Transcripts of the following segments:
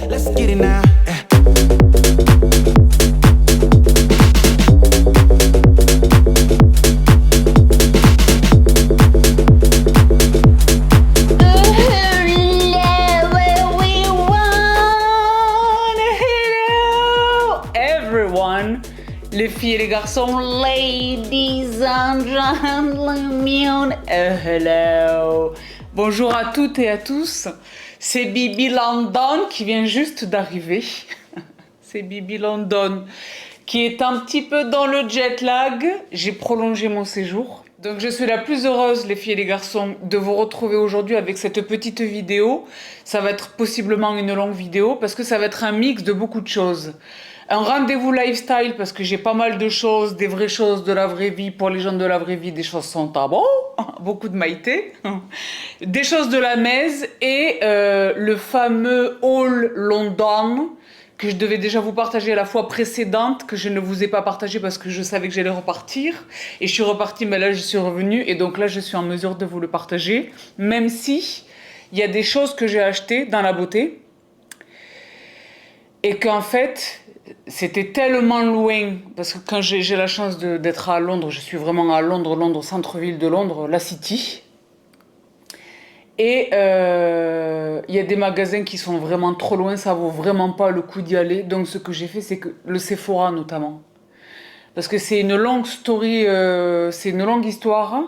Let's get it now. Les filles et les garçons, ladies and gentlemen, hello. Bonjour à toutes et à tous. C'est Bibi London qui vient juste d'arriver. C'est Bibi London qui est un petit peu dans le jet lag. J'ai prolongé mon séjour. Donc je suis la plus heureuse, les filles et les garçons, de vous retrouver aujourd'hui avec cette petite vidéo. Ça va être possiblement une longue vidéo parce que ça va être un mix de beaucoup de choses. Un rendez-vous lifestyle parce que j'ai pas mal de choses, des vraies choses de la vraie vie pour les gens de la vraie vie, des choses sans tabou, beaucoup de maïté, des choses de la messe et le fameux haul London que je devais déjà vous partager à la fois précédente, que je ne vous ai pas partagé parce que je savais que j'allais repartir. Et je suis repartie, mais là je suis revenue et donc là je suis en mesure de vous le partager, même si il y a des choses que j'ai achetées dans la beauté et qu'en fait c'était tellement loin, parce que quand j'ai la chance d'être à Londres, je suis vraiment à Londres, centre-ville de Londres, la City. Et il y a des magasins qui sont vraiment trop loin, ça vaut vraiment pas le coup d'y aller. Donc ce que j'ai fait, c'est que le Sephora notamment. Parce que c'est une longue story, c'est une longue histoire.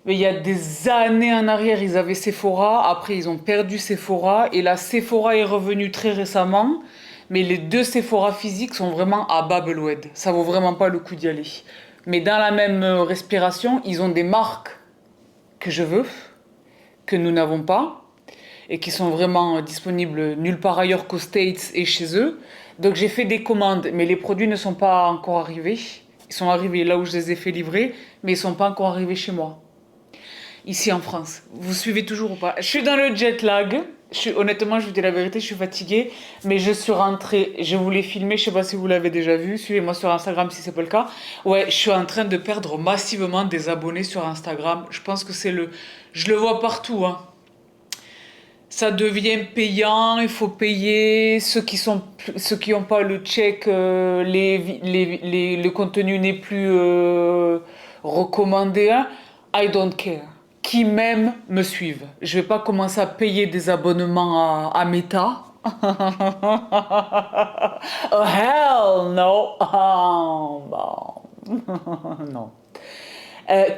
Mais il y a des années en arrière, ils avaient Sephora. Après, ils ont perdu Sephora. Et la Sephora est revenue très récemment. Mais les deux Sephora physiques sont vraiment à Babelwed. Ça vaut vraiment pas le coup d'y aller. Mais dans la même respiration, ils ont des marques que je veux, que nous n'avons pas, et qui sont vraiment disponibles nulle part ailleurs qu'aux States et chez eux. Donc j'ai fait des commandes, mais les produits ne sont pas encore arrivés. Ils sont arrivés là où je les ai fait livrer, mais ils ne sont pas encore arrivés chez moi. Ici en France. Vous suivez toujours ou pas? Je suis dans le jet lag. Honnêtement, je vous dis la vérité, je suis fatiguée. Mais je suis rentrée, je voulais filmer, je sais pas si vous l'avez déjà vu. Suivez-moi sur Instagram si c'est pas le cas. Ouais, je suis en train de perdre massivement des abonnés sur Instagram. Je pense que c'est le... Je le vois partout, hein. Ça devient payant, il faut payer. Ceux qui n'ont pas le check, le contenu n'est plus recommandé, hein. I don't care. Qui même me suivent. Je vais pas commencer à payer des abonnements à Meta. Oh hell no. Oh, bon. Non.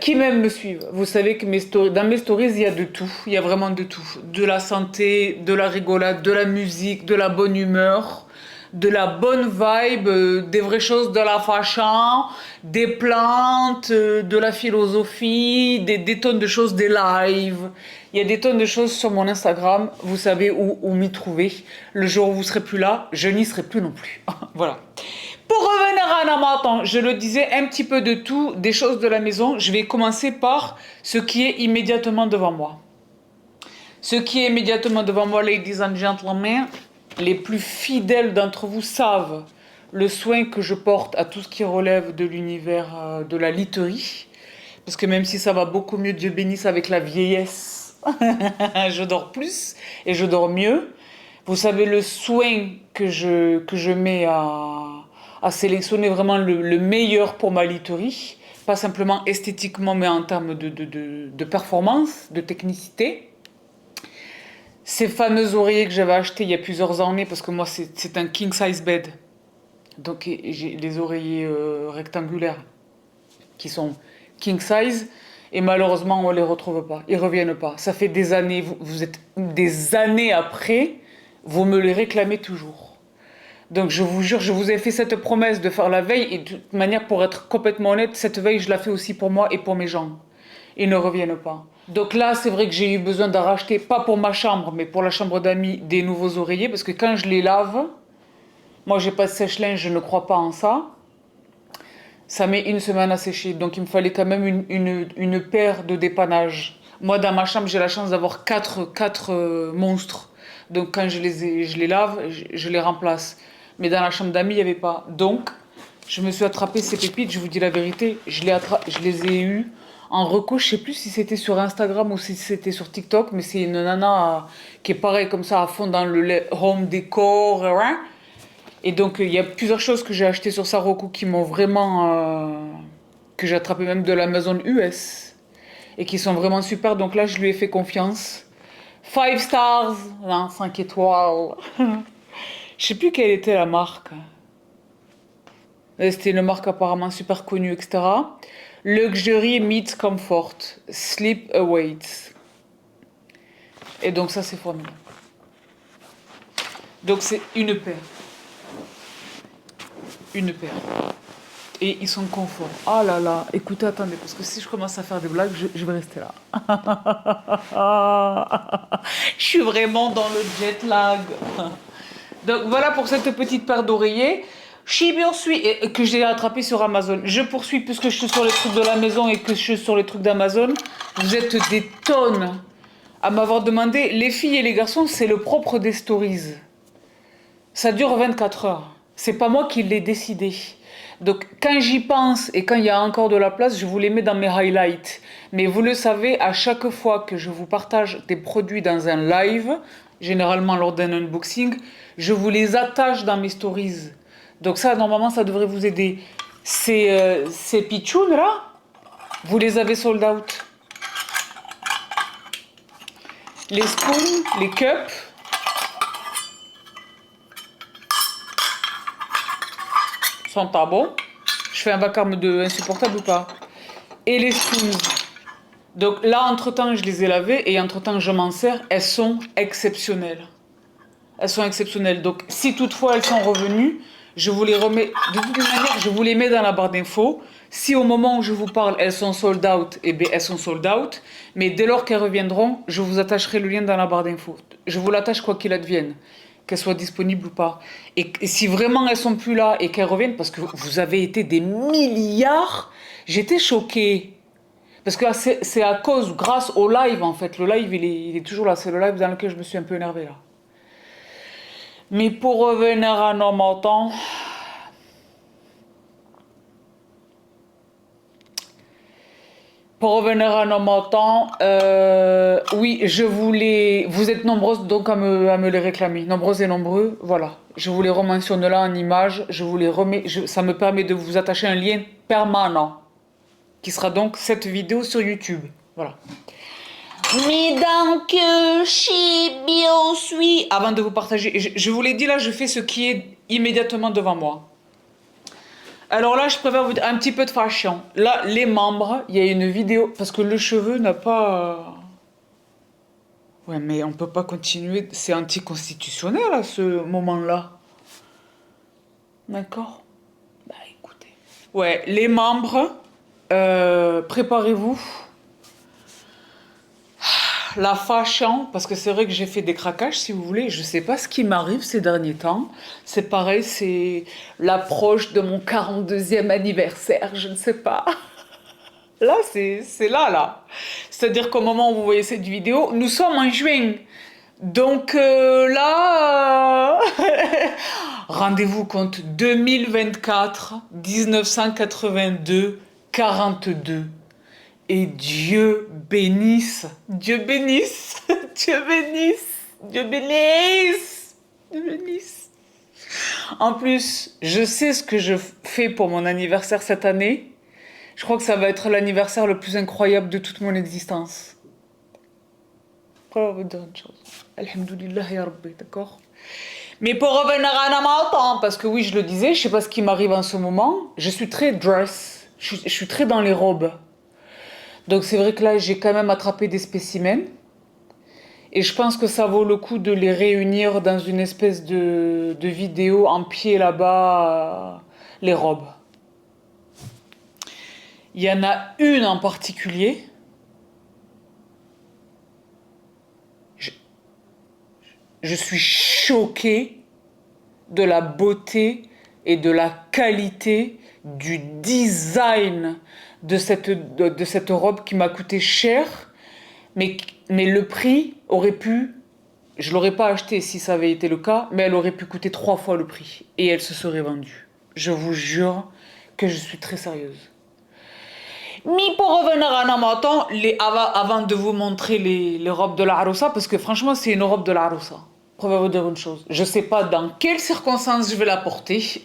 Qui même me suivent. Vous savez que dans mes stories, il y a de tout. Il y a vraiment de tout. De la santé, de la rigolade, de la musique, de la bonne humeur, de la bonne vibe, des vraies choses de la fashion, des plantes, de la philosophie, des tonnes de choses, des lives. Il y a des tonnes de choses sur mon Instagram. Vous savez où m'y trouver. Le jour où vous serez plus là, je n'y serai plus non plus. Voilà. Pour revenir à Namatan, je le disais, un petit peu de tout, des choses de la maison. Je vais commencer par ce qui est immédiatement devant moi. Ce qui est immédiatement devant moi, ladies and gentlemen, les plus fidèles d'entre vous savent le soin que je porte à tout ce qui relève de l'univers de la literie. Parce que même si ça va beaucoup mieux, Dieu bénisse, avec la vieillesse, je dors plus et je dors mieux. Vous savez le soin que je mets à sélectionner vraiment le meilleur pour ma literie. Pas simplement esthétiquement, mais en termes de performance, de technicité. Ces fameux oreillers que j'avais achetés il y a plusieurs années, parce que moi c'est un king size bed. Donc j'ai les oreillers rectangulaires qui sont king size. Et malheureusement on ne les retrouve pas, ils ne reviennent pas. Ça fait des années, vous êtes des années après, vous me les réclamez toujours. Donc je vous jure, je vous ai fait cette promesse de faire la veille, et de toute manière, pour être complètement honnête, cette veille, je la fais aussi pour moi et pour mes gens. Ils ne reviennent pas. Donc là, c'est vrai que j'ai eu besoin d'en racheter, pas pour ma chambre, mais pour la chambre d'amis, des nouveaux oreillers, parce que quand je les lave, moi j'ai pas de sèche-linge, je ne crois pas en ça, ça met une semaine à sécher. Donc il me fallait quand même une paire de dépannage. Moi, dans ma chambre, j'ai la chance d'avoir quatre monstres. Donc quand je les lave, je les remplace. Mais dans la chambre d'amis, il n'y avait pas. Donc, je me suis attrapé ces pépites, je vous dis la vérité, je les ai eues en reco. Je sais plus si c'était sur Instagram ou si c'était sur TikTok, mais c'est une nana qui est pareil comme ça à fond dans le home décor. Hein. Et donc il y a plusieurs choses que j'ai achetées sur sa reco qui m'ont vraiment que j'ai attrapé même de l'Amazon US et qui sont vraiment super. Donc là je lui ai fait confiance. 5 stars, hein, 5 étoiles. Je sais plus quelle était la marque. C'était une marque apparemment super connue, etc. Luxury meets comfort. Sleep awaits. Et donc ça, c'est formidable. Donc c'est une paire. Une paire. Et ils sont conformes. Oh là là, écoutez, attendez, parce que si je commence à faire des blagues, je vais rester là. Je suis vraiment dans le jet lag. Donc voilà pour cette petite paire d'oreillers. Je poursuis, que j'ai attrapé sur Amazon. Je poursuis puisque je suis sur les trucs de la maison et que je suis sur les trucs d'Amazon. Vous êtes des tonnes à m'avoir demandé. Les filles et les garçons, c'est le propre des stories. Ça dure 24 heures. C'est pas moi qui l'ai décidé. Donc quand j'y pense et quand il y a encore de la place, je vous les mets dans mes highlights. Mais vous le savez, à chaque fois que je vous partage des produits dans un live, généralement lors d'un unboxing, je vous les attache dans mes stories. Donc ça, normalement, ça devrait vous aider. Ces pitchounes là, vous les avez sold out. Les spoons, les cups, sont pas bons. Je fais un vacarme de insupportable ou pas? Et les spoons. Donc là, entre-temps, je les ai lavées et entre-temps, je m'en sers. Elles sont exceptionnelles. Elles sont exceptionnelles. Donc si toutefois elles sont revenues, je vous les remets. De toute manière, je vous les mets dans la barre d'infos. Si au moment où je vous parle, elles sont sold out, eh bien elles sont sold out. Mais dès lors qu'elles reviendront, je vous attacherai le lien dans la barre d'infos. Je vous l'attache quoi qu'il advienne, qu'elles soient disponibles ou pas. Et si vraiment elles sont plus là et qu'elles reviennent, parce que vous avez été des milliards, j'étais choquée. Parce que c'est à cause, grâce au live en fait. Le live, il est toujours là. C'est le live dans lequel je me suis un peu énervée là. Mais pour revenir à nos moutons, oui, je voulais. Vous êtes nombreuses donc à me les réclamer, nombreuses et nombreux. Voilà, je vous les rementionne là en image. Je vous les remets. Ça me permet de vous attacher un lien permanent, qui sera donc cette vidéo sur YouTube. Voilà. Mais donc, je suis. Avant de vous partager, je vous l'ai dit là, je fais ce qui est immédiatement devant moi. Alors là, je préfère vous dire un petit peu de fashion. Là, les membres, il y a une vidéo. Parce que le cheveu n'a pas. Ouais, mais on peut pas continuer. C'est anticonstitutionnel à ce moment-là. D'accord? Bah écoutez. Ouais, les membres, préparez-vous. La fashion, parce que c'est vrai que j'ai fait des craquages, si vous voulez. Je sais pas ce qui m'arrive ces derniers temps. C'est pareil, c'est l'approche de mon 42e anniversaire, je ne sais pas. Là, c'est là. C'est-à-dire qu'au moment où vous voyez cette vidéo, nous sommes en juin. Donc là, rendez-vous compte 2024, 1982, 42. Et Dieu bénisse, Dieu bénisse, Dieu bénisse, Dieu bénisse, Dieu bénisse. En plus, je sais ce que je fais pour mon anniversaire cette année. Je crois que ça va être l'anniversaire le plus incroyable de toute mon existence. Après, on va vous dire une chose. Alhamdoulilah ya Rabbi, d'accord? Mais pour revenir à Namatan, parce que oui, je le disais, je sais pas ce qui m'arrive en ce moment. Je suis très dress. Je suis très dans les robes. Donc c'est vrai que là, j'ai quand même attrapé des spécimens. Et je pense que ça vaut le coup de les réunir dans une espèce de vidéo en pied là-bas, les robes. Il y en a une en particulier. Je suis choquée de la beauté et de la qualité du design de cette robe qui m'a coûté cher. Mais le prix aurait pu, je ne l'aurais pas acheté si ça avait été le cas, mais elle aurait pu coûter 3 fois le prix. Et elle se serait vendue. Je vous jure que je suis très sérieuse. Mais pour revenir à Namaton, avant de vous montrer les robes de la Aroussa, parce que franchement, c'est une robe de la Aroussa. Je vais vous dire une chose. Je sais pas dans quelles circonstances je vais la porter.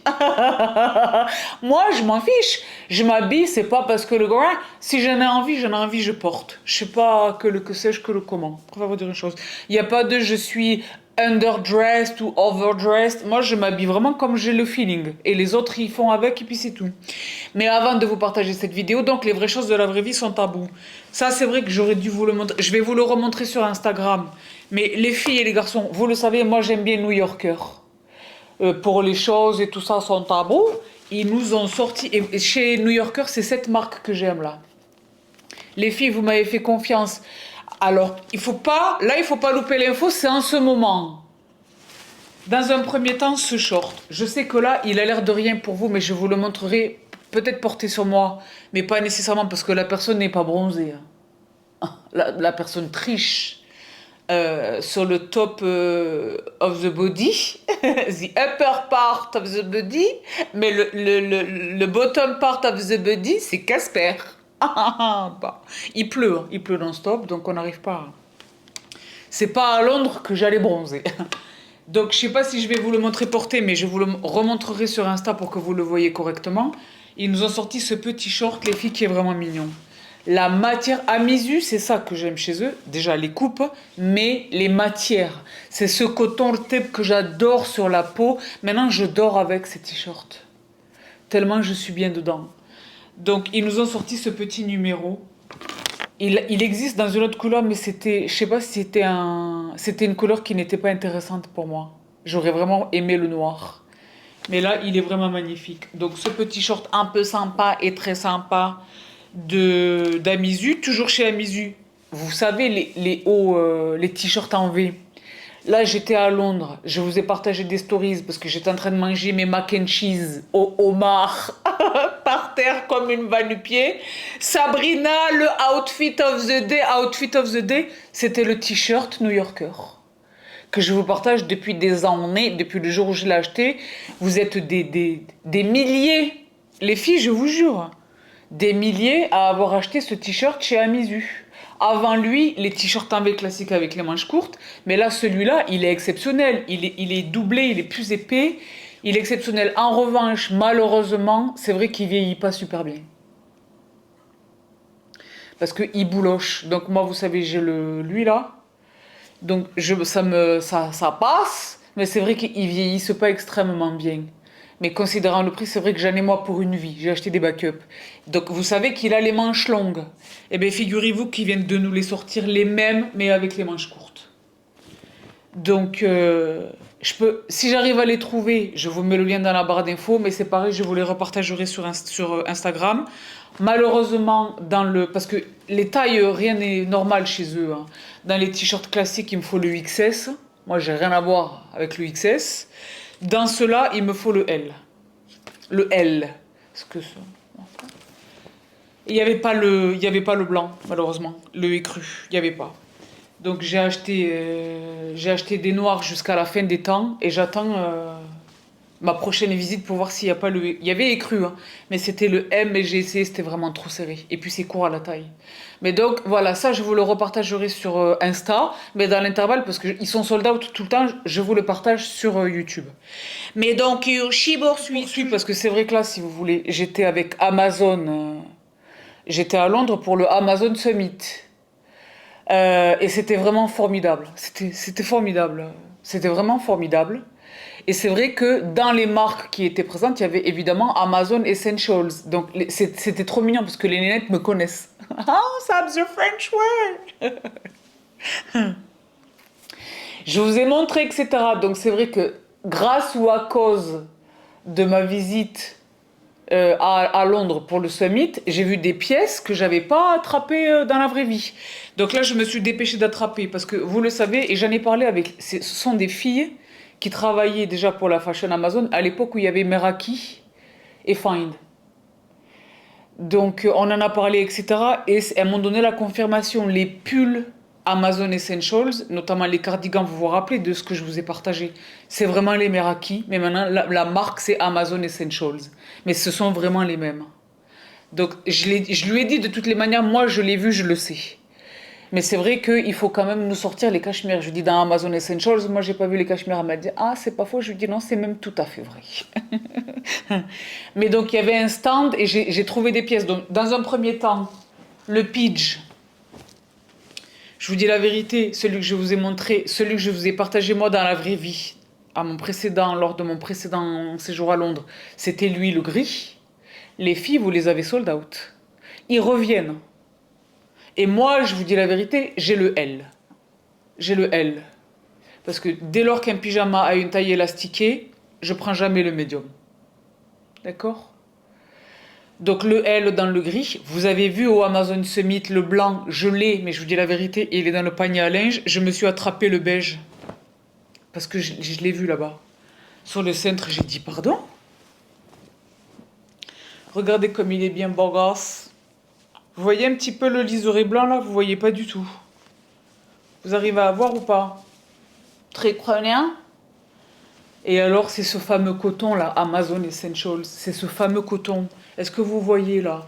Moi, je m'en fiche. Je m'habille, c'est pas parce que le gars, si j'en ai envie, je porte. Je sais pas que sais-je, que le comment. Je vais vous dire une chose. Il n'y a pas de je suis underdressed ou overdressed. Moi, je m'habille vraiment comme j'ai le feeling. Et les autres, ils font avec et puis c'est tout. Mais avant de vous partager cette vidéo, donc les vraies choses de la vraie vie sont tabous. Ça, c'est vrai que j'aurais dû vous le montrer. Je vais vous le remontrer sur Instagram. Mais les filles et les garçons, vous le savez, moi j'aime bien New Yorker. Pour les choses et tout ça sont tabous. Ils nous ont sorti. Et chez New Yorker, c'est cette marque que j'aime là. Les filles, vous m'avez fait confiance. Alors, il faut pas louper l'info, c'est en ce moment. Dans un premier temps, ce short. Je sais que là, il a l'air de rien pour vous, mais je vous le montrerai peut-être porté sur moi, mais pas nécessairement parce que la personne n'est pas bronzée. La personne triche. Sur le top of the body, the upper part of the body, mais le bottom part of the body, c'est Casper. Bah, il pleut non-stop, donc on n'arrive pas. C'est pas à Londres que j'allais bronzer. Donc je sais pas si je vais vous le montrer porté, mais je vous le remontrerai sur Insta pour que vous le voyez correctement. Ils nous ont sorti ce petit short, les filles, qui est vraiment mignon. La matière, à mes yeux, c'est ça que j'aime chez eux. Déjà les coupes, mais les matières. C'est ce coton tape que j'adore sur la peau. Maintenant, je dors avec ces t-shirts. Tellement je suis bien dedans. Donc, ils nous ont sorti ce petit numéro. Il existe dans une autre couleur, mais c'était, je sais pas si c'était une couleur qui n'était pas intéressante pour moi. J'aurais vraiment aimé le noir. Mais là, il est vraiment magnifique. Donc, ce petit short un peu sympa et très sympa d'Amizu, toujours chez Amizu. Vous savez, les hauts, les t-shirts en V. Là, j'étais à Londres. Je vous ai partagé des stories parce que j'étais en train de manger mes mac and cheese au homard par terre comme une va-nu-pied. Sabrina, le outfit of the day, c'était le t-shirt New Yorker que je vous partage depuis des années, depuis le jour où je l'ai acheté. Vous êtes des milliers, les filles, je vous jure, des milliers à avoir acheté ce t-shirt chez Amizu. Avant lui, les t-shirts en V classiques avec les manches courtes, mais là, celui-là, il est exceptionnel. Il est doublé, il est plus épais, il est exceptionnel. En revanche, malheureusement, c'est vrai qu'il vieillit pas super bien. Parce qu'il bouloche. Donc moi, vous savez, j'ai lui là. Donc ça passe, mais c'est vrai qu'il vieillisse pas extrêmement bien. Mais considérant le prix, c'est vrai que j'en ai moi pour une vie. J'ai acheté des backups. Donc vous savez qu'il a les manches longues. Eh bien figurez-vous qu'ils viennent de nous les sortir les mêmes, mais avec les manches courtes. Donc si j'arrive à les trouver, je vous mets le lien dans la barre d'infos, mais c'est pareil, je vous les repartagerai sur Instagram. Malheureusement, parce que les tailles, rien n'est normal chez eux. Hein. Dans les t-shirts classiques, il me faut le XS. Moi, j'ai rien à voir avec le XS. Dans cela, il me faut le L. Le L. Parce que il n'y avait pas le blanc, malheureusement. Le écru, il n'y avait pas. Donc j'ai acheté des noirs jusqu'à la fin des temps et j'attends ma prochaine visite pour voir s'il n'y a pas le... Il y avait écru, hein, mais c'était le M et j'ai essayé, c'était vraiment trop serré. Et puis c'est court à la taille. Mais donc voilà, ça je vous le repartagerai sur Insta, mais dans l'intervalle, parce qu'ils sont sold out tout le temps, je vous le partage sur YouTube. Mais donc, suis parce que c'est vrai que là, si vous voulez, j'étais avec Amazon, j'étais à Londres pour le Amazon Summit. Et c'était vraiment formidable. C'était formidable. C'était vraiment formidable. Et c'est vrai que dans les marques qui étaient présentes, il y avait évidemment Amazon Essentials. Donc c'était trop mignon parce que les nénettes me connaissent. Oh, that's the French word. Je vous ai montré, etc. Donc c'est vrai que grâce ou à cause de ma visite à Londres pour le summit, j'ai vu des pièces que j'avais pas attrapées dans la vraie vie. Donc là, je me suis dépêchée d'attraper parce que vous le savez, et j'en ai parlé ce sont des filles qui travaillaient déjà pour la fashion Amazon à l'époque où il y avait Meraki et Find. Donc on en a parlé, etc. Et elles m'ont donné la confirmation. Les pulls Amazon Essentials, notamment les cardigans, vous vous rappelez de ce que je vous ai partagé. C'est vraiment les Meraki, mais maintenant la marque c'est Amazon Essentials. Mais ce sont vraiment les mêmes. Donc, je lui ai dit de toutes les manières, moi, je l'ai vu, je le sais. Mais c'est vrai qu'il faut quand même nous sortir les cachemires. Je lui dis dans Amazon Essentials, moi, j'ai pas vu les cachemires. Elle m'a dit, ah, c'est pas faux. Je lui dis, non, c'est même tout à fait vrai. Mais donc, il y avait un stand et j'ai trouvé des pièces. Donc, dans un premier temps, le Pidge. Je vous dis la vérité, celui que je vous ai montré, celui que je vous ai partagé moi dans la vraie vie, lors de mon précédent séjour à Londres, c'était lui le gris. Les filles, vous les avez sold out. Ils reviennent. Et moi, je vous dis la vérité, j'ai le L. J'ai le L. Parce que dès lors qu'un pyjama a une taille élastiquée, je prends jamais le médium. D'accord? Donc le L dans le gris, vous avez vu au Amazon Summit le blanc, je l'ai, mais je vous dis la vérité, il est dans le panier à linge. Je me suis attrapé le beige. Parce que je l'ai vu là-bas. Sur le centre, j'ai dit pardon. Regardez comme il est bien beau gosse. Vous voyez un petit peu le liseré blanc là? Vous voyez pas du tout. Vous arrivez à voir ou pas? Très crânien. Et alors, c'est ce fameux coton là, Amazon Essentials. C'est ce fameux coton. Est-ce que vous voyez là?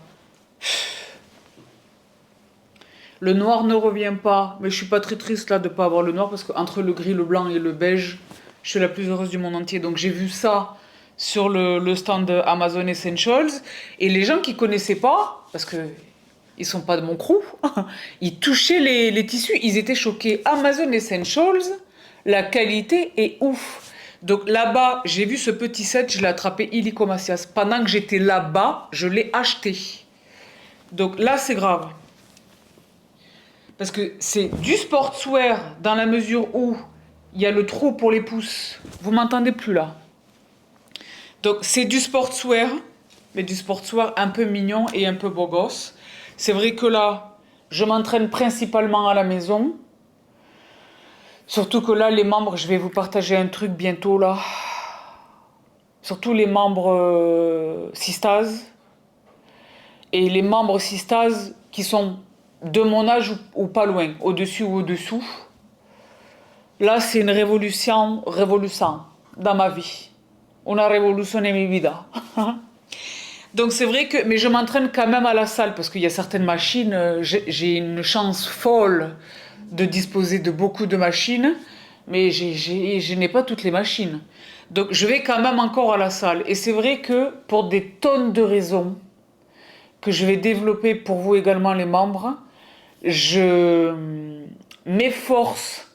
Le noir ne revient pas, mais je suis pas très triste là de pas avoir le noir parce qu'entre le gris, le blanc et le beige, je suis la plus heureuse du monde entier. Donc j'ai vu ça sur le stand de Amazon Essentials et les gens qui connaissaient pas, parce que ils sont pas de mon crew, ils touchaient les tissus, ils étaient choqués. Amazon Essentials, la qualité est ouf. Donc là-bas, j'ai vu ce petit set, je l'ai attrapé illico Macias. Pendant que j'étais là-bas, je l'ai acheté. Donc là, c'est grave. Parce que c'est du sportswear dans la mesure où il y a le trou pour les pouces. Vous m'entendez plus là? Donc c'est du sportswear, mais du sportswear un peu mignon et un peu beau gosse. C'est vrai que là, je m'entraîne principalement à la maison. Surtout que là, les membres, je vais vous partager un truc bientôt là. Surtout les membres Sistaz. Et les membres Sistaz qui sont de mon âge ou pas loin, au-dessus ou au-dessous. Là, c'est une révolution dans ma vie. Una revolución en mi vida. Donc c'est vrai que, mais je m'entraîne quand même à la salle parce qu'il y a certaines machines, j'ai une chance folle de disposer de beaucoup de machines, mais je n'ai pas toutes les machines. Donc je vais quand même encore à la salle. Et c'est vrai que pour des tonnes de raisons que je vais développer pour vous également les membres, je m'efforce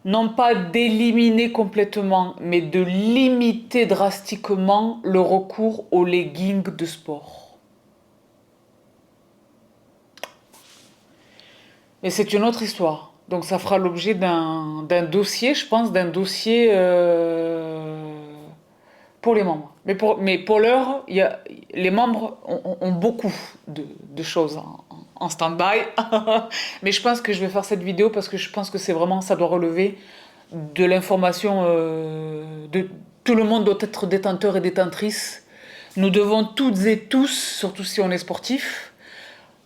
non pas d'éliminer complètement, mais de limiter drastiquement le recours aux leggings de sport. Mais c'est une autre histoire. Donc ça fera l'objet d'un dossier, je pense, d'un dossier pour les membres. Mais pour l'heure, les membres ont beaucoup de choses en stand-by. Mais je pense que je vais faire cette vidéo parce que je pense que c'est vraiment, ça doit relever de l'information. Tout le monde doit être détenteur et détentrice. Nous devons toutes et tous, surtout si on est sportif,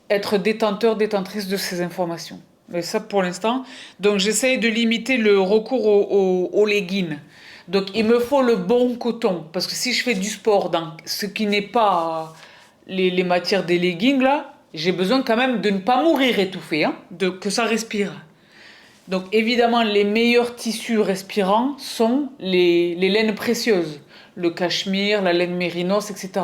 être détenteur, détentrice de ces informations. Mais ça pour l'instant. Donc j'essaye de limiter le recours aux leggings. Donc il me faut le bon coton. Parce que si je fais du sport dans ce qui n'est pas les matières des leggings là, j'ai besoin quand même de ne pas mourir étouffé, hein, que ça respire. Donc évidemment, les meilleurs tissus respirants sont les laines précieuses. Le cachemire, la laine mérinos, etc.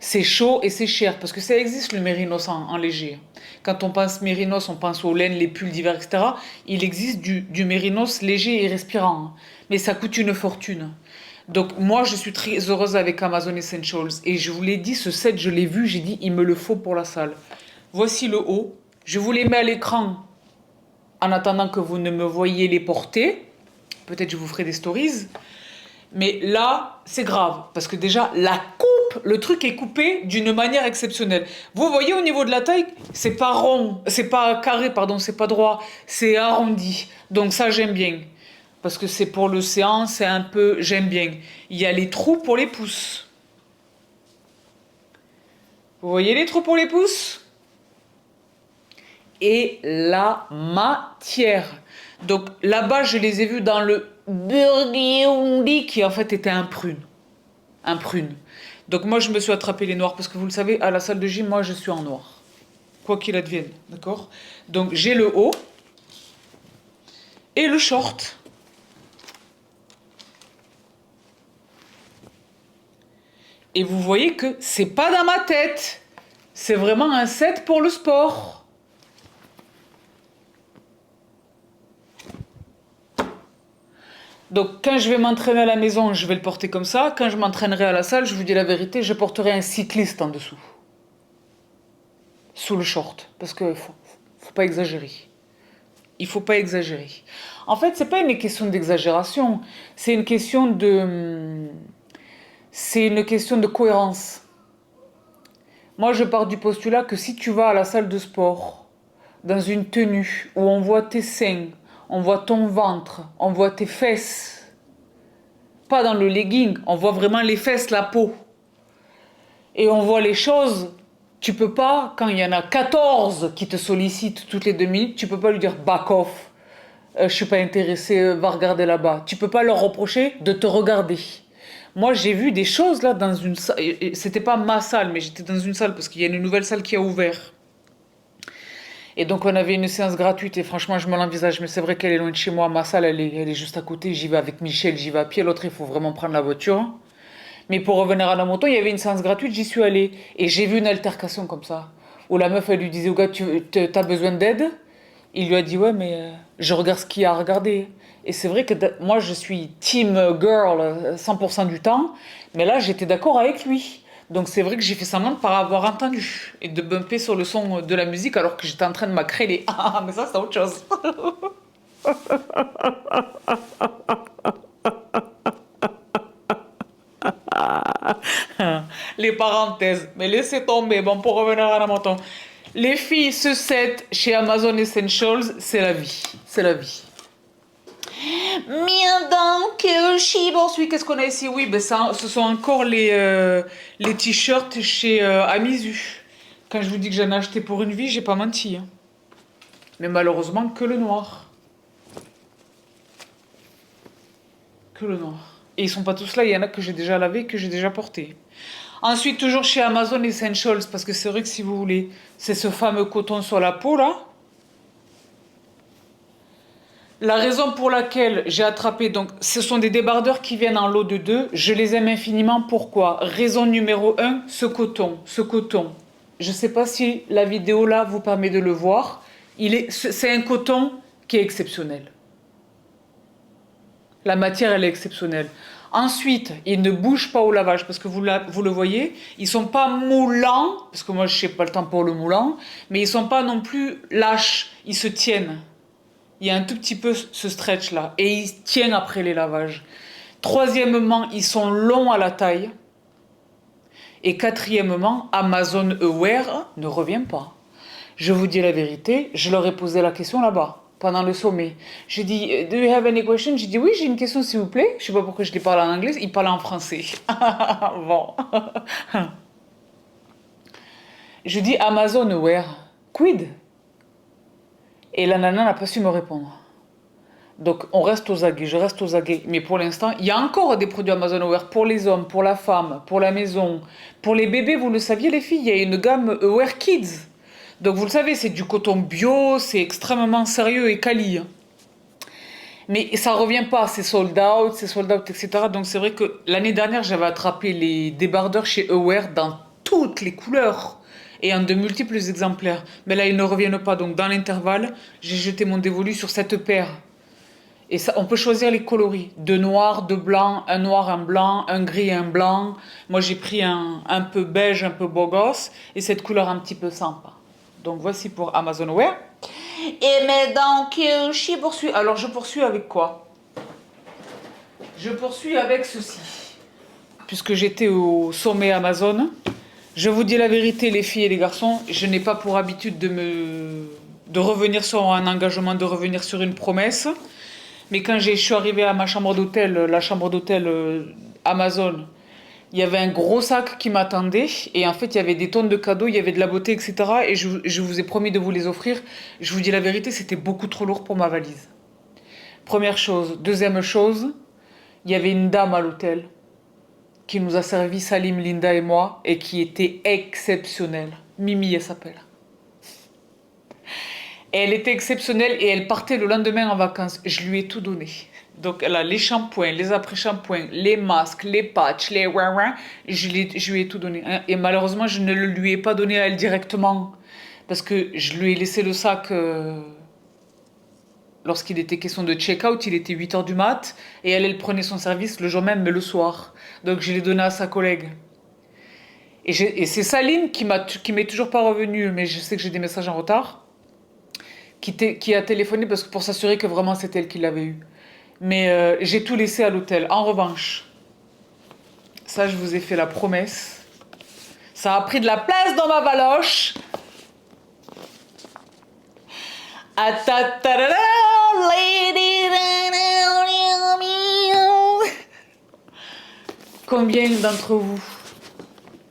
C'est chaud et c'est cher, parce que ça existe le mérinos en léger. Quand on pense mérinos, on pense aux laines, les pulls d'hiver, etc. Il existe du mérinos léger et respirant, mais ça coûte une fortune. Donc moi, je suis très heureuse avec Amazon Essentials. Et je vous l'ai dit, ce set, je l'ai vu, j'ai dit, il me le faut pour la salle. Voici le haut. Je vous les mets à l'écran en attendant que vous ne me voyiez les porter. Peut-être je vous ferai des stories. Mais là, c'est grave. Parce que déjà, la coupe, le truc est coupé d'une manière exceptionnelle. Vous voyez au niveau de la taille, c'est pas rond, c'est pas carré, pardon, c'est pas droit, c'est arrondi. Donc ça, j'aime bien. Parce que c'est pour l'océan, c'est un peu... J'aime bien. Il y a les trous pour les pouces. Vous voyez les trous pour les pouces? Et la matière. Donc là-bas, je les ai vus dans le Burgundy qui en fait était un prune. Un prune. Donc moi, je me suis attrapé les noirs parce que vous le savez, à la salle de gym, moi, je suis en noir. Quoi qu'il advienne, d'accord? Donc j'ai le haut et le short. Et vous voyez que c'est pas dans ma tête. C'est vraiment un set pour le sport. Donc quand je vais m'entraîner à la maison, je vais le porter comme ça. Quand je m'entraînerai à la salle, je vous dis la vérité, je porterai un cycliste en dessous. Sous le short. Parce qu'il faut pas exagérer. Il faut pas exagérer. En fait, c'est pas une question d'exagération. C'est une question de... C'est une question de cohérence. Moi, je pars du postulat que si tu vas à la salle de sport, dans une tenue où on voit tes seins, on voit ton ventre, on voit tes fesses, pas dans le legging, on voit vraiment les fesses, la peau, et on voit les choses, tu peux pas, quand il y en a 14 qui te sollicitent toutes les 2 minutes, tu peux pas lui dire back off, je suis pas intéressé, va regarder là-bas. Tu peux pas leur reprocher de te regarder. Moi, j'ai vu des choses là dans une salle. C'était pas ma salle, mais j'étais dans une salle parce qu'il y a une nouvelle salle qui a ouvert. Et donc, on avait une séance gratuite et franchement, je me l'envisage. Mais c'est vrai qu'elle est loin de chez moi. Ma salle, elle est juste à côté. J'y vais avec Michel, j'y vais à pied. L'autre, il faut vraiment prendre la voiture. Mais pour revenir à la moto, il y avait une séance gratuite, j'y suis allée. Et j'ai vu une altercation comme ça. Où la meuf, elle lui disait au gars, t'as besoin d'aide? Il lui a dit, ouais, mais je regarde ce qu'il y a à regarder. Et c'est vrai que moi, je suis team girl 100% du temps. Mais là, j'étais d'accord avec lui. Donc c'est vrai que j'ai fait semblant de ne pas avoir entendu. Et de bumper sur le son de la musique alors que j'étais en train de m'accréler. Ah, mais ça, c'est autre chose. Les parenthèses. Mais laissez tomber. Bon, pour revenir à la moto. Les filles, ce set chez Amazon Essentials, c'est la vie. C'est la vie. Mais donc, poursuit. Qu'est-ce qu'on a ici? Oui, ben ça, ce sont encore les t-shirts chez Amizu. Quand je vous dis que j'en ai acheté pour une vie, j'ai pas menti. Hein. Mais malheureusement, que le noir. Que le noir. Et ils sont pas tous là, il y en a que j'ai déjà lavé, que j'ai déjà porté. Ensuite, toujours chez Amazon Essentials, parce que c'est vrai que si vous voulez, c'est ce fameux coton sur la peau là. La raison pour laquelle j'ai attrapé, donc ce sont des débardeurs qui viennent en lot de 2. Je les aime infiniment. Pourquoi? Raison numéro 1, ce coton. Ce coton. Je ne sais pas si la vidéo là vous permet de le voir. C'est un coton qui est exceptionnel. La matière, elle est exceptionnelle. Ensuite, il ne bouge pas au lavage parce que vous le voyez, ils sont pas moulants, parce que moi je n'ai pas le temps pour le moulant, mais ils sont pas non plus lâches, ils se tiennent. Il y a un tout petit peu ce stretch là et il tient après les lavages. Troisièmement, ils sont longs à la taille. Et quatrièmement, Amazon Aware ne revient pas. Je vous dis la vérité, je leur ai posé la question là-bas, pendant le sommet. J'ai dit, do you have any questions? J'ai dit, oui, j'ai une question s'il vous plaît. Je sais pas pourquoi je les parle en anglais, ils parlent en français. Bon. Je dis, Amazon Aware, quid? Et la nana n'a pas su me répondre. Donc on reste aux aguets, je reste aux aguets. Mais pour l'instant, il y a encore des produits Amazon Aware pour les hommes, pour la femme, pour la maison. Pour les bébés, vous le saviez les filles, il y a une gamme Aware Kids. Donc vous le savez, c'est du coton bio, c'est extrêmement sérieux et quali. Mais ça revient pas, c'est sold out, etc. Donc c'est vrai que l'année dernière, j'avais attrapé les débardeurs chez Aware dans toutes les couleurs et en de multiples exemplaires. Mais là, ils ne reviennent pas. Donc dans l'intervalle, j'ai jeté mon dévolu sur cette paire. Et ça, on peut choisir les coloris. De noir, de blanc, un noir, un blanc, un gris, un blanc. Moi, j'ai pris un peu beige, un peu beau gosse. Et cette couleur un petit peu sympa. Donc, voici pour Amazon Wear. Et mais donc, je poursuis. Alors, je poursuis avec quoi? Je poursuis avec ceci. Puisque j'étais au sommet Amazon, je vous dis la vérité, les filles et les garçons, je n'ai pas pour habitude de revenir sur un engagement, de revenir sur une promesse. Mais quand je suis arrivée à ma chambre d'hôtel, la chambre d'hôtel Amazon, il y avait un gros sac qui m'attendait. Et en fait, il y avait des tonnes de cadeaux, il y avait de la beauté, etc. Et je vous ai promis de vous les offrir. Je vous dis la vérité, c'était beaucoup trop lourd pour ma valise. Première chose. Deuxième chose, il y avait une dame à l'hôtel qui nous a servi Salim, Linda et moi, et qui était exceptionnelle. Mimi, elle s'appelle. Et elle était exceptionnelle et elle partait le lendemain en vacances. Je lui ai tout donné. Donc elle a les shampoings, les après-shampoings, les masques, les patchs, les ouin je lui ai tout donné. Et malheureusement, je ne le lui ai pas donné à elle directement. Parce que je lui ai laissé le sac lorsqu'il était question de check-out. Il était 8 heures du mat. Et elle prenait son service le jour même, mais le soir. Donc je l'ai donné à sa collègue. Et c'est Saline qui m'est toujours pas revenue, mais je sais que j'ai des messages en retard, qui a téléphoné parce que pour s'assurer que vraiment c'était elle qui l'avait eu. Mais j'ai tout laissé à l'hôtel. En revanche, ça je vous ai fait la promesse, ça a pris de la place dans ma valoche. Combien d'entre vous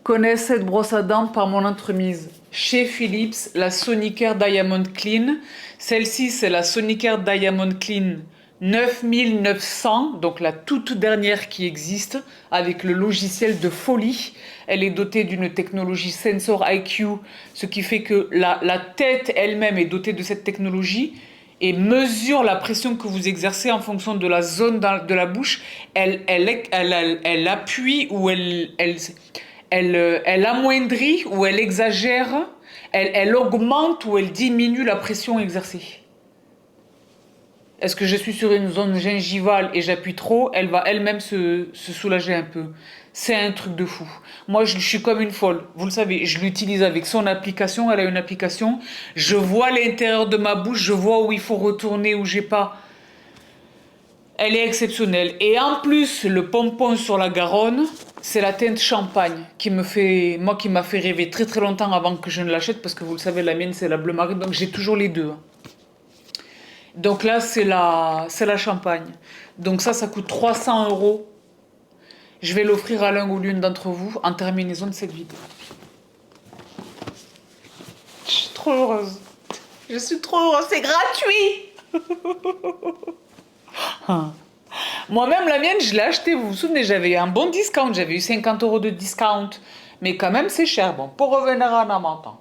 connaissent cette brosse à dents par mon entremise? Chez Philips, la Sonicare Diamond Clean. Celle-ci, c'est la Sonicare Diamond Clean 9900, donc la toute dernière qui existe, avec le logiciel de folie. Elle est dotée d'une technologie Sensor IQ, ce qui fait que la tête elle-même est dotée de cette technologie et mesure la pression que vous exercez en fonction de la zone de la bouche. Elle appuie ou elle amoindrit ou elle exagère, elle augmente ou elle diminue la pression exercée. Est-ce que je suis sur une zone gingivale et j'appuie trop, elle va elle-même se soulager un peu. C'est un truc de fou. Moi, je suis comme une folle. Vous le savez, je l'utilise avec son application. Elle a une application. Je vois l'intérieur de ma bouche. Je vois où il faut retourner, où j'ai pas. Elle est exceptionnelle. Et en plus, le pompon sur la Garonne, c'est la teinte champagne qui m'a fait rêver très très longtemps avant que je ne l'achète parce que vous le savez, la mienne c'est la bleu marine. Donc j'ai toujours les deux. Donc là, c'est la champagne. Donc ça coûte 300 €. Je vais l'offrir à l'un ou l'une d'entre vous en terminaison de cette vidéo. Je suis trop heureuse. Je suis trop heureuse. C'est gratuit. Moi-même, la mienne, je l'ai achetée. Vous vous souvenez, j'avais un bon discount. J'avais eu 50 € de discount. Mais quand même, c'est cher. Bon, pour revenir à Namatin.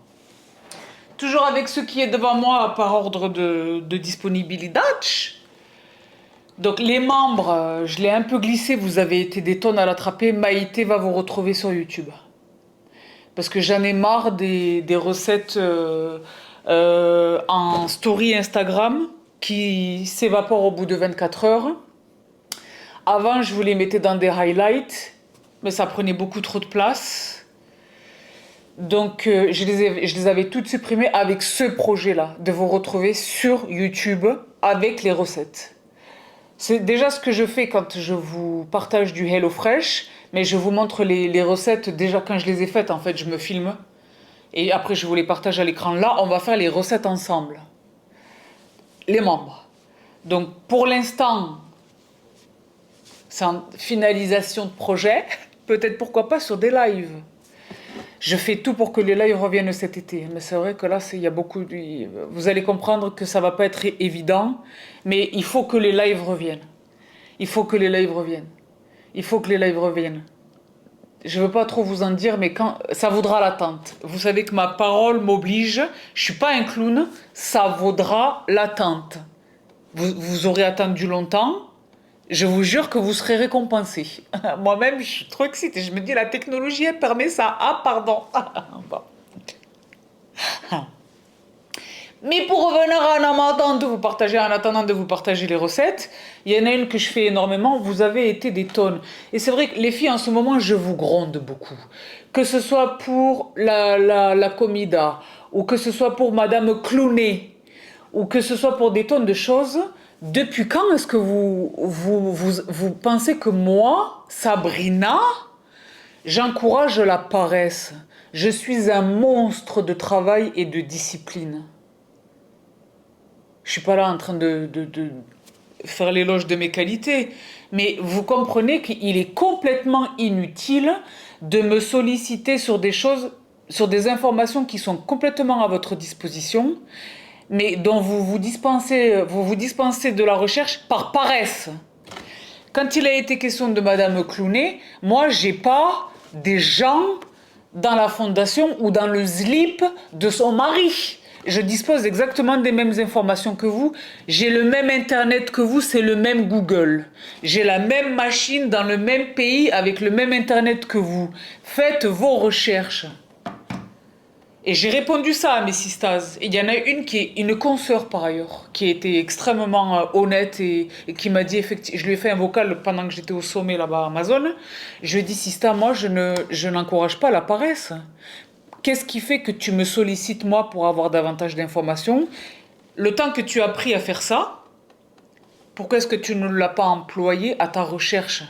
Toujours avec ce qui est devant moi par ordre de disponibilité. Donc les membres, je l'ai un peu glissé, vous avez été des tonnes à l'attraper. Maïté va vous retrouver sur YouTube. Parce que j'en ai marre des recettes en story Instagram qui s'évaporent au bout de 24 heures. Avant, je vous les mettais dans des highlights, mais ça prenait beaucoup trop de place. Donc, je les avais toutes supprimées avec ce projet-là, de vous retrouver sur YouTube avec les recettes. C'est déjà ce que je fais quand je vous partage du HelloFresh, mais je vous montre les recettes déjà quand je les ai faites. En fait, je me filme et après je vous les partage à l'écran. Là, on va faire les recettes ensemble. Les membres. Donc, pour l'instant, c'est en finalisation de projet. Peut-être pourquoi pas sur des lives. Je fais tout pour que les lives reviennent cet été. Mais c'est vrai que là, il y a beaucoup vous allez comprendre que ça va pas être évident. Mais il faut que les lives reviennent. Il faut que les lives reviennent. Il faut que les lives reviennent. Je veux pas trop vous en dire, mais quand ça vaudra l'attente. Vous savez que ma parole m'oblige. Je suis pas un clown. Ça vaudra l'attente. Vous aurez attendu longtemps. Je vous jure que vous serez récompensé. Moi-même, je suis trop excitée. Je me dis, la technologie, elle permet ça. Ah, pardon. Bon. Mais pour revenir en attendant de vous partager les recettes, il y en a une que je fais énormément. Vous avez été des tonnes. Et c'est vrai que les filles, en ce moment, je vous gronde beaucoup. Que ce soit pour la comida, ou que ce soit pour Madame Clounet, ou que ce soit pour des tonnes de choses. Depuis quand est-ce que vous pensez que moi, Sabrina, j'encourage la paresse? Je suis un monstre de travail et de discipline. Je suis pas là en train de faire l'éloge de mes qualités, mais vous comprenez qu'il est complètement inutile de me solliciter sur des choses, sur des informations qui sont complètement à votre disposition, mais dont vous vous dispensez de la recherche par paresse. Quand il a été question de Madame Clooney, moi, j'ai pas des gens dans la fondation ou dans le slip de son mari. Je dispose exactement des mêmes informations que vous. J'ai le même Internet que vous, c'est le même Google. J'ai la même machine dans le même pays avec le même Internet que vous. Faites vos recherches. Et j'ai répondu ça à mes sistas. Il y en a une qui est une consoeur par ailleurs, qui était extrêmement honnête et qui m'a dit, effectivement, je lui ai fait un vocal pendant que j'étais au sommet là-bas à Amazon. Je lui ai dit, Sista, moi je n'encourage pas la paresse. Qu'est-ce qui fait que tu me sollicites moi pour avoir davantage d'informations? Le temps que tu as pris à faire ça, pourquoi est-ce que tu ne l'as pas employé à ta recherche?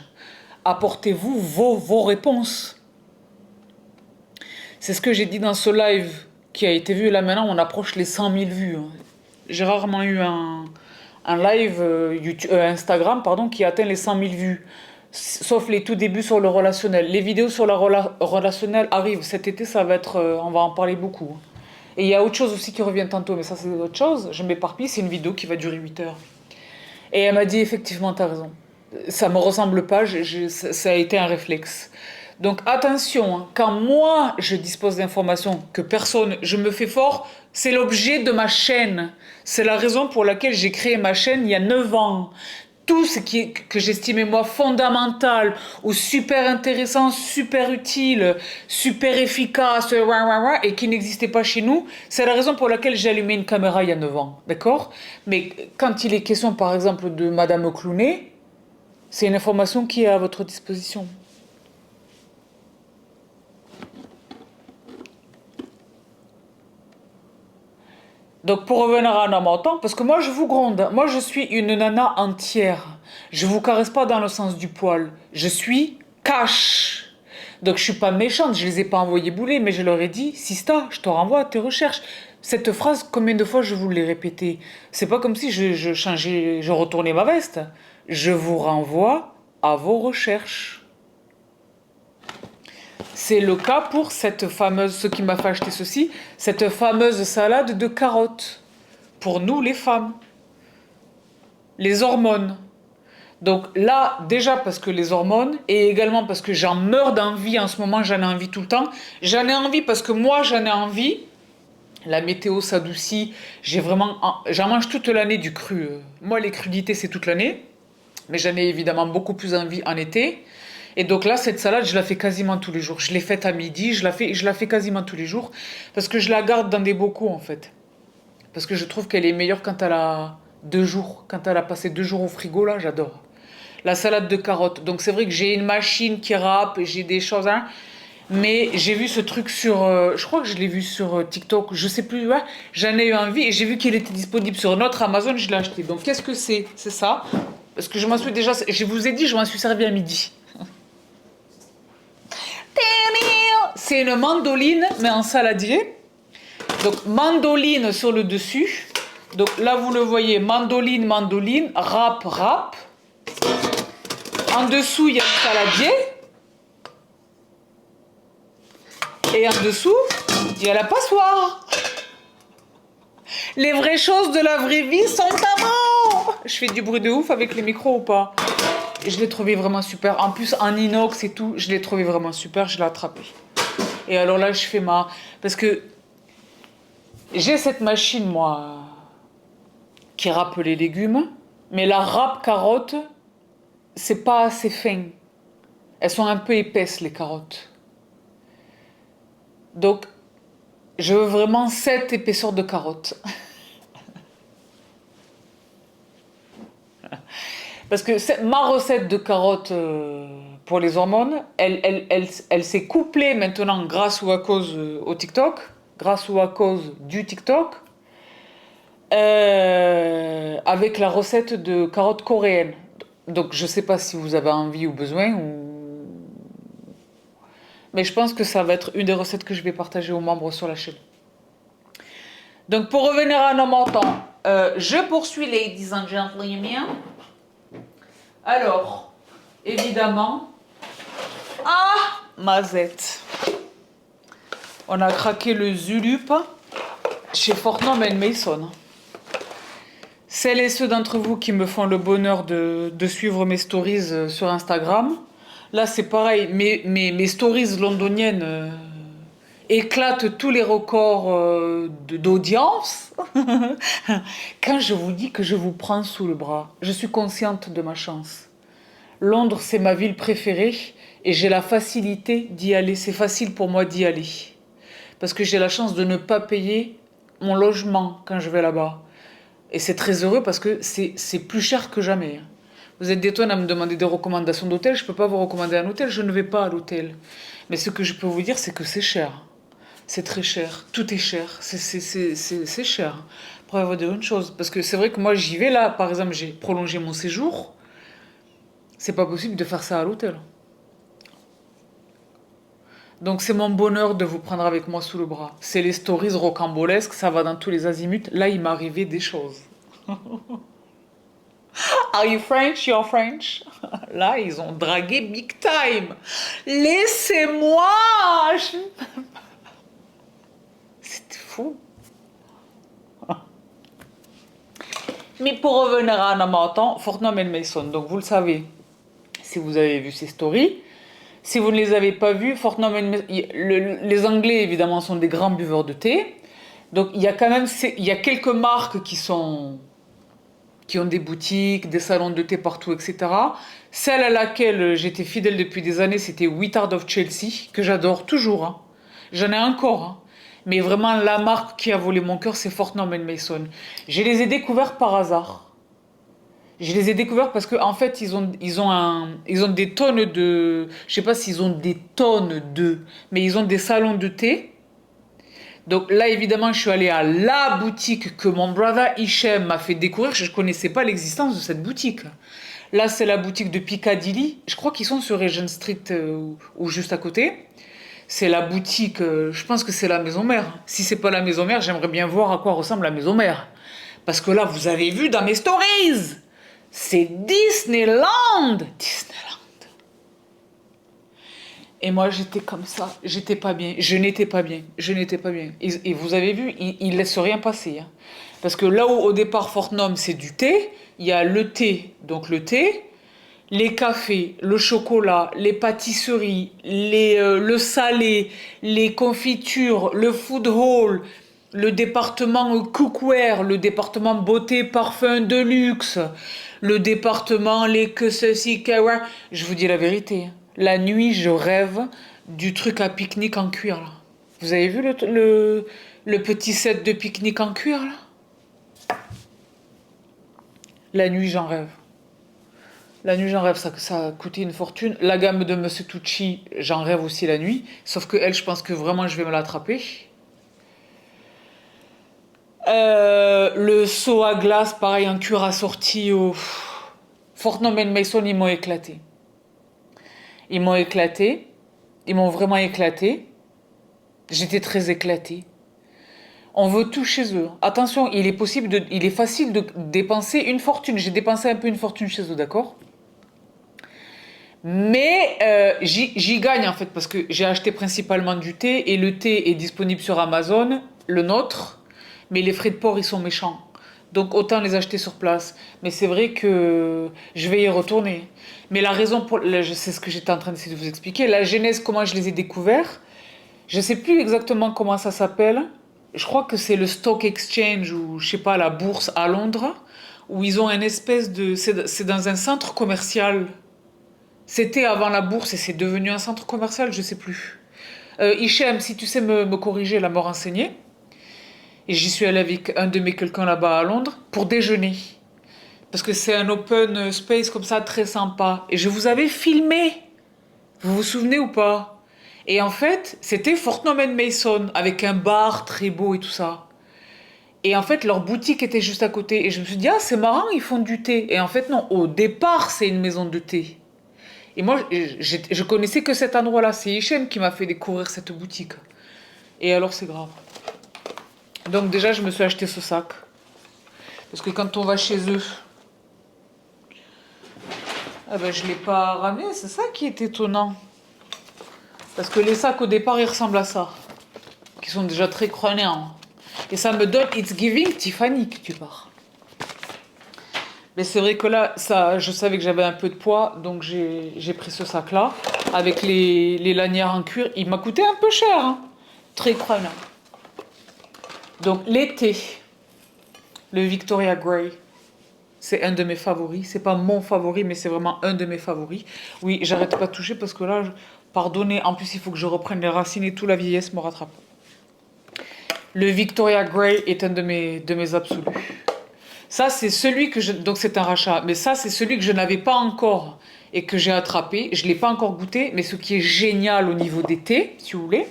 Apportez-vous vos réponses. C'est ce que j'ai dit dans ce live qui a été vu. Là maintenant, on approche les 100 000 vues. J'ai rarement eu un live Instagram qui atteint les 100 000 vues. Sauf les tout débuts sur le relationnel. Les vidéos sur le relationnel arrivent. Cet été, ça va être... on va en parler beaucoup. Et il y a autre chose aussi qui revient tantôt, mais ça c'est autre chose. Je m'éparpille, c'est une vidéo qui va durer 8 heures. Et elle m'a dit, effectivement, t'as raison. Ça me ressemble pas, ça a été un réflexe. Donc attention, hein, quand moi je dispose d'informations que personne, je me fais fort, c'est l'objet de ma chaîne. C'est la raison pour laquelle j'ai créé ma chaîne il y a 9 ans. Tout ce que j'estimais moi fondamental ou super intéressant, super utile, super efficace, et qui n'existait pas chez nous, c'est la raison pour laquelle j'ai allumé une caméra il y a 9 ans. D'accord? Mais quand il est question par exemple de Madame Clooney, c'est une information qui est à votre disposition. Donc pour revenir à un homme autant, parce que moi je vous gronde, moi je suis une nana entière. Je vous caresse pas dans le sens du poil. Je suis cash. Donc je suis pas méchante, je les ai pas envoyés bouler, mais je leur ai dit, Sista, je te renvoie à tes recherches. Cette phrase, combien de fois je vous l'ai répétée? C'est pas comme si je changeais, je retournais ma veste. Je vous renvoie à vos recherches. C'est le cas pour cette fameuse, ce qui m'a fait acheter ceci, cette fameuse salade de carottes. Pour nous, les femmes. Les hormones. Donc là, déjà parce que les hormones, et également parce que j'en meurs d'envie en ce moment, j'en ai envie tout le temps. J'en ai envie parce que moi, j'en ai envie. La météo s'adoucit. J'en mange toute l'année du cru. Moi, les crudités, c'est toute l'année. Mais j'en ai évidemment beaucoup plus envie en été. Et donc là, cette salade, je la fais quasiment tous les jours. Je l'ai faite à midi, je la fais quasiment tous les jours. Parce que je la garde dans des bocaux, en fait. Parce que je trouve qu'elle est meilleure quand elle a 2 jours. Quand elle a passé 2 jours au frigo, là, j'adore. La salade de carottes. Donc c'est vrai que j'ai une machine qui râpe, j'ai des choses, hein. Mais j'ai vu ce truc sur... je crois que je l'ai vu sur TikTok, je sais plus, ouais. J'en ai eu envie et j'ai vu qu'il était disponible sur notre Amazon, je l'ai acheté. Donc qu'est-ce que c'est? C'est ça. Parce que je m'en suis déjà... Je vous ai dit, je m'en suis servi à midi. C'est une mandoline, mais en saladier. Donc, mandoline sur le dessus. Donc là, vous le voyez, mandoline, mandoline, râpe, râpe. En dessous, il y a le saladier. Et en dessous, il y a la passoire. Les vraies choses de la vraie vie sont à moi. Je fais du bruit de ouf avec les micros ou pas? Et je l'ai trouvé vraiment super. En plus, en inox et tout, je l'ai trouvé vraiment super. Je l'ai attrapé. Et alors là, je fais parce que j'ai cette machine, moi, qui râpe les légumes. Mais la râpe carotte, c'est pas assez fin. Elles sont un peu épaisses, les carottes. Donc, je veux vraiment cette épaisseur de carotte. Parce que ma recette de carottes pour les hormones, elle s'est couplée maintenant grâce ou à cause au TikTok, grâce ou à cause du TikTok, avec la recette de carottes coréennes. Donc je ne sais pas si vous avez envie ou besoin, mais je pense que ça va être une des recettes que je vais partager aux membres sur la chaîne. Donc pour revenir à nos montants, je poursuis, ladies and gentlemen. Alors, évidemment, Mazette. On a craqué le Zulup chez Fortnum & Mason. Celles et ceux d'entre vous qui me font le bonheur de suivre mes stories sur Instagram, là c'est pareil, mes stories londoniennes éclatent tous les records d'audience. Quand je vous dis que je vous prends sous le bras, je suis consciente de ma chance. Londres, c'est ma ville préférée et j'ai la facilité d'y aller. C'est facile pour moi d'y aller. Parce que j'ai la chance de ne pas payer mon logement quand je vais là-bas. Et c'est très heureux parce que c'est plus cher que jamais. Vous êtes des tonnes à me demander des recommandations d'hôtel. Je ne peux pas vous recommander un hôtel, je ne vais pas à l'hôtel. Mais ce que je peux vous dire, c'est que c'est cher. C'est très cher. Tout est cher. C'est cher. Pour vous dire une chose. Parce que c'est vrai que moi, j'y vais là. Par exemple, j'ai prolongé mon séjour. C'est pas possible de faire ça à l'hôtel. Donc c'est mon bonheur de vous prendre avec moi sous le bras. C'est les stories rocambolesques, ça va dans tous les azimuts. Là, il m'arrivait des choses. Are you French? You're French? Là, ils ont dragué big time. Laissez-moi! C'était fou. Mais pour revenir à Anna Martin, Fortnum et Mason, donc vous le savez, si vous avez vu ces stories. Si vous ne les avez pas vus, Fortnum and Mason, les Anglais évidemment sont des grands buveurs de thé. Donc il y a quand même il y a quelques marques qui ont des boutiques, des salons de thé partout, etc. Celle à laquelle j'étais fidèle depuis des années, c'était Whittard of Chelsea, que j'adore toujours. Hein. J'en ai encore. Hein. Mais vraiment, la marque qui a volé mon cœur, c'est Fortnum and Mason. Je les ai découverts par hasard. Je les ai découverts parce qu'en fait, ils ont des tonnes de... Je sais pas s'ils ont des tonnes de... Mais ils ont des salons de thé. Donc là, évidemment, je suis allée à la boutique que mon brother Hichem m'a fait découvrir. Je ne connaissais pas l'existence de cette boutique. Là, c'est la boutique de Piccadilly. Je crois qu'ils sont sur Regent Street ou juste à côté. C'est la boutique, je pense que c'est la maison mère. Si c'est pas la maison mère, j'aimerais bien voir à quoi ressemble la maison mère. Parce que là, vous avez vu dans mes stories, c'est Disneyland. Disneyland. Et moi, j'étais comme ça. J'étais pas bien. Je n'étais pas bien. Je n'étais pas bien. Et vous avez vu, ils ne laissent rien passer. Hein. Parce que là où, au départ, Fortnum, c'est du thé, il y a le thé, donc le thé, les cafés, le chocolat, les pâtisseries, le salé, les confitures, le food hall, le département cookware, le département beauté, parfum de luxe, le département les que ceci, que... Je vous dis la vérité. La nuit, je rêve du truc à pique-nique en cuir, là. Vous avez vu le petit set de pique-nique en cuir, là? La nuit, j'en rêve. La nuit, j'en rêve, ça a coûté une fortune. La gamme de Monsieur Tucci, j'en rêve aussi la nuit. Sauf que elle, je pense que vraiment, je vais me l'attraper. Le seau à glace, pareil, en cuir assorti au... Fortnum and Mason, ils m'ont éclaté. Ils m'ont éclaté. Ils m'ont vraiment éclaté. J'étais très éclatée. On veut tout chez eux. Attention, il est facile de dépenser une fortune. J'ai dépensé un peu une fortune chez eux, d'accord? Mais j'y gagne en fait parce que j'ai acheté principalement du thé et le thé est disponible sur Amazon, le nôtre, mais les frais de port ils sont méchants. Donc autant les acheter sur place. Mais c'est vrai que je vais y retourner. Mais la raison pour... C'est ce que j'étais en train d'essayer de vous expliquer. La genèse, comment je les ai découverts. Je ne sais plus exactement comment ça s'appelle. Je crois que c'est le Stock Exchange ou je sais pas, la bourse à Londres. Où ils ont une espèce de... C'est dans un centre commercial. C'était avant la bourse et c'est devenu un centre commercial, je sais plus. Hichem, si tu sais me corriger, la me renseigner. Et j'y suis allée avec un de mes quelqu'un là-bas à Londres pour déjeuner. Parce que c'est un open space comme ça, très sympa. Et je vous avais filmé. Vous vous souvenez ou pas? Et en fait, c'était Fortnum and Mason, avec un bar très beau et tout ça. Et en fait, leur boutique était juste à côté. Et je me suis dit, ah, c'est marrant, ils font du thé. Et en fait, non, au départ, c'est une maison de thé. Et moi, je connaissais que cet endroit-là. C'est Hichem qui m'a fait découvrir cette boutique. Et alors, c'est grave. Donc déjà, je me suis acheté ce sac. Parce que quand on va chez eux, ah ben, je ne l'ai pas ramené. C'est ça qui est étonnant. Parce que les sacs, au départ, ils ressemblent à ça. Qui sont déjà très crânés. Et ça me donne It's Giving Tiffany que tu pars. Mais c'est vrai que là, ça, je savais que j'avais un peu de poids, donc j'ai pris ce sac-là avec les lanières en cuir. Il m'a coûté un peu cher, hein. Très prenant. Donc l'été, le Victoria Grey, c'est un de mes favoris. C'est pas mon favori, mais c'est vraiment un de mes favoris. Oui, j'arrête pas de toucher parce que là, pardonnez, en plus il faut que je reprenne les racines et tout, la vieillesse me rattrape. Le Victoria Grey est un de mes absolus. Ça, c'est celui que je... Donc c'est un rachat. Mais ça, c'est celui que je n'avais pas encore et que j'ai attrapé. Je ne l'ai pas encore goûté, mais ce qui est génial au niveau des thés, si vous voulez,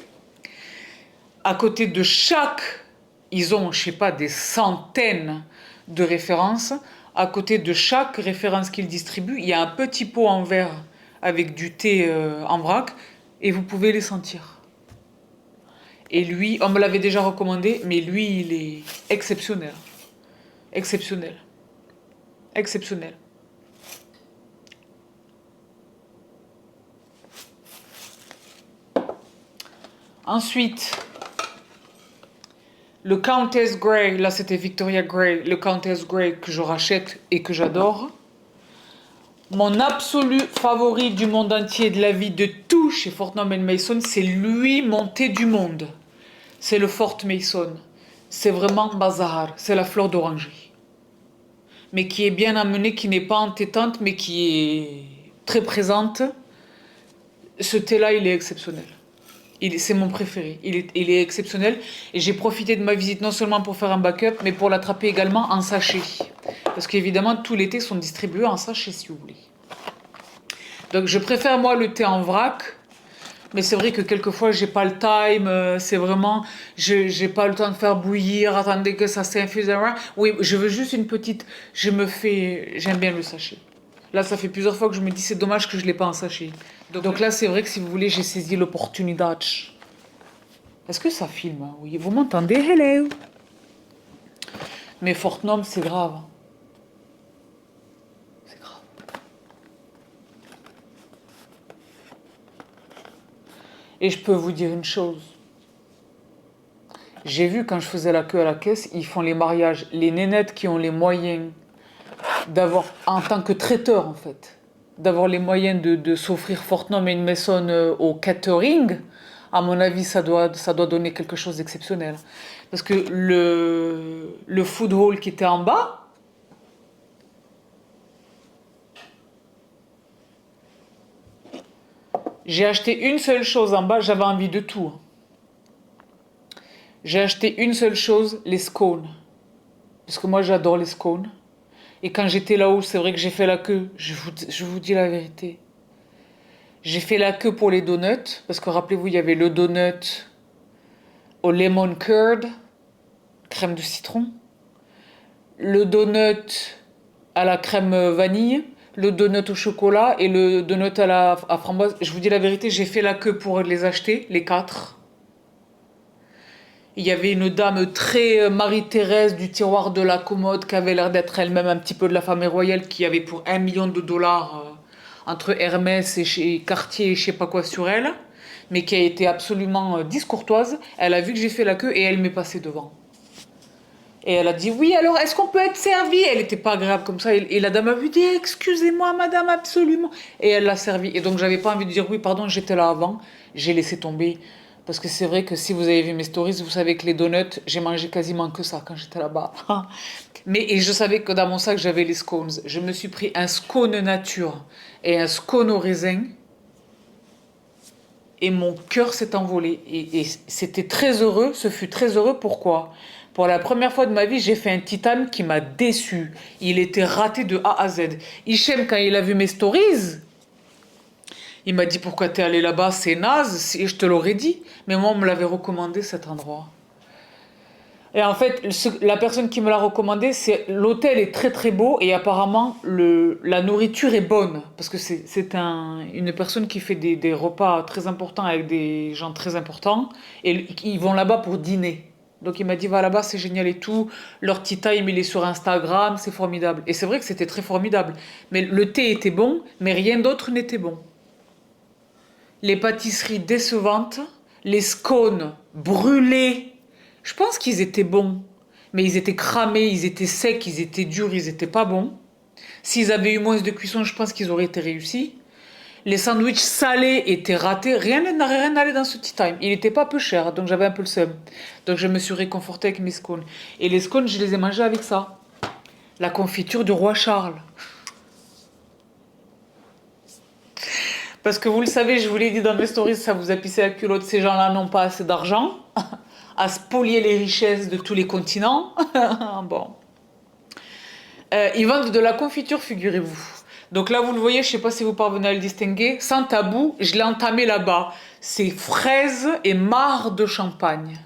à côté de chaque... Ils ont, je sais pas, des centaines de références. À côté de chaque référence qu'ils distribuent, il y a un petit pot en verre avec du thé en vrac et vous pouvez les sentir. Et lui, on me l'avait déjà recommandé, mais lui, il est exceptionnel. Exceptionnel. Exceptionnel. Ensuite, le Countess Grey, là c'était Victoria Grey, le Countess Grey que je rachète et que j'adore. Mon absolu favori du monde entier, de la vie, de tout chez Fortnum Mason, c'est lui, mon thé du monde. C'est le Fort Mason. C'est vraiment bazar, c'est la fleur d'oranger. Mais qui est bien amenée, qui n'est pas entêtante, mais qui est très présente. Ce thé-là, il est exceptionnel. C'est mon préféré. Il est exceptionnel. Et j'ai profité de ma visite non seulement pour faire un backup, mais pour l'attraper également en sachet. Parce qu'évidemment, tous les thés sont distribués en sachet, si vous voulez. Donc, je préfère, moi, le thé en vrac. Mais c'est vrai que quelquefois, j'ai pas le time. C'est vraiment... J'ai pas le temps de faire bouillir. Attendez que ça s'infuse. Oui, je veux juste une petite... J'aime bien le sachet. Là, ça fait plusieurs fois que je me dis, c'est dommage que je l'ai pas en sachet. Donc là, c'est vrai que si vous voulez, j'ai saisi l'opportunité. Est-ce que ça filme, hein? Oui, vous m'entendez? Hello. Mais Fortnum, c'est grave. C'est grave. Et je peux vous dire une chose. J'ai vu quand je faisais la queue à la caisse, ils font les mariages. Les nénettes qui ont les moyens d'avoir, en tant que traiteur en fait, d'avoir les moyens de s'offrir Fortnum et une Mason au catering, à mon avis, ça doit donner quelque chose d'exceptionnel. Parce que le food hall qui était en bas, j'ai acheté une seule chose en bas, j'avais envie de tout. J'ai acheté une seule chose, les scones. Parce que moi, j'adore les scones. Et quand j'étais là-haut, c'est vrai que j'ai fait la queue. Je vous dis la vérité. J'ai fait la queue pour les donuts. Parce que rappelez-vous, il y avait le donut au lemon curd, crème de citron. Le donut à la crème vanille. Le donut au chocolat et le donut à framboise. Je vous dis la vérité, j'ai fait la queue pour les acheter, les 4. Il y avait une dame très Marie-Thérèse du tiroir de la commode qui avait l'air d'être elle-même un petit peu de la famille royale, qui avait pour 1 million de dollars entre Hermès et chez Cartier et je sais pas quoi sur elle, mais qui a été absolument discourtoise. Elle a vu que j'ai fait la queue et elle m'est passée devant. Et elle a dit, oui, alors est-ce qu'on peut être servi? Elle n'était pas agréable comme ça. Et la dame a vu dit, excusez-moi, madame, absolument. Et elle l'a servi. Et donc, j'avais pas envie de dire, oui, pardon, j'étais là avant. J'ai laissé tomber. Parce que c'est vrai que si vous avez vu mes stories, vous savez que les donuts, j'ai mangé quasiment que ça quand j'étais là-bas. Et je savais que dans mon sac, j'avais les scones. Je me suis pris un scone nature et un scone au raisin. Et mon cœur s'est envolé. Et c'était très heureux. Ce fut très heureux. Pourquoi? Pour la première fois de ma vie, j'ai fait un titane qui m'a déçu. Il était raté de A à Z. Hichem, quand il a vu mes stories, il m'a dit, pourquoi t'es allé là-bas? C'est naze. Et je te l'aurais dit. Mais moi, on me l'avait recommandé, cet endroit. Et en fait, la personne qui me l'a recommandé, l'hôtel est très très beau et apparemment la nourriture est bonne. Parce que c'est une personne qui fait des repas très importants avec des gens très importants. Et ils vont là-bas pour dîner. Donc il m'a dit, va là-bas, c'est génial et tout. Leur tea time, il est sur Instagram, c'est formidable. Et c'est vrai que c'était très formidable. Mais le thé était bon, mais rien d'autre n'était bon. Les pâtisseries décevantes, les scones brûlés. Je pense qu'ils étaient bons, mais ils étaient cramés, ils étaient secs, ils étaient durs, ils étaient pas bons. S'ils avaient eu moins de cuisson, je pense qu'ils auraient été réussis. Les sandwichs salés étaient ratés. N'aurait rien allé dans ce tea time. Il n'était pas peu cher, donc j'avais un peu le seum. Donc je me suis réconfortée avec mes scones. Et les scones, je les ai mangés avec ça. La confiture du roi Charles. Parce que vous le savez, je vous l'ai dit dans mes stories, ça vous a pissé la culotte. Ces gens-là n'ont pas assez d'argent à spolier les richesses de tous les continents. Bon. Ils vendent de la confiture, figurez-vous. Donc là, vous le voyez, je ne sais pas si vous parvenez à le distinguer. Sans tabou, je l'ai entamé là-bas. C'est fraises et marc de champagne.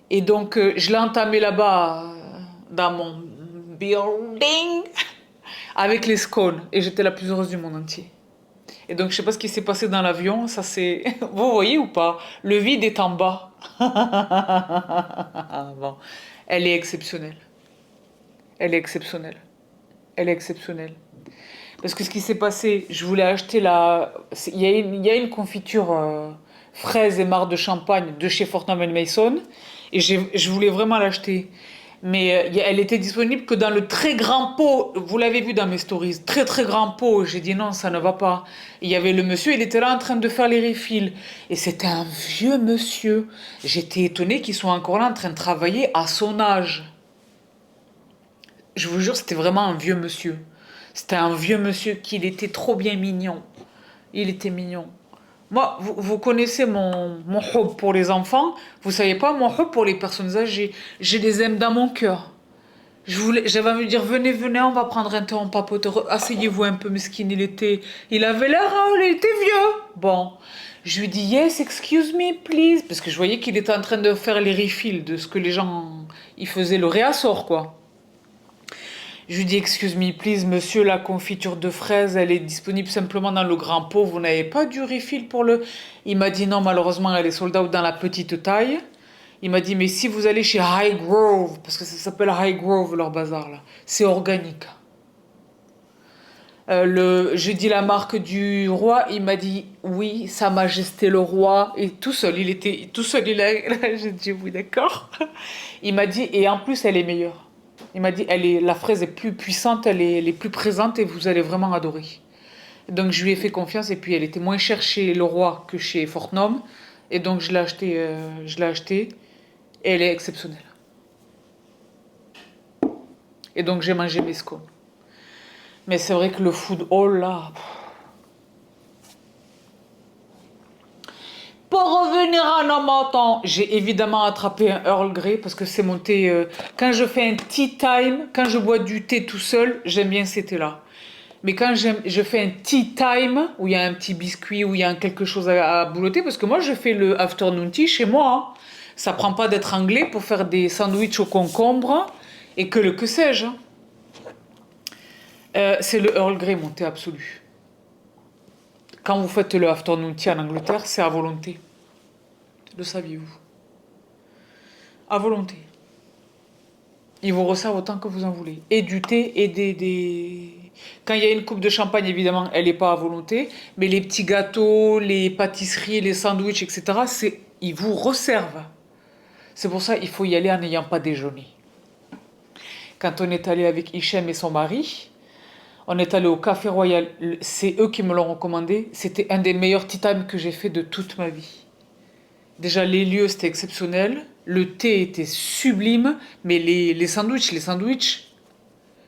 Et donc, je l'ai entamé là-bas, dans mon building, avec les scones. Et j'étais la plus heureuse du monde entier. Et donc, je ne sais pas ce qui s'est passé dans l'avion. Ça, c'est... Vous voyez ou pas? Le vide est en bas. Bon. Elle est exceptionnelle. Elle est exceptionnelle. Elle est exceptionnelle. Parce que ce qui s'est passé, je voulais acheter la... Il y a une confiture fraise et marc de champagne de chez Fortnum Mason. Et je voulais vraiment l'acheter. Mais elle était disponible que dans le très grand pot. Vous l'avez vu dans mes stories. Très très grand pot. J'ai dit non, ça ne va pas. Il y avait le monsieur, il était là en train de faire les refills. Et c'était un vieux monsieur. J'étais étonnée qu'il soit encore là en train de travailler à son âge. Je vous jure, c'était vraiment un vieux monsieur. C'était un vieux monsieur qu'il était trop bien mignon. Il était mignon. Moi, vous connaissez mon hub pour les enfants. Vous savez pas, mon hub pour les personnes âgées. Je les aime dans mon cœur. J'avais envie de dire, venez, venez, on va prendre un thé, on papote. Asseyez-vous un peu, mesquin. Il avait l'air, il était vieux. Bon. Je lui dis, yes, excuse me, please. Parce que je voyais qu'il était en train de faire les refills de ce que les gens, ils faisaient le réassort, quoi. Je lui dis, excuse me, please, monsieur, la confiture de fraises, elle est disponible simplement dans le grand pot. Vous n'avez pas du refill pour le... Il m'a dit, non, malheureusement, elle est sold out dans la petite taille. Il m'a dit, mais si vous allez chez High Grove, parce que ça s'appelle High Grove, leur bazar, là, c'est organique. Je dis la marque du roi, il m'a dit, oui, Sa Majesté le roi. Et tout seul, il était tout seul, j'ai dit, oui, d'accord. Il m'a dit, et en plus, elle est meilleure. Il m'a dit, la fraise est plus puissante, elle est plus présente et vous allez vraiment adorer. Donc je lui ai fait confiance et puis elle était moins chère chez le roi que chez Fortnum. Et donc je l'ai acheté et elle est exceptionnelle. Et donc j'ai mangé mes scones. Mais c'est vrai que le food hall là... Pour revenir à nos montants, j'ai évidemment attrapé un Earl Grey parce que c'est mon thé. Quand je fais un tea time, quand je bois du thé tout seul, j'aime bien ces thés-là. Mais quand je fais un tea time, où il y a un petit biscuit, où il y a quelque chose à boulotter, parce que moi je fais le afternoon tea chez moi. Hein. Ça prend pas d'être anglais pour faire des sandwichs au concombre et que sais-je. Hein. C'est le Earl Grey, mon thé absolu. Quand vous faites le afternoon tea en Angleterre, c'est à volonté. Le saviez-vous? À volonté. Ils vous resservent autant que vous en voulez. Et du thé et des... Quand il y a une coupe de champagne, évidemment, elle n'est pas à volonté. Mais les petits gâteaux, les pâtisseries, les sandwichs, etc., ils vous resservent. C'est pour ça qu'il faut y aller en n'ayant pas déjeuné. Quand on est allé avec Hichem et son mari, on est allé au Café Royal. C'est eux qui me l'ont recommandé. C'était un des meilleurs tea time que j'ai fait de toute ma vie. Déjà, les lieux, c'était exceptionnel. Le thé était sublime. Mais les sandwichs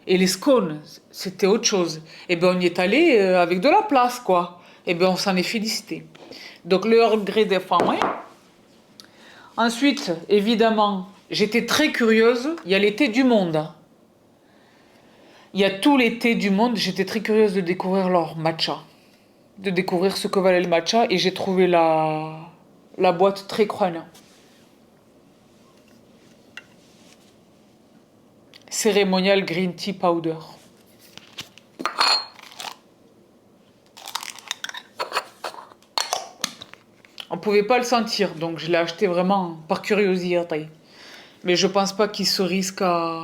et les scones, c'était autre chose. Et bien, on y est allé avec de la place, quoi. Et bien, on s'en est félicité. Donc, le Earl Grey des femmes, hein. Ensuite, évidemment, j'étais très curieuse. Il y a les thés du monde. Il y a tous les thés du monde. J'étais très curieuse de découvrir leur matcha. De découvrir ce que valait le matcha. Et j'ai trouvé la boîte très croyante. Cérémonial Green Tea Powder. On pouvait pas le sentir, donc je l'ai acheté vraiment par curiosité. Mais je pense pas qu'il se risque à...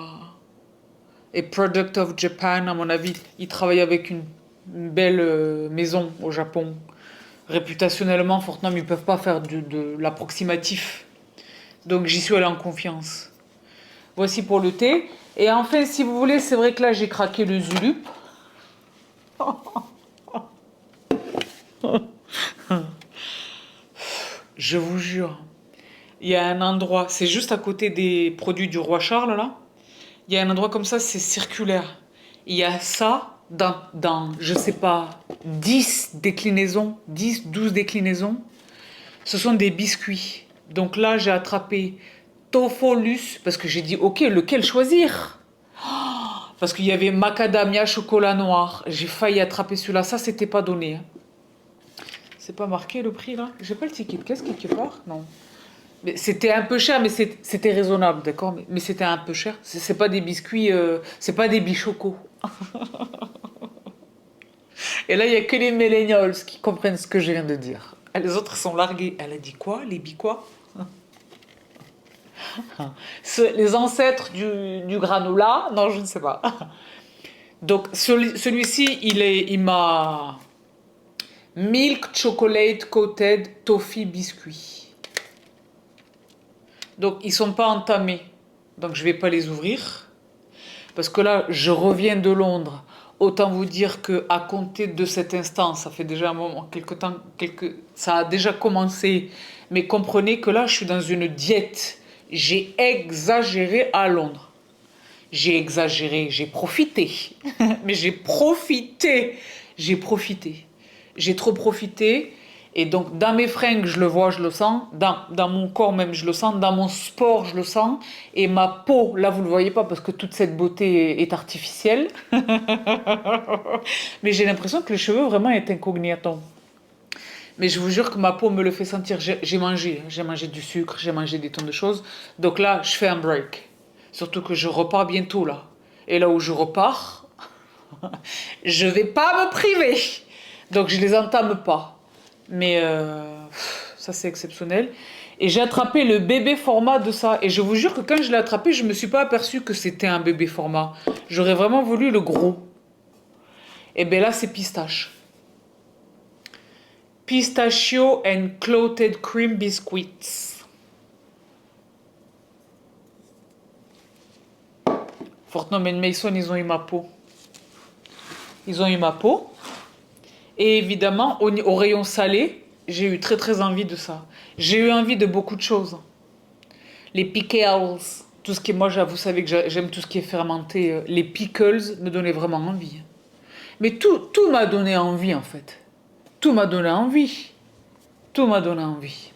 Et Product of Japan, à mon avis, il travaille avec une belle maison au Japon. Réputationnellement, Fortnum, ils peuvent pas faire de l'approximatif. Donc j'y suis allée en confiance. Voici pour le thé. Et enfin, si vous voulez, c'est vrai que là, j'ai craqué le Zulup. Je vous jure, il y a un endroit, c'est juste à côté des produits du roi Charles, là. Il y a un endroit comme ça, c'est circulaire. Il y a ça dans, je sais pas, 10 déclinaisons, 10, 12 déclinaisons. Ce sont des biscuits. Donc là, j'ai attrapé Tofolus, parce que j'ai dit, ok, lequel choisir? Parce qu'il y avait macadamia, chocolat noir. J'ai failli attraper celui-là. Ça, c'était pas donné, hein. C'est pas marqué le prix, là? J'ai pas le ticket de caisse quelque part? Non. Mais c'était un peu cher, mais c'était raisonnable, d'accord? Mais c'était un peu cher. C'est pas des biscuits, c'est pas des bichocos. Et là, il y a que les millennials qui comprennent ce que je viens de dire. Les autres sont largués. Elle a dit quoi? Les bi quoi? Les ancêtres du granola? Non, je ne sais pas. Donc, celui-ci, il m'a... Milk Chocolate Coated Toffee Biscuit. Donc, ils sont pas entamés. Donc, je vais pas les ouvrir. Parce que là, je reviens de Londres. Autant vous dire que à compter de cet instant, ça fait déjà un moment, ça a déjà commencé. Mais comprenez que là, je suis dans une diète. J'ai exagéré à Londres. J'ai exagéré, j'ai profité. Mais j'ai profité. J'ai profité. J'ai trop profité. Et donc, dans mes fringues, je le vois, je le sens. Dans mon corps même, je le sens. Dans mon sport, je le sens. Et ma peau, là, vous ne le voyez pas parce que toute cette beauté est artificielle. Mais j'ai l'impression que les cheveux vraiment est incognito. Mais je vous jure que ma peau me le fait sentir. J'ai mangé du sucre, j'ai mangé des tonnes de choses. Donc là, je fais un break. Surtout que je repars bientôt là. Et là où je repars, je vais pas me priver. Donc je les entame pas. Mais ça c'est exceptionnel. Et j'ai attrapé le bébé format de ça. Et je vous jure que quand je l'ai attrapé, je me suis pas aperçu que c'était un bébé format. J'aurais vraiment voulu le gros. Et bien là, c'est pistache. Pistachio and Clotted Cream Biscuits. Fortnum & Mason, ils ont eu ma peau. Ils ont eu ma peau. Et évidemment, au rayon salé, j'ai eu très très envie de ça. J'ai eu envie de beaucoup de choses. Les pickles, tout ce qui est, moi, vous savez que j'aime tout ce qui est fermenté. Les pickles me donnaient vraiment envie. Mais tout m'a donné envie en fait. Tout m'a donné envie. Tout m'a donné envie.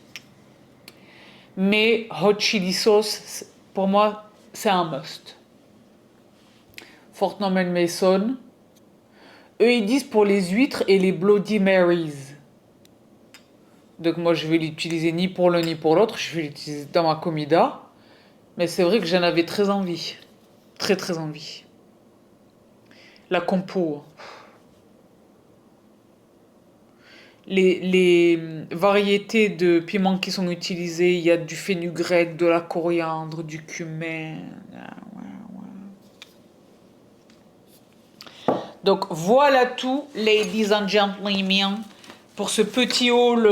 Mais hot chili sauce, pour moi, c'est un must. Fortnum & Mason. Eux, ils disent pour les huîtres et les Bloody Marys. Donc moi, je vais l'utiliser ni pour l'un ni pour l'autre. Je vais l'utiliser dans ma comida. Mais c'est vrai que j'en avais très envie. Très très envie. La compo. Les variétés de piments qui sont utilisées, il y a du fenugrec, de la coriandre, du cumin. Donc voilà tout, ladies and gentlemen, pour ce petit haul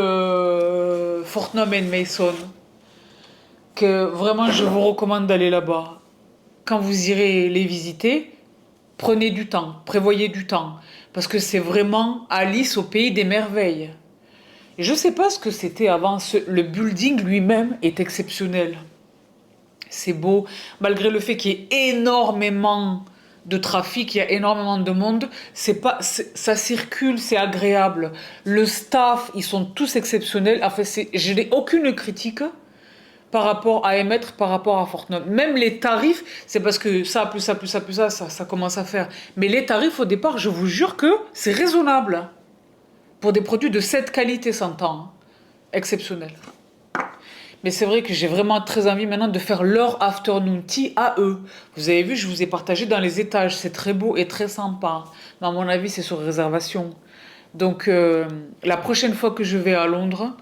Fortnum & Mason, que vraiment je vous recommande d'aller là-bas. Quand vous irez les visiter, prenez du temps, prévoyez du temps, parce que c'est vraiment Alice au pays des merveilles. Et je ne sais pas ce que c'était avant, le building lui-même est exceptionnel. C'est beau, malgré le fait qu'il y ait énormément de trafic, il y a énormément de monde, ça circule, c'est agréable. Le staff, ils sont tous exceptionnels. Enfin, je n'ai aucune critique par rapport à émettre, par rapport à Fortnum. Même les tarifs, c'est parce que ça, plus ça, plus ça, plus ça commence à faire. Mais les tarifs, au départ, je vous jure que c'est raisonnable. Pour des produits de cette qualité, s'entend. Exceptionnel. Mais c'est vrai que j'ai vraiment très envie maintenant de faire leur afternoon tea à eux. Vous avez vu, je vous ai partagé dans les étages. C'est très beau et très sympa. Mais à mon avis, c'est sur réservation. Donc, la prochaine fois que je vais à Londres,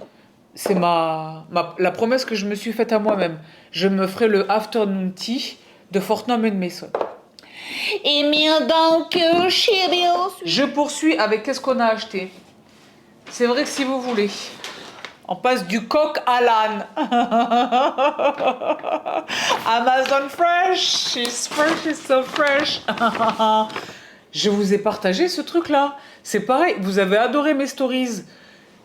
c'est la promesse que je me suis faite à moi-même. Je me ferai le afternoon tea de Fortnum & Mason. Et bien donc, je poursuis avec qu'est-ce qu'on a acheté. C'est vrai que si vous voulez, On passe du coq à l'âne. Amazon Fresh, it's fresh, it's so fresh. Je vous ai partagé ce truc-là. C'est pareil, vous avez adoré mes stories.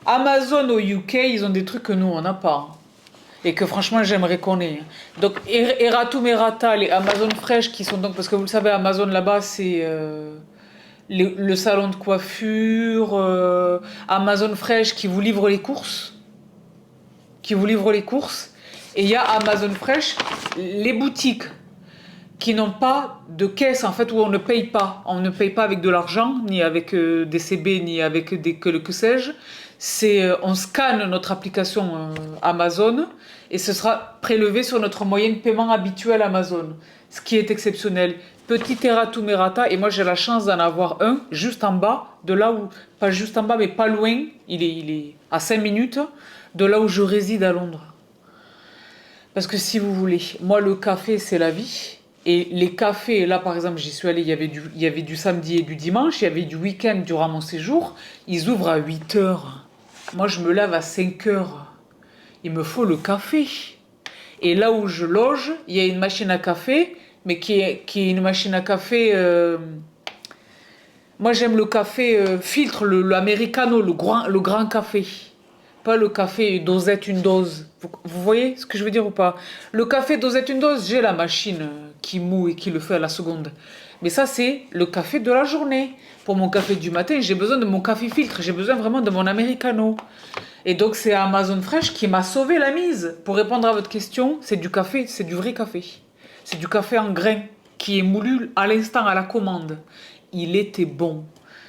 Amazon au UK, ils ont des trucs que nous, on n'a pas. Et que franchement, j'aimerais qu'on ait. Donc, Eratum Erata, les Amazon Fresh, qui sont donc... Parce que vous le savez, Amazon là-bas, c'est le salon de coiffure. Amazon Fresh qui vous livre les courses. Qui vous livre les courses. Et il y a Amazon Fresh, les boutiques qui n'ont pas de caisse, en fait, où on ne paye pas. On ne paye pas avec de l'argent, ni avec des CB, ni avec des que sais-je. On scanne notre application Amazon et ce sera prélevé sur notre moyen de paiement habituel Amazon. Ce qui est exceptionnel. Petit Eratum Erata, et moi j'ai la chance d'en avoir un juste en bas, de là où, pas juste en bas, mais pas loin, il est à 5 minutes, de là où je réside à Londres. Parce que si vous voulez, moi le café c'est la vie. Et les cafés, là par exemple, j'y suis allée, il y avait du samedi et du dimanche, il y avait du week-end durant mon séjour. Ils ouvrent à 8 heures. Moi, je me lève à 5 heures. Il me faut le café. Et là où je loge, il y a une machine à café, mais qui est une machine à café... Moi, j'aime le café filtre, l'americano, le grand café. Pas le café dosette une dose. Vous voyez ce que je veux dire ou pas? Le café dosette une dose, j'ai la machine qui moue et qui le fait à la seconde. Mais ça, c'est le café de la journée. Pour mon café du matin, j'ai besoin de mon café filtre. J'ai besoin vraiment de mon americano. Et donc, c'est Amazon Fresh qui m'a sauvé la mise. Pour répondre à votre question, c'est du café, c'est du vrai café. C'est du café en grains qui est moulu à l'instant à la commande. Il était bon.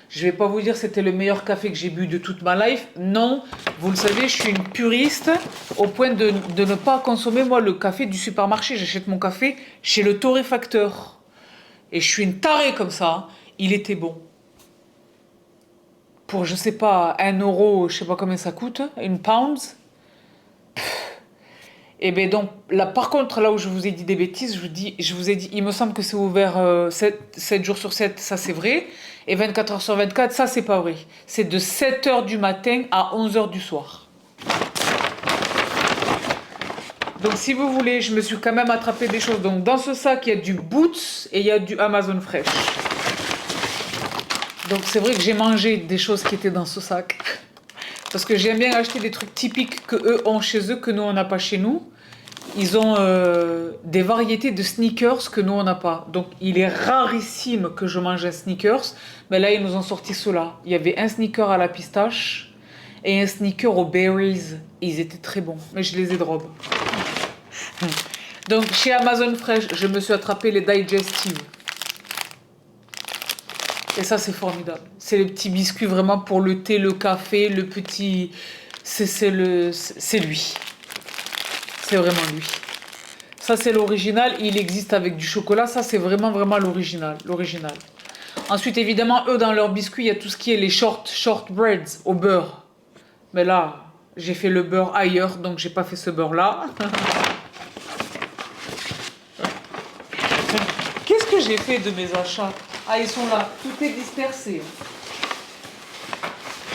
Je vais pas vous dire c'était le meilleur café que j'ai bu de toute ma life. Non, vous le savez, je suis une puriste au point de ne pas consommer moi le café du supermarché. J'achète mon café chez le torréfacteur. Et je suis une tarée comme ça. Il était bon. Pour, je sais pas, 1 euro, je sais pas combien ça coûte, une pound. Et bien donc, là, par contre, là où je vous ai dit des bêtises, je vous ai dit, il me semble que c'est ouvert 7 jours sur 7, ça c'est vrai. Et 24 heures sur 24, ça c'est pas vrai. C'est de 7 heures du matin à 11 heures du soir. Donc si vous voulez, je me suis quand même attrapé des choses. Donc dans ce sac, il y a du Boots et il y a du Amazon Fresh. Donc c'est vrai que j'ai mangé des choses qui étaient dans ce sac. Parce que j'aime bien acheter des trucs typiques que eux ont chez eux, que nous on n'a pas chez nous. Ils ont des variétés de sneakers que nous on n'a pas. Donc il est rarissime que je mange un sneakers. Mais là ils nous ont sorti ceux-là. Il y avait un sneaker à la pistache et un sneaker aux berries. Ils étaient très bons. Mais je les ai drop. Donc chez Amazon Fresh, je me suis attrapé les digestives. Et ça, c'est formidable. C'est les petits biscuits vraiment pour le thé, le café, le petit... C'est lui. C'est vraiment lui. Ça, c'est l'original. Il existe avec du chocolat. Ça, c'est vraiment, vraiment l'original. L'original. Ensuite, évidemment, eux, dans leurs biscuits, il y a tout ce qui est les shortbreads au beurre. Mais là, j'ai fait le beurre ailleurs, donc j'ai pas fait ce beurre-là. Qu'est-ce que j'ai fait de mes achats? Ah, ils sont là. Tout est dispersé.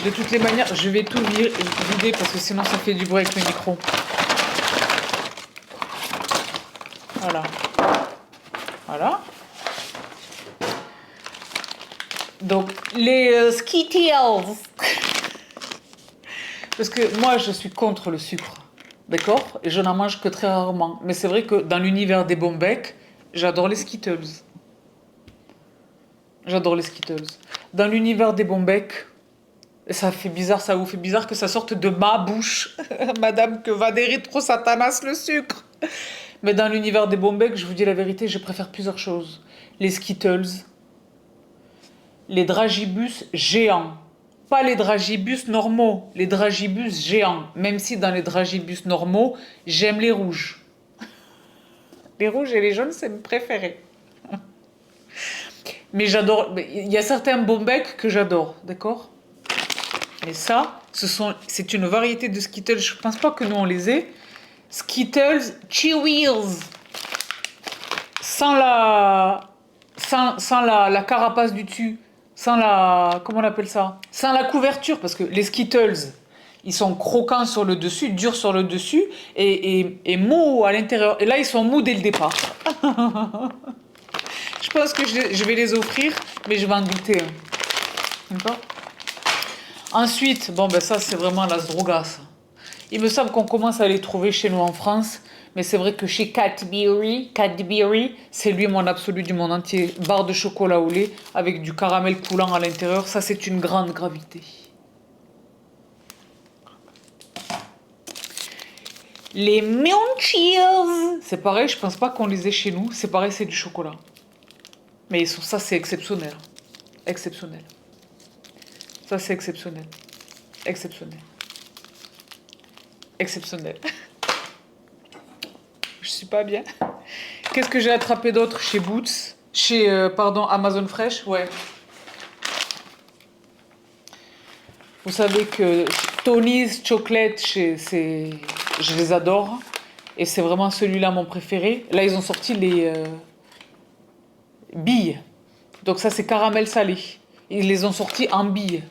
De toutes les manières, je vais tout vider parce que sinon ça fait du bruit avec le micro. Voilà. Voilà. Donc, les Skittles. Parce que moi, je suis contre le sucre. D'accord? Et je n'en mange que très rarement. Mais c'est vrai que dans l'univers des bons becs, j'adore les Skittles. J'adore les Skittles. Dans l'univers des bons becs, ça fait bizarre, ça vous fait bizarre que ça sorte de ma bouche. Madame, que va des rétro satanas le sucre. Mais dans l'univers des bons becs, je vous dis la vérité, je préfère plusieurs choses. Les Skittles, les dragibus géants. Pas les dragibus normaux, les dragibus géants. Même si dans les dragibus normaux, j'aime les rouges. Les rouges et les jaunes, c'est mes préférés. Mais j'adore. Il y a certains bons becs que j'adore, d'accord? Mais ça, c'est une variété de Skittles. Je pense pas que nous on les ait. Skittles Chewies. Sans la carapace du dessus. Sans la. Comment on appelle ça? Sans la couverture. Parce que les Skittles, Ils sont croquants sur le dessus, durs sur le dessus et mous à l'intérieur. Et là, ils sont mous dès le départ. Je pense que je vais les offrir, mais je vais en goûter un. D'accord. Ensuite, bon, ben ça, c'est vraiment la drogasse. Il me semble qu'on commence à les trouver chez nous en France, mais c'est vrai que chez Cadbury, c'est lui mon absolu du monde entier. Barre de chocolat au lait avec du caramel coulant à l'intérieur, ça c'est une grande gravité. Les Munchies, c'est pareil, je pense pas qu'on les ait chez nous. C'est pareil, c'est du chocolat. Mais ça c'est exceptionnel. Exceptionnel. Ça c'est exceptionnel. Exceptionnel. Exceptionnel. Je suis pas bien. Qu'est-ce que j'ai attrapé d'autre chez Boots? Pardon, Amazon Fresh, ouais. Vous savez que Tony's Chocolate, je les adore. Et c'est vraiment celui-là mon préféré. Là, ils ont sorti les billes. Donc ça, c'est caramel salé. Ils les ont sortis en billes.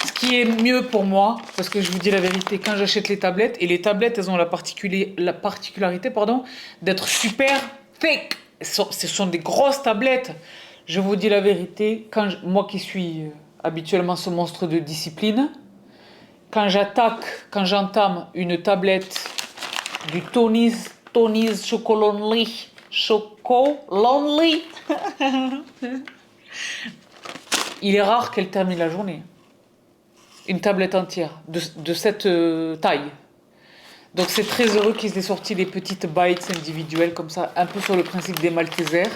Ce qui est mieux pour moi, parce que je vous dis la vérité, quand j'achète les tablettes, et les tablettes, elles ont la particularité d'être super thick. Ce sont des grosses tablettes. Je vous dis la vérité, moi qui suis habituellement ce monstre de discipline, quand j'entame une tablette du Tony's Chocolonely, il est rare qu'elle termine la journée. Une tablette entière de cette taille. Donc c'est très heureux qu'ils aient sorti les petites bites individuelles comme ça, un peu sur le principe des Maltesers,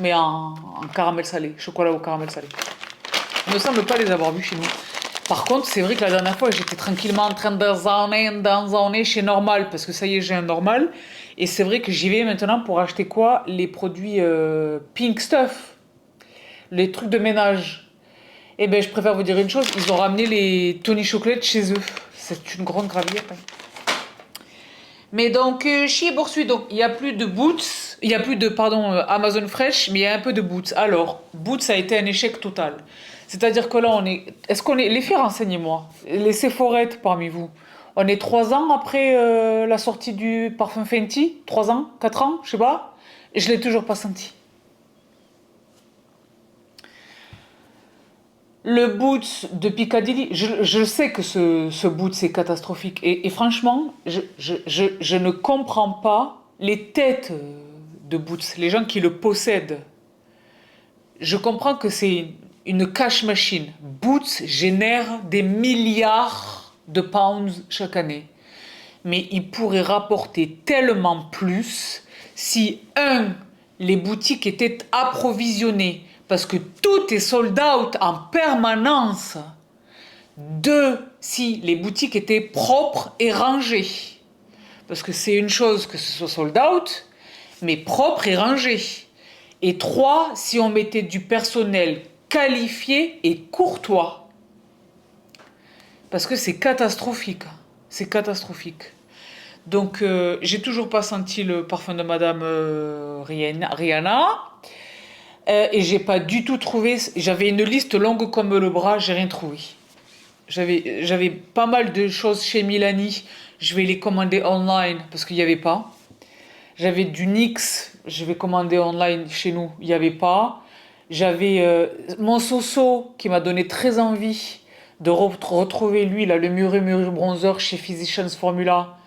mais en caramel salé, chocolat au caramel salé. Il ne me semble pas les avoir vus chez nous. Par contre, c'est vrai que la dernière fois, j'étais tranquillement en train de chez Normal, parce que ça y est, j'ai un Normal. Et c'est vrai que j'y vais maintenant pour acheter quoi? Les produits Pink Stuff, les trucs de ménage. Eh bien, je préfère vous dire une chose, ils ont ramené les Tony Chocolate chez eux. C'est une grande gravillette. Mais donc, chez Boursuit, donc, il n'y a plus de Boots, il n'y a plus de, Amazon Fresh, mais il y a un peu de Boots. Alors, Boots a été un échec total. C'est-à-dire que là, est-ce qu'on est... Les filles, renseignez-moi. Les Sephorettes parmi vous. On est 3 ans après la sortie du parfum Fenty? 3 ans? 4 ans? Je sais pas. Et je ne l'ai toujours pas senti. Le Boots de Piccadilly, je sais que ce Boots est catastrophique. Et franchement, je ne comprends pas les têtes de Boots, les gens qui le possèdent. Je comprends que c'est une cash machine. Boots génère des milliards de pounds chaque année. Mais il pourrait rapporter tellement plus si, les boutiques étaient approvisionnées parce que tout est sold out en permanence. 2, si les boutiques étaient propres et rangées. Parce que c'est une chose que ce soit sold out, mais propre et rangé. Et 3, si on mettait du personnel qualifié et courtois. Parce que c'est catastrophique. C'est catastrophique. Donc, j'ai toujours pas senti le parfum de Madame Rihanna. Et j'ai pas du tout trouvé. J'avais une liste longue comme le bras, j'ai rien trouvé. J'avais pas mal de choses chez Milani. Je vais les commander online parce qu'il n'y avait pas. J'avais du NYX, je vais commander online chez nous, il n'y avait pas. J'avais mon Soso qui m'a donné très envie de retrouver lui, là, le Murray Bronzer chez Physicians Formula.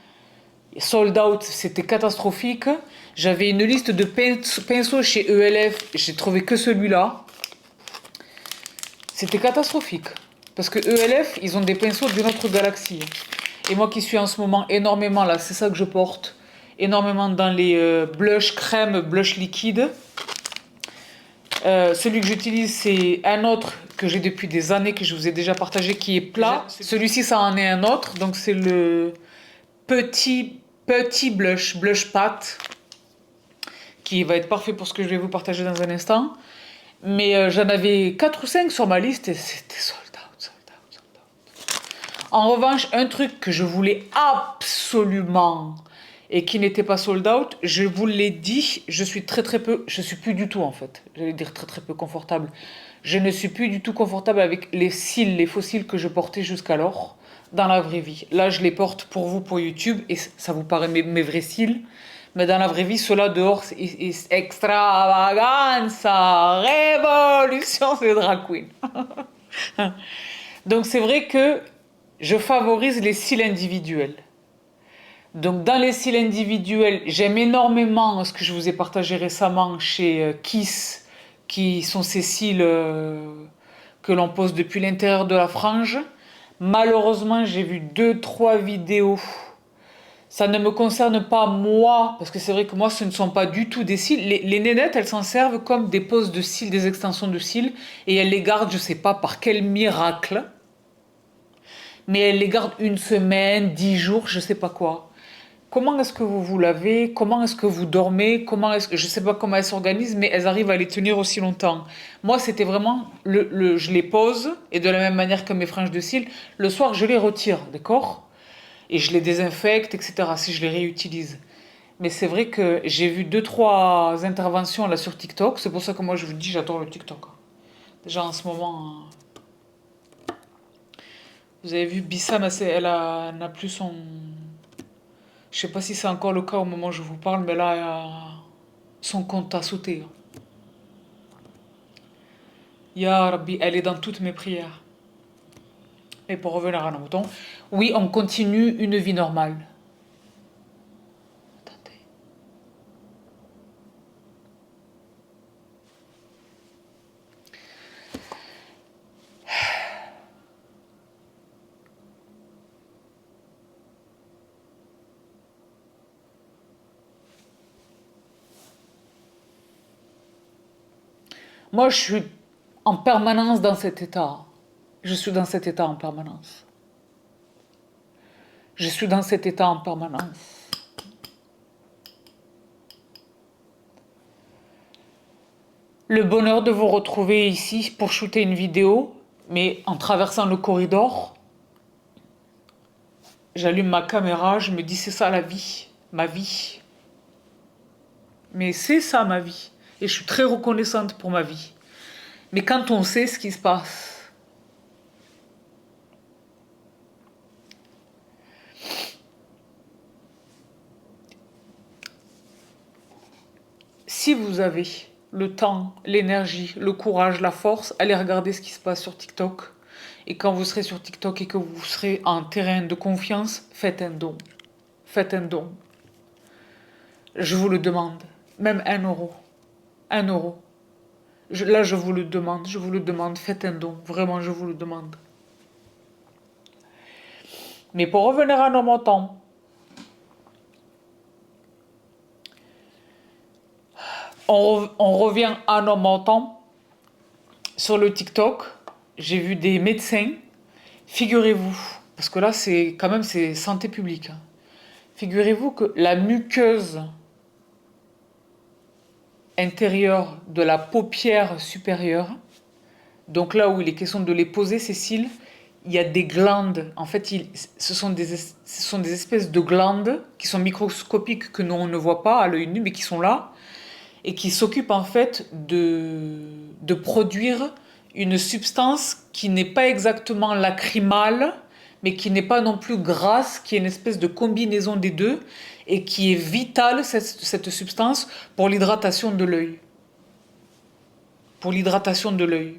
Sold out, c'était catastrophique. J'avais une liste de pinceaux chez ELF, j'ai trouvé que celui-là. C'était catastrophique. Parce que ELF, ils ont des pinceaux d'une autre galaxie. Et moi qui suis en ce moment énormément, là, c'est ça que je porte, énormément dans les blush crème, blush liquide. Celui que j'utilise, c'est un autre que j'ai depuis des années, que je vous ai déjà partagé, qui est plat. Celui-ci, ça en est un autre. Donc, c'est le petit blush pâte, qui va être parfait pour ce que je vais vous partager dans un instant. Mais j'en avais 4 ou 5 sur ma liste et c'était sold out. En revanche, un truc que je voulais absolument et qui n'était pas sold out, je vous l'ai dit, je suis je suis plus du tout en fait, j'allais dire très peu confortable. Je ne suis plus du tout confortable avec les cils, les faux cils que je portais jusqu'alors. dans la vraie vie. Là, je les porte pour vous, pour YouTube, et ça vous paraît mes vrais cils. Mais dans la vraie vie, ceux-là dehors, c'est extravaganza, révolution, c'est drag queen. Donc c'est vrai que je favorise les cils individuels. Donc dans les cils individuels, j'aime énormément ce que je vous ai partagé récemment chez Kiss, qui sont ces cils que l'on pose depuis l'intérieur de la frange. Malheureusement, j'ai vu deux, trois vidéos. Ça ne me concerne pas moi, parce que c'est vrai que moi, ce ne sont pas du tout des cils. Les nénettes, elles s'en servent comme des poses de cils, des extensions de cils, et elles les gardent, je sais pas par quel miracle, mais elles les gardent une semaine, 10 jours, je sais pas quoi. Comment est-ce que vous vous lavez? Comment est-ce que vous dormez? Comment est-ce que je sais pas comment elles s'organisent, mais elles arrivent à les tenir aussi longtemps. Moi, c'était vraiment je les pose et de la même manière que mes franges de cils, le soir je les retire, d'accord? Et je les désinfecte, etc. Si je les réutilise. Mais c'est vrai que j'ai vu deux trois interventions là sur TikTok. C'est pour ça que moi je vous dis j'adore le TikTok. Déjà en ce moment, vous avez vu Bissam, n'a plus son. Je sais pas si c'est encore le cas au moment où je vous parle, mais là, son compte a sauté. Ya Rabbi, elle est dans toutes mes prières. Et pour revenir à nos moutons, oui, on continue une vie normale. Attendez. Moi, je suis en permanence dans cet état. Je suis dans cet état en permanence. Je suis dans cet état en permanence. Le bonheur de vous retrouver ici pour shooter une vidéo, mais en traversant le corridor, j'allume ma caméra, je me dis c'est ça la vie, ma vie. Mais c'est ça ma vie. Et je suis très reconnaissante pour ma vie. Mais quand on sait ce qui se passe, si vous avez le temps, l'énergie, le courage, la force, allez regarder ce qui se passe sur TikTok. Et quand vous serez sur TikTok et que vous serez en terrain de confiance, faites un don. Faites un don. Je vous le demande. Même 1 euro. 1 euro. Là, je vous le demande. Je vous le demande. Faites un don. Vraiment, je vous le demande. Mais pour revenir à nos montants, on revient à nos montants. Sur le TikTok, j'ai vu des médecins. Figurez-vous, parce que là, c'est quand même c'est santé publique. Figurez-vous que la muqueuse intérieure de la paupière supérieure, donc là où il est question de les poser, ces cils, il y a des glandes. En fait, ce sont des espèces de glandes qui sont microscopiques que nous on ne voit pas à l'œil nu, mais qui sont là et qui s'occupent en fait de produire une substance qui n'est pas exactement lacrymale, mais qui n'est pas non plus grasse, qui est une espèce de combinaison des deux, et qui est vitale, cette substance, pour l'hydratation de l'œil. Pour l'hydratation de l'œil.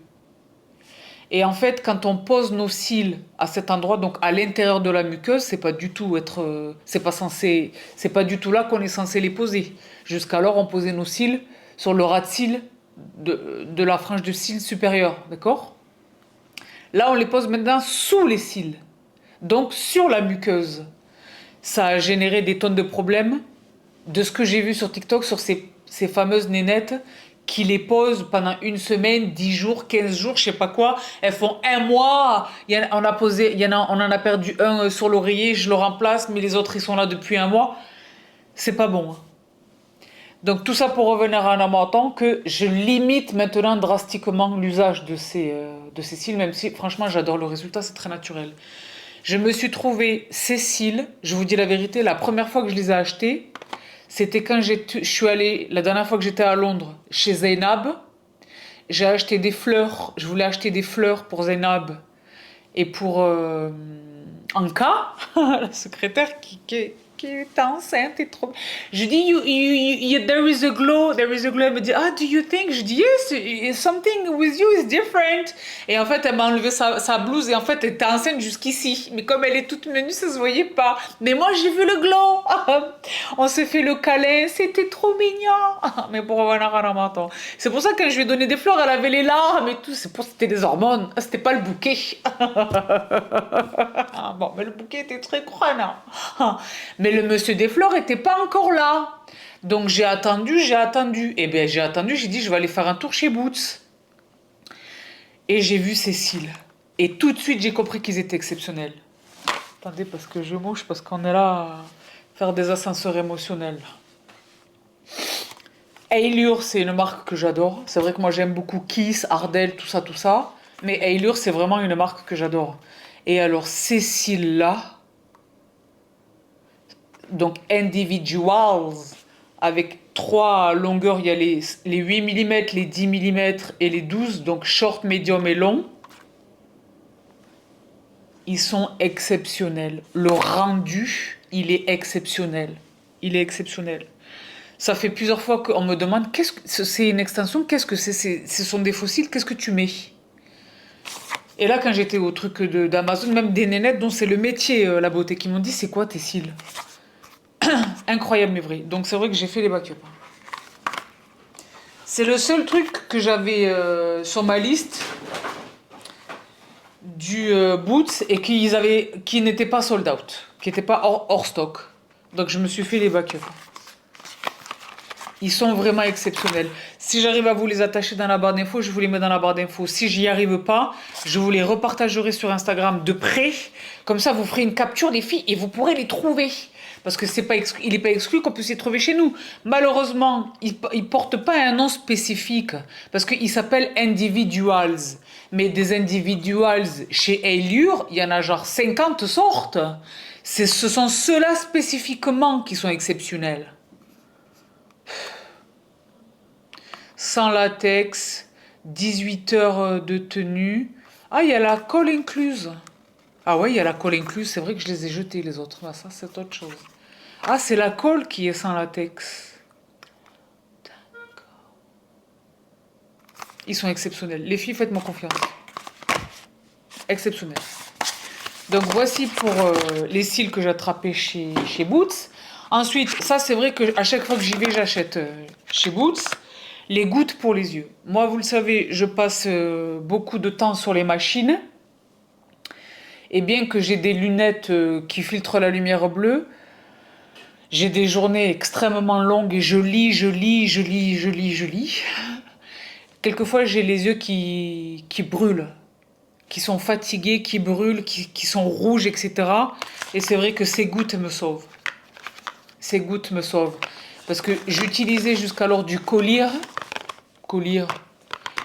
Et en fait, quand on pose nos cils à cet endroit, donc à l'intérieur de la muqueuse, c'est pas du tout c'est pas du tout là qu'on est censé les poser. Jusqu'alors, on posait nos cils sur le ras de cils de la frange de cils supérieure, d'accord? Là, on les pose maintenant sous les cils, donc sur la muqueuse. Ça a généré des tonnes de problèmes. De ce que j'ai vu sur TikTok, sur ces fameuses nénettes qui les posent pendant une semaine, 10 jours, 15 jours, je sais pas quoi. Elles font 1 mois. On en a perdu un sur l'oreiller, je le remplace, mais les autres, ils sont là depuis 1 mois. C'est pas bon. Donc tout ça pour revenir à un menton que je limite maintenant drastiquement l'usage de ces cils, même si franchement j'adore le résultat, c'est très naturel. Je me suis trouvé ces cils, je vous dis la vérité, la première fois que je les ai achetés, c'était quand je suis allée, la dernière fois que j'étais à Londres, chez Zainab. J'ai acheté des fleurs, je voulais acheter des fleurs pour Zainab et pour en cas, la secrétaire qui est enceinte et trop. Je dis, there is a glow, there is a glow. Elle me dit, ah, do you think? Je dis, yes, something with you is different. Et en fait, elle m'a enlevé sa blouse et en fait, elle était enceinte jusqu'ici. Mais comme elle est toute menue, ça se voyait pas. Mais moi, j'ai vu le glow. On s'est fait le câlin, c'était trop mignon. Mais pour revenir à la matin. C'est pour ça que quand je lui ai donné des fleurs, elle avait les larmes et tout. C'était des hormones. C'était pas le bouquet. Ah, bon, mais le bouquet était très croinant. Mais le monsieur des fleurs était pas encore là. Donc j'ai attendu. Et bien j'ai attendu, j'ai dit je vais aller faire un tour chez Boots. Et j'ai vu Cécile. Et tout de suite j'ai compris qu'ils étaient exceptionnels. Attendez parce que je mouche, parce qu'on est là à faire des ascenseurs émotionnels. Eylure, c'est une marque que j'adore. C'est vrai que moi j'aime beaucoup Kiss, Ardell, tout ça. Mais Eylure, c'est vraiment une marque que j'adore. Et alors Cécile là, donc individuals, avec trois longueurs, il y a les 8 mm, les 10 mm et les 12, donc short, médium et long. Ils sont exceptionnels. Le rendu, il est exceptionnel. Il est exceptionnel. Ça fait plusieurs fois qu'on me demande, qu'est-ce que c'est une extension, qu'est-ce que c'est, ce sont des fossiles, qu'est-ce que tu mets? Et là, quand j'étais au truc d'Amazon, même des nénettes dont c'est le métier, la beauté, qui m'ont dit, c'est quoi tes cils? Incroyable mais vrai. Donc c'est vrai que j'ai fait les backups. C'est le seul truc que j'avais sur ma liste du Boots et qui n'était pas sold out, qui n'était pas hors stock. Donc je me suis fait les backups. Ils sont vraiment exceptionnels. Si j'arrive à vous les attacher dans la barre d'infos, je vous les mets dans la barre d'infos. Si j'y arrive pas, je vous les repartagerai sur Instagram de près. Comme ça, vous ferez une capture des filles et vous pourrez les trouver. Parce que il n'est pas exclu qu'on puisse les trouver chez nous. Malheureusement, il ne porte pas un nom spécifique. Parce qu'il s'appelle Individuals. Mais des Individuals chez Eylure, il y en a genre 50 sortes. Ce sont ceux-là spécifiquement qui sont exceptionnels. Sans latex, 18 heures de tenue. Ah, il y a la colle incluse. Ah ouais, il y a la colle incluse. C'est vrai que je les ai jetés, les autres. Ah, ça, c'est autre chose. Ah, c'est la colle qui est sans latex. D'accord. Ils sont exceptionnels. Les filles, faites-moi confiance. Exceptionnels. Donc, voici pour les cils que j'ai attrapés chez Boots. Ensuite, ça, c'est vrai qu'à chaque fois que j'y vais, j'achète chez Boots. Les gouttes pour les yeux. Moi, vous le savez, je passe beaucoup de temps sur les machines. Et bien que j'ai des lunettes qui filtrent la lumière bleue, j'ai des journées extrêmement longues et je lis. Quelquefois, j'ai les yeux qui brûlent, qui sont fatigués, qui brûlent, qui sont rouges, etc. Et c'est vrai que ces gouttes me sauvent. Ces gouttes me sauvent. Parce que j'utilisais jusqu'alors du collyre.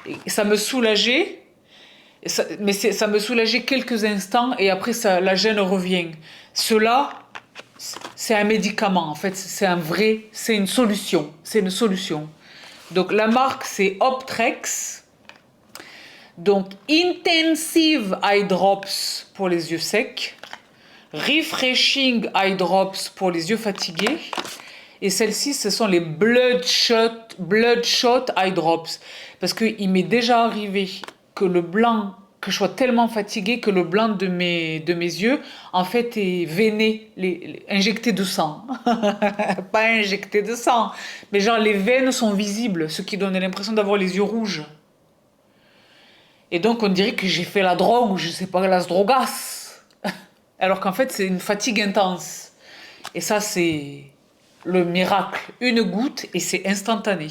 Et ça me soulageait. Mais ça me soulageait quelques instants et après la gêne revient. Cela, c'est un médicament en fait, c'est une solution. C'est une solution. Donc la marque c'est Optrex. Donc Intensive Eye Drops pour les yeux secs. Refreshing Eye Drops pour les yeux fatigués. Et celles-ci, ce sont les Bloodshot Eye Drops. Parce qu'il m'est déjà arrivé que que je sois tellement fatiguée que le blanc de mes yeux, en fait, est veiné, injecté de sang. Pas injecté de sang, mais genre les veines sont visibles, ce qui donne l'impression d'avoir les yeux rouges. Et donc, on dirait que j'ai fait la drogue, ou je sais pas, las drogas. Alors qu'en fait, c'est une fatigue intense. Et ça, c'est le miracle. Une goutte et c'est instantané.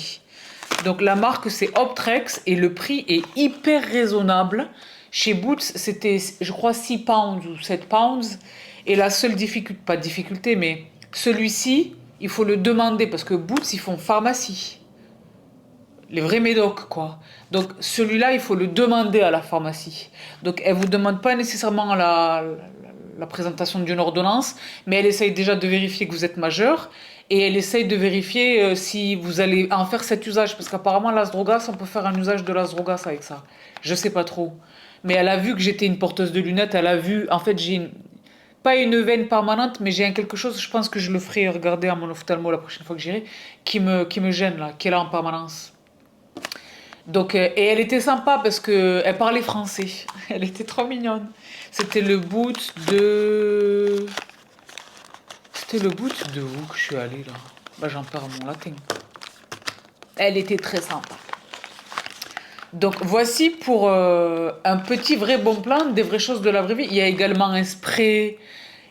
Donc la marque c'est Optrex et le prix est hyper raisonnable. Chez Boots c'était je crois 6 pounds ou 7 pounds. Et la seule difficulté, pas de difficulté, mais celui-ci il faut le demander parce que Boots ils font pharmacie. Les vrais médocs quoi. Donc celui-là il faut le demander à la pharmacie. Donc elle vous demande pas nécessairement la présentation d'une ordonnance, mais elle essaye déjà de vérifier que vous êtes majeur et elle essaye de vérifier si vous allez en faire cet usage, parce qu'apparemment l'as drogas, on peut faire un usage de l'as drogas avec ça. Je sais pas trop. Mais elle a vu que j'étais une porteuse de lunettes, elle a vu, en fait pas une veine permanente, mais j'ai un quelque chose, je pense que je le ferai regarder à mon ophtalmo la prochaine fois que j'irai, qui me gêne là, qui est là en permanence. Donc, et elle était sympa parce que elle parlait français. Elle était trop mignonne. C'était le boot de... C'était le boot de où que je suis allée là? Bah, j'en perds mon latin. Elle était très sympa. Donc voici pour un petit vrai bon plan, des vraies choses de la vraie vie. Il y a également un spray,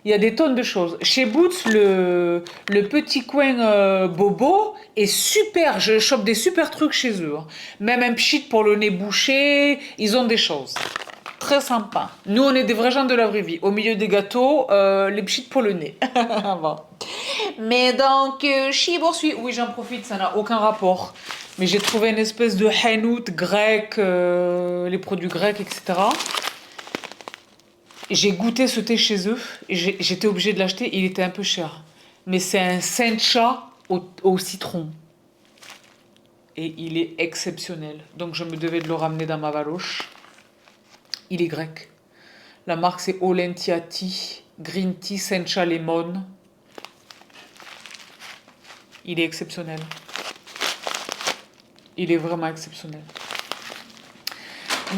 il y a des tonnes de choses. Chez Boots, le petit coin bobo est super, je chope des super trucs chez eux, hein. Même un pchit pour le nez bouché, ils ont des choses. Très sympa. Nous, on est des vrais gens de la vraie vie. Au milieu des gâteaux, les pchits pour le nez. Bon. Mais donc, chez Boursuit, oui, j'en profite, ça n'a aucun rapport. Mais j'ai trouvé une espèce de hanout grec, les produits grecs, etc. J'ai goûté ce thé chez eux et j'étais obligée de l'acheter. Il était un peu cher. Mais c'est un sencha au citron. Et il est exceptionnel. Donc je me devais de le ramener dans ma valoche. Il est grec. La marque c'est Olentia Tea. Green Tea Sencha Lemon. Il est exceptionnel. Il est vraiment exceptionnel.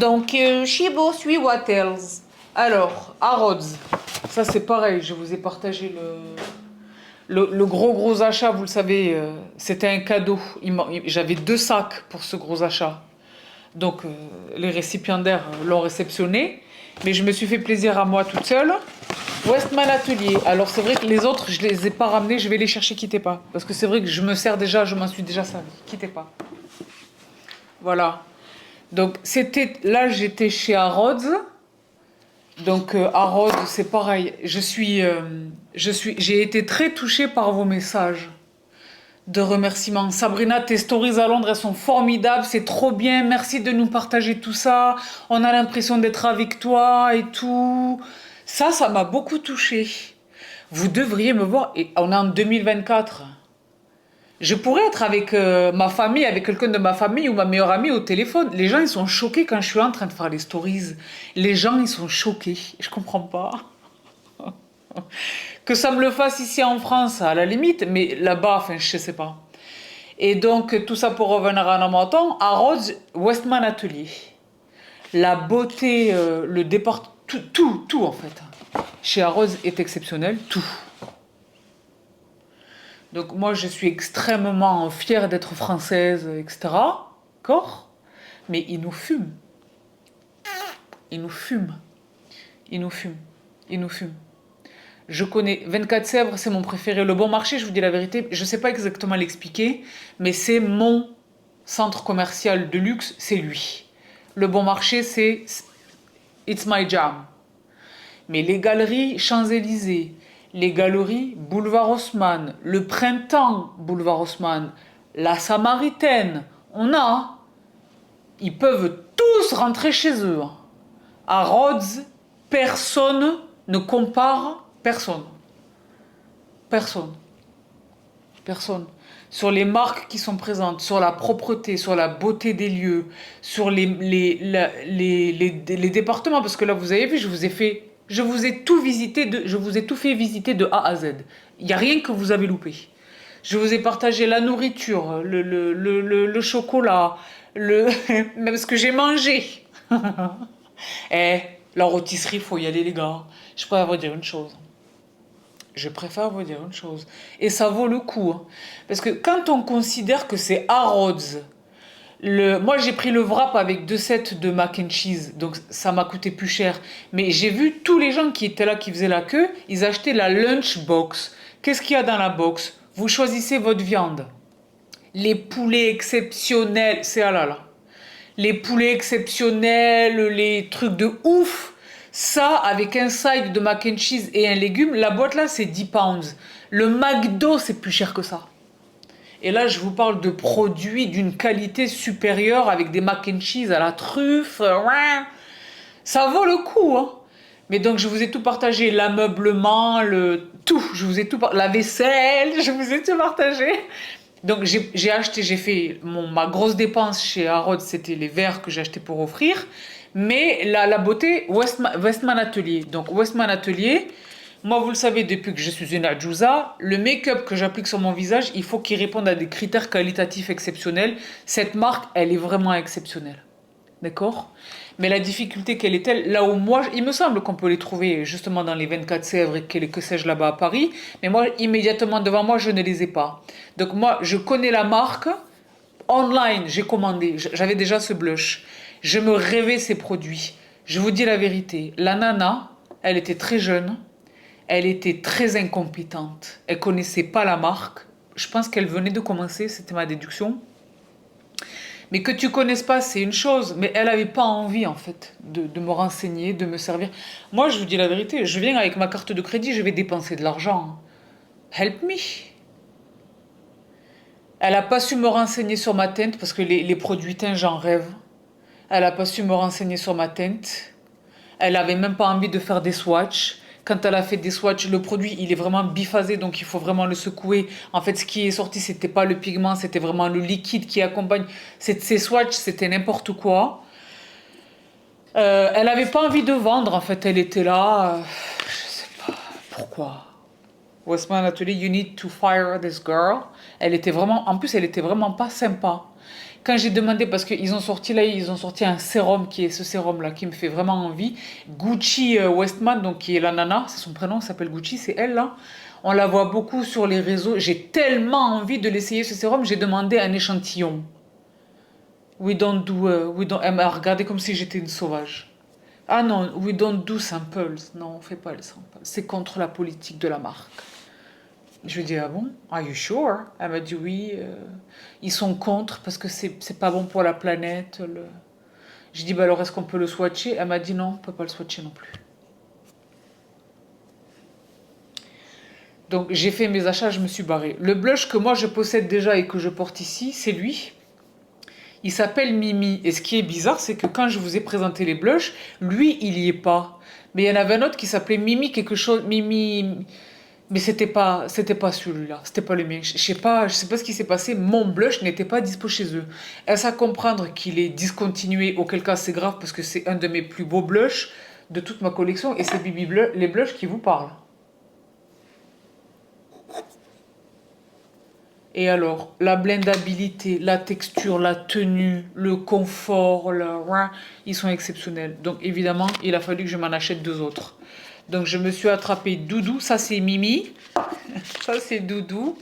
Donc, chez Boursuit, what else? Alors, Harrods. Ça, c'est pareil. Je vous ai partagé le gros achat. Vous le savez, c'était un cadeau. J'avais 2 sacs pour ce gros achat. Donc, les récipiendaires l'ont réceptionné. Mais je me suis fait plaisir à moi toute seule. Westman Atelier. Alors, c'est vrai que les autres, je les ai pas ramenés. Je vais les chercher, quittez pas. Parce que c'est vrai que je me sers déjà, je m'en suis déjà servi. Quittez pas. Voilà. Donc, là, j'étais chez Harrods. Donc, Harrods, c'est pareil. J'ai été très touchée par vos messages de remerciements. Sabrina, tes stories à Londres, elles sont formidables. C'est trop bien. Merci de nous partager tout ça. On a l'impression d'être avec toi et tout. Ça m'a beaucoup touchée. Vous devriez me voir. Et on est en 2024. Je pourrais être avec ma famille, avec quelqu'un de ma famille ou ma meilleure amie au téléphone. Les gens, ils sont choqués quand je suis en train de faire les stories. Les gens, ils sont choqués. Je comprends pas. Que ça me le fasse ici en France, à la limite, mais là-bas, enfin, je sais pas. Et donc, tout ça pour revenir à nos moutons, à Rhodes, Westman Atelier. La beauté, le départ, tout en fait. Chez Harrods est exceptionnel, tout. Donc moi, je suis extrêmement fière d'être française, etc. D'accord? Mais ils nous fument. Ils nous fument. Ils nous fument. Ils nous fument. Je connais 24 Sèvres, c'est mon préféré. Le Bon Marché, je vous dis la vérité, je ne sais pas exactement l'expliquer, mais c'est mon centre commercial de luxe, c'est lui. Le Bon Marché, c'est It's my jam. Mais les galeries Champs-Élysées, les galeries Boulevard Haussmann, le Printemps Boulevard Haussmann, la Samaritaine, ils peuvent tous rentrer chez eux. À Rhodes, personne ne compare personne. Personne. Personne. Sur les marques qui sont présentes, sur la propreté, sur la beauté des lieux, sur les départements, parce que là, vous avez vu, je vous ai tout visité, je vous ai tout fait visiter de A à Z. Il n'y a rien que vous avez loupé. Je vous ai partagé la nourriture, le chocolat, même ce que j'ai mangé. Eh, la rôtisserie, faut y aller, les gars. Je préfère vous dire une chose. Je préfère vous dire une chose. Et ça vaut le coup, hein. Parce que quand on considère que c'est Harrods, moi j'ai pris le wrap avec 2 sets de mac and cheese, donc ça m'a coûté plus cher. Mais j'ai vu tous les gens qui étaient là, qui faisaient la queue, ils achetaient la lunch box. Qu'est-ce qu'il y a dans la box? Vous choisissez votre viande. Les poulets exceptionnels, c'est ah là là. Les poulets exceptionnels, les trucs de ouf. Ça, avec un side de mac and cheese et un légume, la boîte là, c'est 10 pounds. Le McDo, c'est plus cher que ça. Et là, je vous parle de produits d'une qualité supérieure avec des mac and cheese à la truffe. Ça vaut le coup, hein. Mais donc, je vous ai tout partagé. L'ameublement, tout. Je vous ai tout partagé. La vaisselle, je vous ai tout partagé. Donc, j'ai fait ma grosse dépense chez Harrods, c'était les verres que j'ai achetés pour offrir. Mais la beauté, Westman Atelier. Donc, Westman Atelier, Moi, vous le savez, depuis que je suis une adjouza, le make-up que j'applique sur mon visage, il faut qu'il réponde à des critères qualitatifs exceptionnels. Cette marque, elle est vraiment exceptionnelle. D'accord? Mais la difficulté, quelle est-elle? Là où moi, il me semble qu'on peut les trouver justement dans les 24 Sèvres et que sais-je là-bas à Paris. Mais moi, immédiatement devant moi, je ne les ai pas. Donc moi, je connais la marque. Online, j'ai commandé. J'avais déjà ce blush. Je me rêvais ces produits. Je vous dis la vérité. La nana, elle était très jeune. Elle était très incompétente. Elle connaissait pas la marque. Je pense qu'elle venait de commencer, c'était ma déduction. Mais que tu connaisses pas, c'est une chose. Mais elle avait pas envie, en fait, de me renseigner, de me servir. Moi, je vous dis la vérité. Je viens avec ma carte de crédit, je vais dépenser de l'argent. Help me. Elle a pas su me renseigner sur ma teinte parce que les produits teints, j'en rêve. Elle a pas su me renseigner sur ma teinte. Elle avait même pas envie de faire des swatchs. Quand elle a fait des swatchs, le produit, il est vraiment biphasé, donc il faut vraiment le secouer. En fait, ce qui est sorti, c'était pas le pigment, c'était vraiment le liquide qui accompagne. Ces swatchs, c'était n'importe quoi. Elle avait pas envie de vendre, en fait. Elle était là. Je sais pas pourquoi. Westman Atelier, you need to fire this girl. Elle était vraiment, en plus, elle était vraiment pas sympa. Quand j'ai demandé, parce qu'ils ont sorti là, ils ont sorti un sérum qui est ce sérum-là qui me fait vraiment envie. Gucci Westman, donc qui est la nana, c'est son prénom, s'appelle Gucci, c'est elle là. On la voit beaucoup sur les réseaux. J'ai tellement envie de l'essayer ce sérum, j'ai demandé un échantillon. Elle m'a regardé comme si j'étais une sauvage. Ah non, we don't do samples. Non, on fait pas les samples. C'est contre la politique de la marque. Je lui ai dit, ah bon? Are you sure? Elle m'a dit oui. Ils sont contre parce que c'est pas bon pour la planète. J'ai dit, bah alors est-ce qu'on peut le swatcher? Elle m'a dit non, on peut pas le swatcher non plus. Donc j'ai fait mes achats, je me suis barrée. Le blush que moi je possède déjà et que je porte ici, c'est lui. Il s'appelle Mimi. Et ce qui est bizarre, c'est que quand je vous ai présenté les blushs, lui, il y est pas. Mais il y en avait un autre qui s'appelait Mimi quelque chose. Mimi. Mais c'était pas celui-là, c'était pas le mien. Je sais pas ce qui s'est passé. Mon blush n'était pas dispo chez eux. Est-ce à comprendre qu'il est discontinué? Auquel cas c'est grave parce que c'est un de mes plus beaux blushs de toute ma collection et c'est Bibi Bleu, les blushs qui vous parlent. Et alors, la blendabilité, la texture, la tenue, le confort, ils sont exceptionnels. Donc évidemment, il a fallu que je m'en achète deux autres. Donc je me suis attrapé Doudou, ça c'est Mimi, ça c'est Doudou,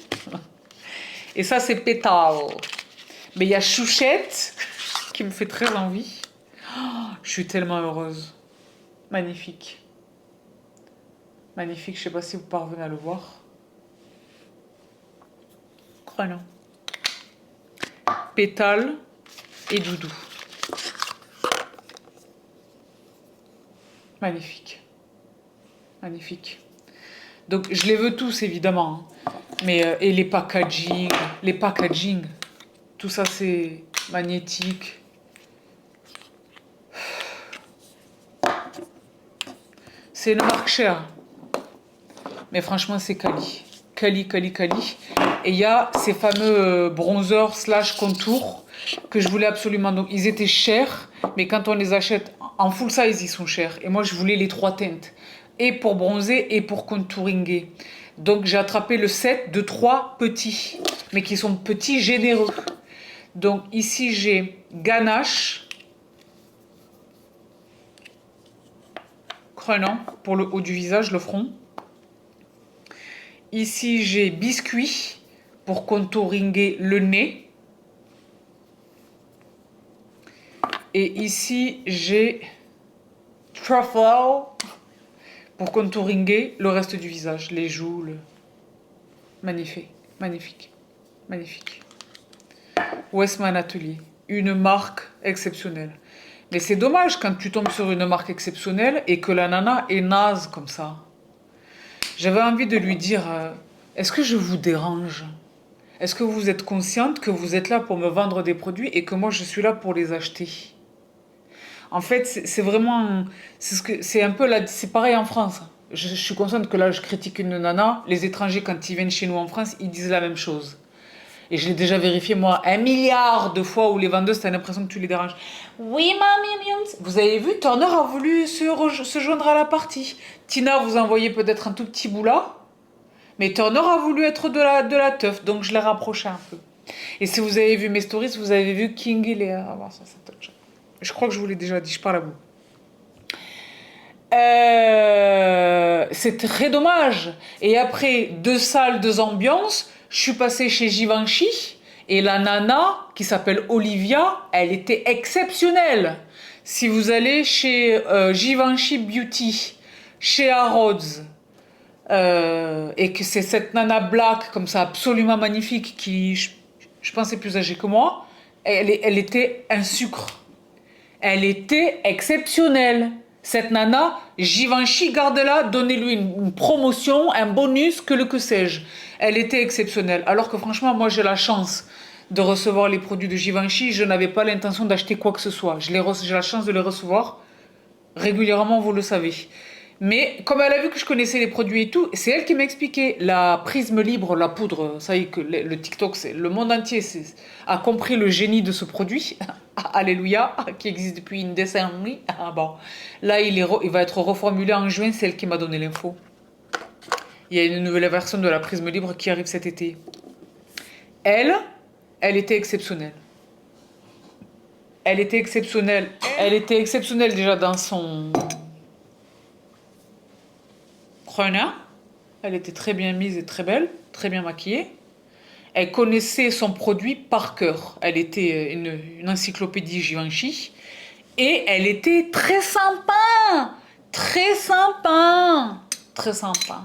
et ça c'est Pétale. Mais il y a Chouchette qui me fait très envie. Oh, je suis tellement heureuse. Magnifique. Magnifique, je sais pas si vous parvenez à le voir. Voilà. Pétale et Doudou. Magnifique. Magnifique. Donc je les veux tous évidemment. Mais et les packaging, tout ça c'est magnétique. C'est une marque chère. Mais franchement c'est quali. Quali. Et il y a ces fameux bronzers slash contours que je voulais absolument. Donc ils étaient chers, mais quand on les achète en full size, ils sont chers. Et moi je voulais les trois teintes. Et pour bronzer et pour contouringuer. Donc j'ai attrapé le set de trois petits, mais qui sont petits généreux. Donc ici j'ai ganache, crenon pour le haut du visage, le front. Ici j'ai biscuit pour contouringuer le nez. Et ici j'ai truffle pour contouringuer le reste du visage, les joues, magnifique, magnifique, magnifique. Westman Atelier, une marque exceptionnelle. Mais c'est dommage quand tu tombes sur une marque exceptionnelle et que la nana est naze comme ça. J'avais envie de lui dire, est-ce que je vous dérange? Est-ce que vous êtes consciente que vous êtes là pour me vendre des produits et que moi je suis là pour les acheter? En fait, c'est vraiment, c'est un peu c'est pareil en France. Je suis consciente que là, je critique une nana. Les étrangers, quand ils viennent chez nous en France, ils disent la même chose. Et je l'ai déjà vérifié, moi, 1 milliard de fois où les vendeuses, t'as l'impression que tu les déranges. Oui, mamie, vous avez vu, Turner a voulu se joindre à la partie. Tina vous a envoyé peut-être un tout petit bout là, mais Turner a voulu être de la teuf, donc je l'ai rapproché un peu. Et si vous avez vu mes stories, vous avez vu King, il est... Ah, bon, ça, c'est top. Je crois que je vous l'ai déjà dit, je parle à vous. C'est très dommage. Et après 2 salles, 2 ambiances, je suis passée chez Givenchy et la nana qui s'appelle Olivia, elle était exceptionnelle. Si vous allez chez Givenchy Beauty, chez Harrods, et que c'est cette nana black comme ça absolument magnifique qui, je pense, est plus âgée que moi, elle était un sucre. Elle était exceptionnelle. Cette nana, Givenchy, gardez-la, donnez-lui une promotion, un bonus, que sais-je. Elle était exceptionnelle. Alors que franchement, moi j'ai la chance de recevoir les produits de Givenchy. Je n'avais pas l'intention d'acheter quoi que ce soit. J'ai la chance de les recevoir régulièrement, vous le savez. Mais comme elle a vu que je connaissais les produits et tout, c'est elle qui m'a expliqué la prisme libre, la poudre. Ça y est que le TikTok, c'est le monde entier a compris le génie de ce produit. Alléluia, qui existe depuis une décennie. Ah bon, là il va être reformulé en juin. C'est elle qui m'a donné l'info. Il y a une nouvelle version de la prisme libre qui arrive cet été. Elle, elle était exceptionnelle. Elle était exceptionnelle. Elle était exceptionnelle déjà dans son runner. Elle était très bien mise et très belle, très bien maquillée. Elle connaissait son produit par cœur. Elle était une encyclopédie Givenchy. Et elle était très sympa. Très sympa. Très sympa.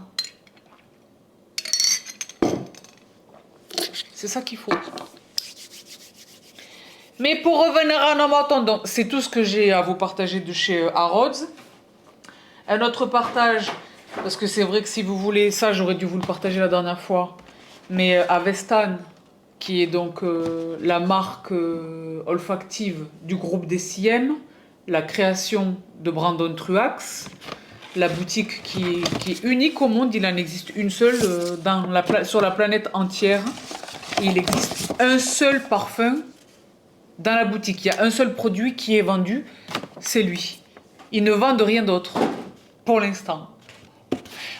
C'est ça qu'il faut. Mais pour revenir à nos moutons, donc c'est tout ce que j'ai à vous partager de chez Harrods. Un autre partage, parce que c'est vrai que si vous voulez ça, j'aurais dû vous le partager la dernière fois. Mais Avestan, qui est donc la marque olfactive du groupe des CM, la création de Brandon Truax, la boutique qui est unique au monde, il en existe une seule sur la planète entière. Il existe un seul parfum dans la boutique. Il y a un seul produit qui est vendu, c'est lui. Ils ne vendent rien d'autre, pour l'instant.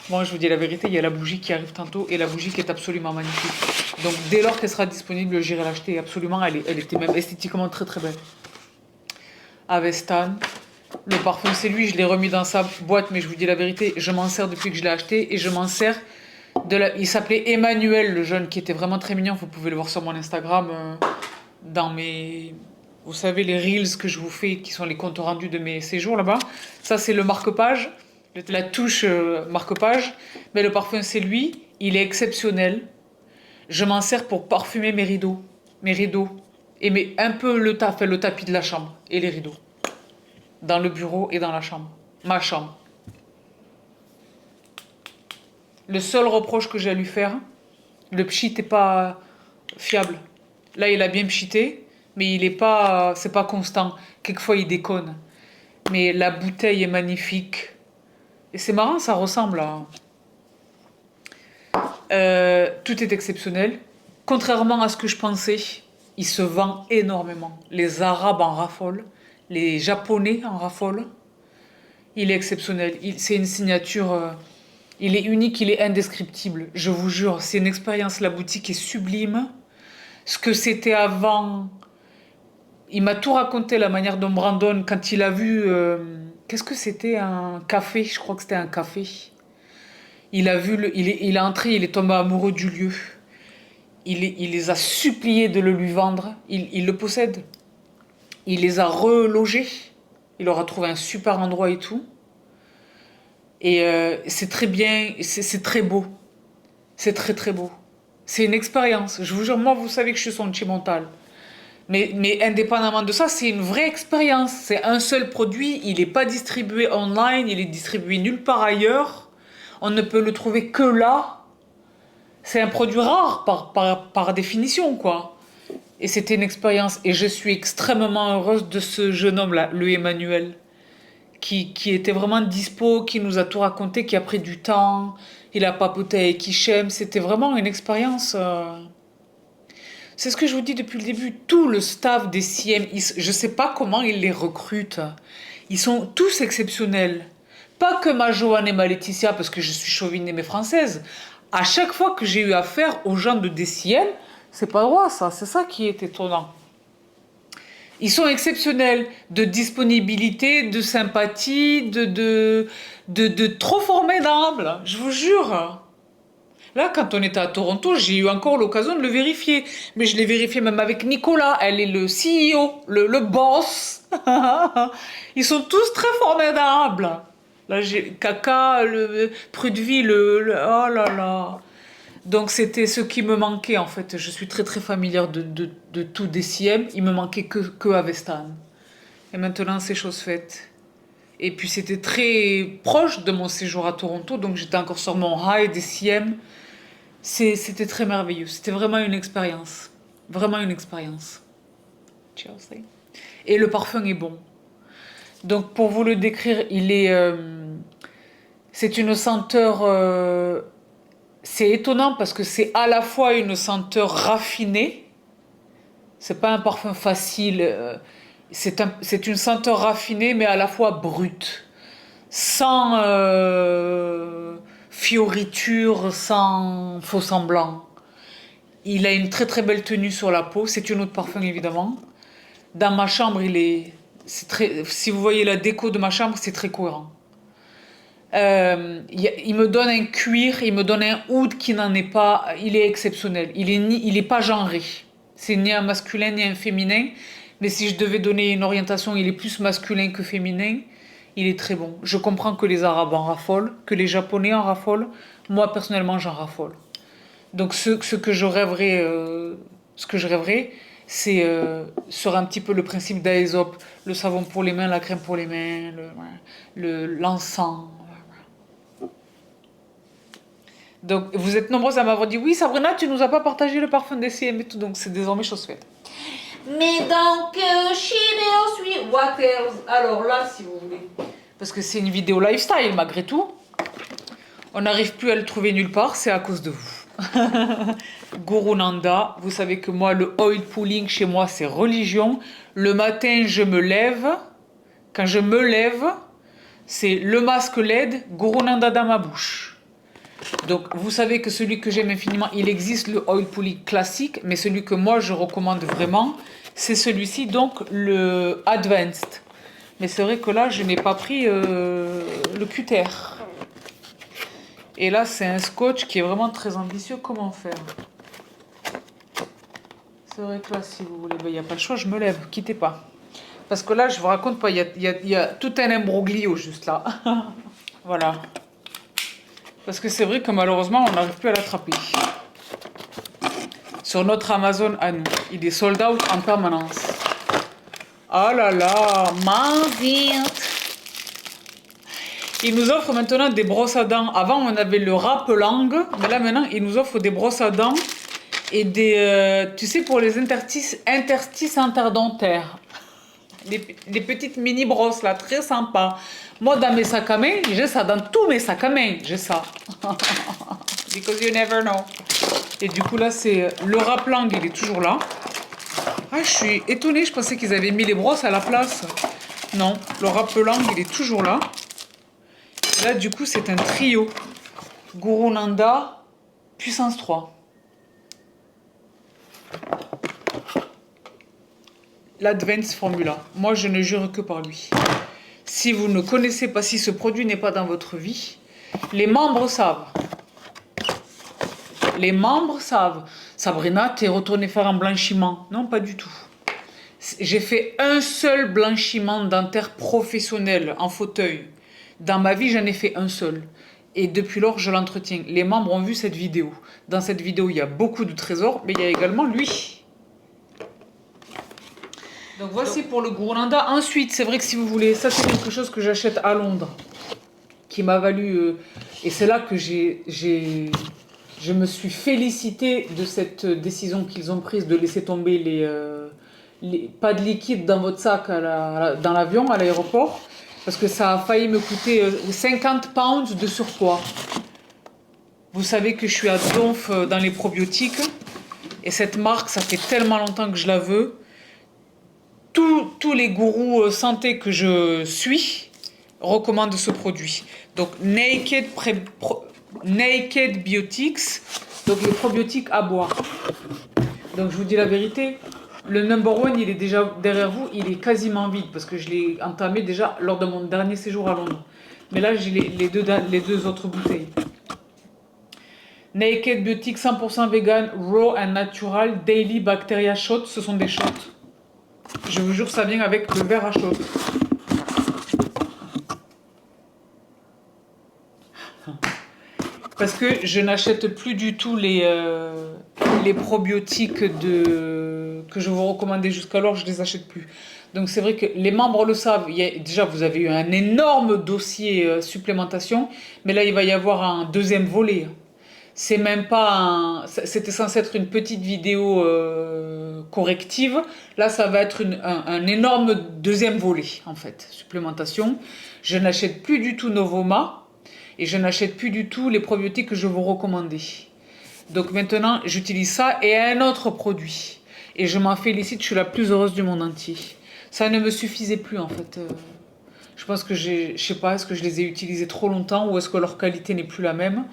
Moi, je vous dis la vérité, il y a la bougie qui arrive tantôt et la bougie qui est absolument magnifique. Donc, dès lors qu'elle sera disponible, j'irai l'acheter. Absolument, elle était même esthétiquement très très belle. Avestan. Le parfum, c'est lui. Je l'ai remis dans sa boîte, mais je vous dis la vérité, je m'en sers depuis que je l'ai acheté et je m'en sers il s'appelait Emmanuel, le jeune, qui était vraiment très mignon. Vous pouvez le voir sur mon Instagram, dans mes... Vous savez, les reels que je vous fais, qui sont les comptes rendus de mes séjours là-bas. Ça, c'est le marque-page. La touche marque-page. Mais le parfum, c'est lui. Il est exceptionnel. Je m'en sers pour parfumer mes rideaux. Mes rideaux. Et un peu le tapis de la chambre. Et les rideaux. Dans le bureau et dans la chambre. Ma chambre. Le seul reproche que j'ai à lui faire, le pchit n'est pas fiable. Là, il a bien pchité, mais c'est pas constant. Quelquefois, il déconne. Mais la bouteille est magnifique. Et c'est marrant, ça ressemble à... tout est exceptionnel. Contrairement à ce que je pensais, il se vend énormément. Les Arabes en raffolent, les Japonais en raffolent. Il est exceptionnel. C'est une signature... il est unique, il est indescriptible. Je vous jure, c'est une expérience. La boutique est sublime. Ce que c'était avant... Il m'a tout raconté, la manière dont Brandon, quand il a vu... qu'est-ce que c'était? Un café, je crois que c'était un café. Il a vu, il est entré, il est tombé amoureux du lieu. Il les a suppliés de le lui vendre. Il le possède. Il les a relogés. Il leur a trouvé un super endroit et tout. Et c'est très bien, c'est très beau. C'est très très beau. C'est une expérience. Je vous jure, moi, vous savez que je suis sentimentale. Mais indépendamment de ça, c'est une vraie expérience. C'est un seul produit, il n'est pas distribué online, il est distribué nulle part ailleurs. On ne peut le trouver que là. C'est un produit rare par définition, quoi. Et c'était une expérience. Et je suis extrêmement heureuse de ce jeune homme-là, le Emmanuel, qui était vraiment dispo, qui nous a tout raconté, qui a pris du temps. Il a papoté avec Hichem. C'était vraiment une expérience... C'est ce que je vous dis depuis le début. Tout le staff des CM, je ne sais pas comment ils les recrutent. Ils sont tous exceptionnels. Pas que ma Joanne et ma Laetitia, parce que je suis chauvine mais française. À chaque fois que j'ai eu affaire aux gens de DCM, c'est pas droit ça. C'est ça qui est étonnant. Ils sont exceptionnels de disponibilité, de sympathie, de trop formidables. Je vous jure. Là, quand on était à Toronto, j'ai eu encore l'occasion de le vérifier. Mais je l'ai vérifié même avec Nicolas. Elle est le CEO, le boss. Ils sont tous très formidables. Là, j'ai Kaka, le Prudeville, oh là là. Donc, c'était ce qui me manquait, en fait. Je suis très, très familière de tout DCM. Il me manquait que Avestan. Et maintenant, c'est chose faite. Et puis, c'était très proche de mon séjour à Toronto. Donc, j'étais encore sur mon high DCM. C'était très merveilleux. C'était vraiment une expérience. Vraiment une expérience. Chelsea. Et le parfum est bon. Donc, pour vous le décrire, c'est une senteur... c'est étonnant parce que c'est à la fois une senteur raffinée. C'est pas un parfum facile. C'est une senteur raffinée, mais à la fois brute. Sans fioriture, sans faux semblant. Il a une très très belle tenue sur la peau. C'est une eau de parfum évidemment. Dans ma chambre, si vous voyez la déco de ma chambre, c'est très cohérent. Il me donne un cuir, il me donne un oud qui n'en est pas. Il est exceptionnel. Il est pas genré. C'est ni un masculin ni un féminin. Mais si je devais donner une orientation, il est plus masculin que féminin. Il est très bon. Je comprends que les Arabes en raffolent, que les Japonais en raffolent. Moi, personnellement, j'en raffole. Donc, ce que je rêverais, c'est sur un petit peu le principe d'Aesop, le savon pour les mains, la crème pour les mains, l'encens. Donc, vous êtes nombreux à m'avoir dit, oui, Sabrina, tu nous as pas partagé le parfum des CM et tout, donc c'est désormais chose faite. Mais donc, what else? Alors là, si vous voulez, parce que c'est une vidéo lifestyle malgré tout, on n'arrive plus à le trouver nulle part, c'est à cause de vous. Guru Nanda, vous savez que moi, le oil pulling chez moi, c'est religion. Le matin, je me lève. Quand je me lève, c'est le masque LED, Guru Nanda dans ma bouche. Donc, vous savez que celui que j'aime infiniment, il existe le oil pulling classique, mais celui que moi, je recommande vraiment, c'est celui-ci, donc le Advanced. Mais c'est vrai que là, je n'ai pas pris le cutter. Et là, c'est un scotch qui est vraiment très ambitieux. Comment faire? C'est vrai que là, si vous voulez, il n'y a pas le choix, je me lève, quittez pas. Parce que là, je vous raconte pas, il y a tout un imbroglio juste là. Voilà. Parce que c'est vrai que malheureusement, on n'arrive plus à l'attraper. Sur notre Amazon à nous, il est sold out en permanence. Oh là là, Marguerite. Il nous offre maintenant des brosses à dents. Avant, on avait le rap-langue, mais là maintenant, il nous offre des brosses à dents et des, tu sais, pour les interstices interdentaires. Des petites mini-brosses là, très sympa. Moi, dans mes sacs à main, j'ai ça. Dans tous mes sacs à main, j'ai ça. Because you never know. Et du coup, là, c'est le rap-langue, il est toujours là. Ah, je suis étonnée, je pensais qu'ils avaient mis les brosses à la place. Non, le rap-langue, il est toujours là. Et là, du coup, c'est un trio. Guru Nanda, puissance 3. L'Advanced Formula. Moi, je ne jure que par lui. Si vous ne connaissez pas, si ce produit n'est pas dans votre vie, les membres savent. Les membres savent. Sabrina, t'es retournée faire un blanchiment. Non, pas du tout. J'ai fait un seul blanchiment dentaire professionnel en fauteuil. Dans ma vie, j'en ai fait un seul. Et depuis lors, je l'entretiens. Les membres ont vu cette vidéo. Dans cette vidéo, il y a beaucoup de trésors, mais il y a également lui. Donc voici pour le Guru Nanda. Ensuite, c'est vrai que si vous voulez, ça c'est quelque chose que j'achète à Londres, qui m'a valu... et c'est là que je me suis félicitée de cette décision qu'ils ont prise de laisser tomber pas de liquide dans votre sac dans l'avion, à l'aéroport, parce que ça a failli me coûter 50 pounds de surpoids. Vous savez que je suis à donf dans les probiotiques. Et cette marque, ça fait tellement longtemps que je la veux. Tous les gourous santé que je suis recommandent ce produit. Donc Naked Biotics, donc les probiotiques à boire. Donc je vous dis la vérité, le number one, il est déjà derrière vous, il est quasiment vide parce que je l'ai entamé déjà lors de mon dernier séjour à Londres. Mais là, j'ai les deux autres bouteilles. Naked Biotics 100% vegan, raw and natural, daily bacteria shots, ce sont des shots. Je vous jure, ça vient avec le verre à shots. Parce que je n'achète plus du tout les probiotiques que je vous recommandais jusqu'alors, je les achète plus. Donc c'est vrai que les membres le savent. Déjà, vous avez eu un énorme dossier supplémentation, mais là, il va y avoir un deuxième volet. C'est même pas C'était censé être une petite vidéo corrective. Là, ça va être un énorme deuxième volet, en fait. Supplémentation. Je n'achète plus du tout Novoma et je n'achète plus du tout les probiotiques que je vous recommandais. Donc maintenant, j'utilise ça et un autre produit. Et je m'en félicite, je suis la plus heureuse du monde entier. Ça ne me suffisait plus, en fait. Je pense que je sais pas, est-ce que je les ai utilisés trop longtemps ou est-ce que leur qualité n'est plus la même.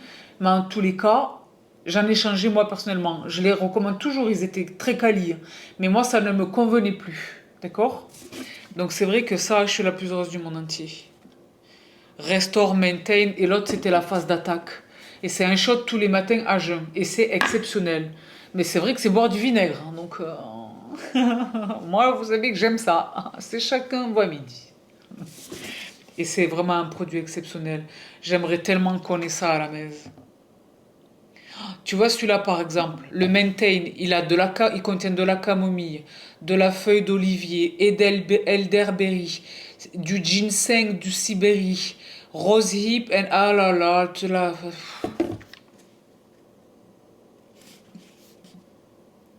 Mais en tous les cas, j'en ai changé moi personnellement. Je les recommande toujours, ils étaient très quali. Mais moi, ça ne me convenait plus. D'accord? Donc c'est vrai que ça, je suis la plus heureuse du monde entier. Restore, maintain. Et l'autre, c'était la phase d'attaque. Et c'est un shot tous les matins à jeun. Et c'est exceptionnel. Mais c'est vrai que c'est boire du vinaigre. Hein, donc, moi, vous savez que j'aime ça. C'est chacun voit midi. Et c'est vraiment un produit exceptionnel. J'aimerais tellement qu'on ait ça à la maison. Tu vois celui-là par exemple, le Maintain, il contient de la camomille, de la feuille d'olivier, et elderberry, du ginseng du Sibérie, rosehip and ah là là,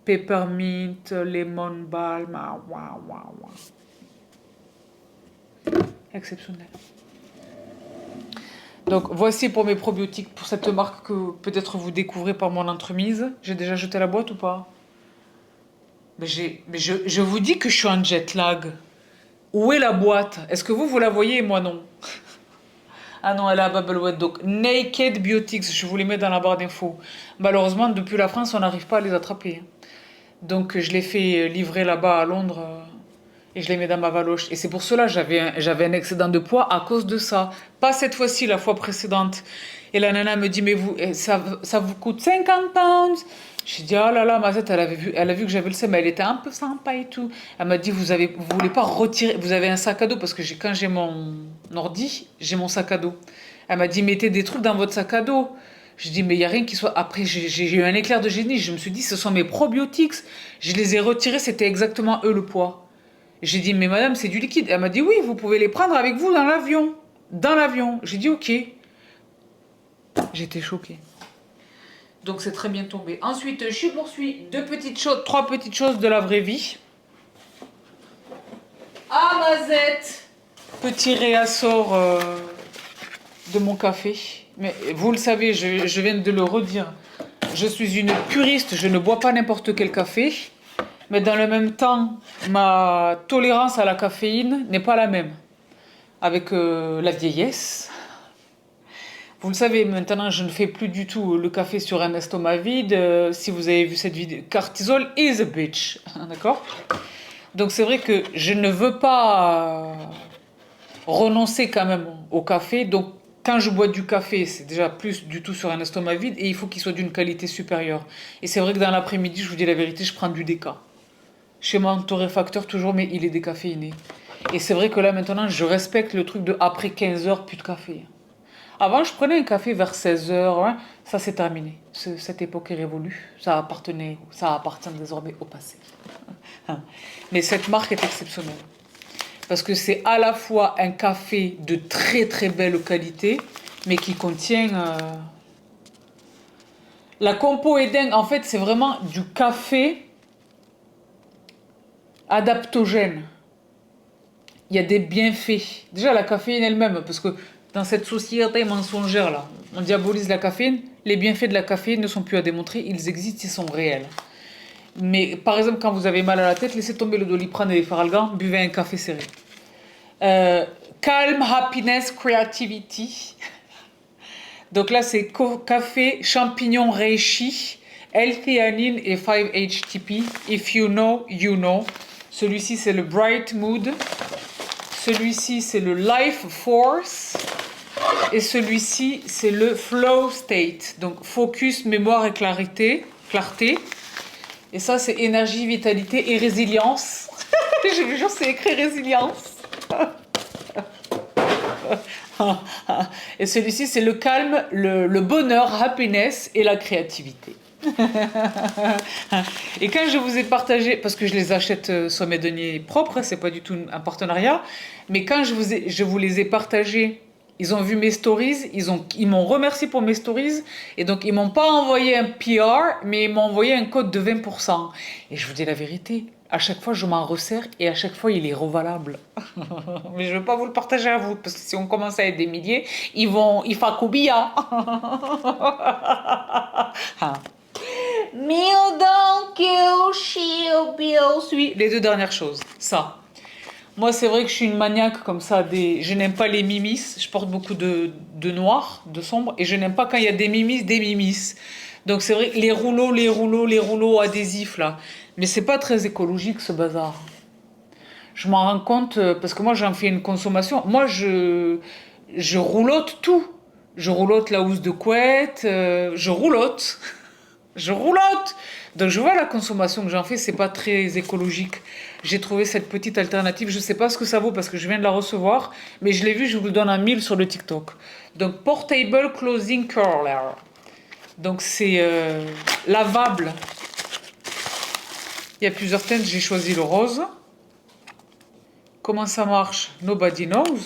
peppermint, lemon balm, ah, waouh, waouh, waouh. Exceptionnel. Donc voici pour mes probiotiques, pour cette marque que peut-être vous découvrez par mon entremise. J'ai déjà jeté la boîte ou pas? Je vous dis que je suis en jet lag. Où est la boîte? Est-ce que vous la voyez et moi non? Ah non, elle est à Babelwed. Donc Naked Biotics, je vous les mets dans la barre d'infos. Malheureusement, depuis la France, on n'arrive pas à les attraper. Donc je les fais livrer là-bas à Londres et je les mets dans ma valoche. Et c'est pour cela que j'avais un excédent de poids à cause de ça. Pas cette fois-ci, la fois précédente. Et la nana me dit, mais ça vous coûte 50 pounds. J'ai dit, oh là là, ma tête, elle a vu que j'avais le seum, elle était un peu sympa et tout. Elle m'a dit, vous voulez pas retirer, vous avez un sac à dos, parce que quand j'ai mon ordi, j'ai mon sac à dos. Elle m'a dit, mettez des trucs dans votre sac à dos. Je dis, mais il n'y a rien qui soit. Après, j'ai eu un éclair de génie. Je me suis dit, ce sont mes probiotics. Je les ai retirés, c'était exactement eux le poids. J'ai dit, mais madame, c'est du liquide. Elle m'a dit, oui, vous pouvez les prendre avec vous dans l'avion. Dans l'avion. J'ai dit, ok. J'étais choquée. Donc c'est très bien tombé. Ensuite, je poursuis trois petites choses de la vraie vie. Ah, Mazette! Petit réassort de mon café. Mais vous le savez, je viens de le redire. Je suis une puriste, je ne bois pas n'importe quel café. Mais dans le même temps, ma tolérance à la caféine n'est pas la même. Avec la vieillesse. Vous le savez, maintenant, je ne fais plus du tout le café sur un estomac vide. Si vous avez vu cette vidéo, cortisol is a bitch. D'accord? Donc c'est vrai que je ne veux pas renoncer quand même au café. Donc quand je bois du café, c'est déjà plus du tout sur un estomac vide et il faut qu'il soit d'une qualité supérieure. Et c'est vrai que dans l'après-midi, je vous dis la vérité, je prends du déca. Chez moi, un torréfacteur toujours, mais il est décaféiné. Et c'est vrai que là, maintenant, je respecte le truc de après 15 heures, plus de café. Avant, je prenais un café vers 16 heures. Hein. Ça, c'est terminé. Cette époque est révolue. Ça appartient désormais au passé. Mais cette marque est exceptionnelle. Parce que c'est à la fois un café de très très belle qualité, mais qui contient... La compo est dingue. En fait, c'est vraiment du café adaptogène. Il y a des bienfaits. Déjà, la caféine elle-même, parce que dans cette société mensongère là, on diabolise la caféine. Les bienfaits de la caféine ne sont plus à démontrer, ils existent, ils sont réels. Mais par exemple, quand vous avez mal à la tête, laissez tomber le Doliprane et les Feralgan, buvez un café serré. Euh, Calm, happiness, creativity. Donc là, c'est café, champignon reishi, L-theanine et 5-HTP. If you know, you know. Celui-ci, c'est le Bright Mood. Celui-ci, c'est le Life Force. Et celui-ci, c'est le Flow State. Donc, focus, mémoire et clarté. Et ça, c'est énergie, vitalité et résilience. Je vous jure, c'est écrit résilience. Et celui-ci, c'est le calme, le bonheur, happiness et la créativité. Et quand je vous ai partagé, parce que je les achète sur mes deniers propres, c'est pas du tout un partenariat, mais quand je vous les ai partagés, ils ont vu mes stories, ils m'ont remercié pour mes stories, et donc ils m'ont pas envoyé un PR, mais ils m'ont envoyé un code de 20%. Et je vous dis la vérité, à chaque fois je m'en resserre et à chaque fois il est revalable. Mais je veux pas vous le partager à vous, parce que si on commence à être des milliers, il fa coubilla. Mille donc suis. Les deux dernières choses, ça. Moi, c'est vrai que je suis une maniaque comme ça. Je n'aime pas les mimis. Je porte beaucoup de noir, de sombre. Et je n'aime pas quand il y a des mimis, des mimis. Donc, c'est vrai que les rouleaux adhésifs, là. Mais c'est pas très écologique, ce bazar. Je m'en rends compte parce que moi, j'en fais une consommation. Moi, je roulotte tout. Je roulotte la housse de couette. Je roulotte. Je roulotte. Donc je vois la consommation que j'en fais, c'est pas très écologique. J'ai trouvé cette petite alternative, je sais pas ce que ça vaut parce que je viens de la recevoir, mais je l'ai vu, je vous le donne en 1000 sur le TikTok. Donc Portable Clothing Curler. Donc c'est lavable. Il y a plusieurs teintes, j'ai choisi le rose. Comment ça marche? Nobody knows.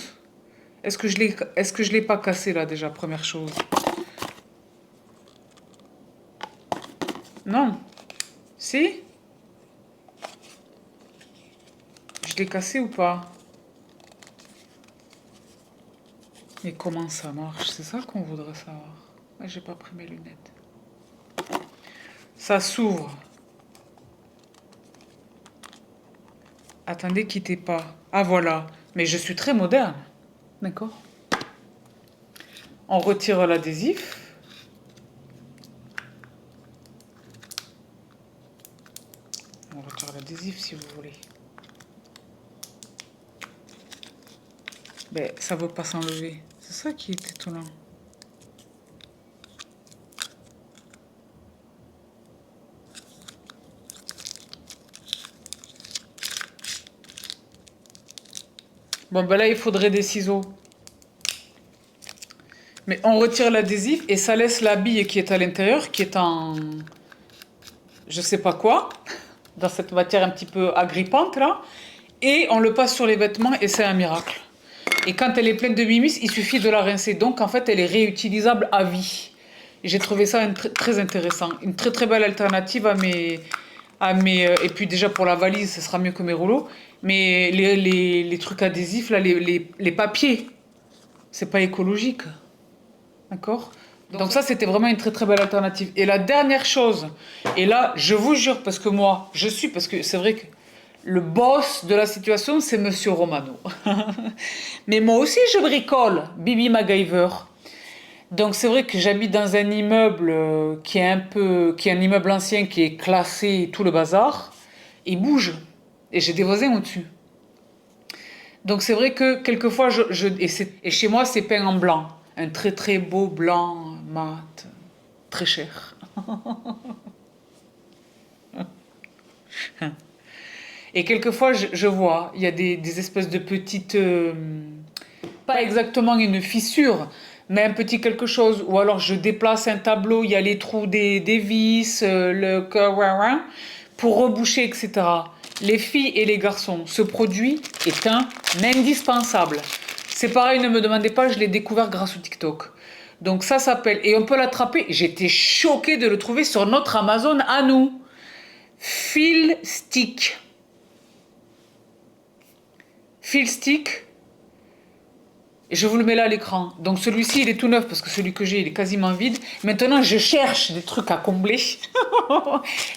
Est-ce que je l'ai pas cassé là déjà, première chose? Non. Si? Je l'ai cassé ou pas? Mais comment ça marche? C'est ça qu'on voudrait savoir. Ah, j'ai pas pris mes lunettes. Ça s'ouvre. Attendez, quittez pas. Ah voilà. Mais je suis très moderne. D'accord. On retire l'adhésif. On retire l'adhésif si vous voulez. Ben, ça ne veut pas s'enlever. C'est ça qui est étonnant. Bon, ben là, il faudrait des ciseaux. Mais on retire l'adhésif et ça laisse la bille qui est à l'intérieur, qui est en... je sais pas quoi, dans cette matière un petit peu agrippante, là. Et on le passe sur les vêtements et c'est un miracle. Et quand elle est pleine de mimis, il suffit de la rincer. Donc, en fait, elle est réutilisable à vie. J'ai trouvé ça très intéressant. Une très, très belle alternative à mes... et puis déjà, pour la valise, ce sera mieux que mes rouleaux. Mais les trucs adhésifs, là, les papiers, c'est pas écologique. D'accord? Donc ça, c'était vraiment une très, très belle alternative. Et la dernière chose, et là, je vous jure, parce que moi, parce que c'est vrai que le boss de la situation, c'est Monsieur Romano. Mais moi aussi, je bricole, Bibi MacGyver. Donc c'est vrai que j'habite dans un immeuble qui est un immeuble ancien, qui est classé, tout le bazar. Il bouge. Et j'ai des voisins au-dessus. Donc c'est vrai que quelquefois, et chez moi, c'est peint en blanc. Un très très beau blanc mat, très cher. Et quelquefois, je vois, il y a des espèces de petites... pas exactement une fissure, mais un petit quelque chose. Ou alors je déplace un tableau, il y a les trous des vis, le pour reboucher, etc. Les filles et les garçons, ce produit est un indispensable. C'est pareil, ne me demandez pas, je l'ai découvert grâce au TikTok. Donc ça s'appelle, et on peut l'attraper, j'étais choquée de le trouver sur notre Amazon à nous. Feel Stick. Feel Stick. Et je vous le mets là à l'écran. Donc celui-ci, il est tout neuf parce que celui que j'ai, il est quasiment vide. Maintenant, je cherche des trucs à combler.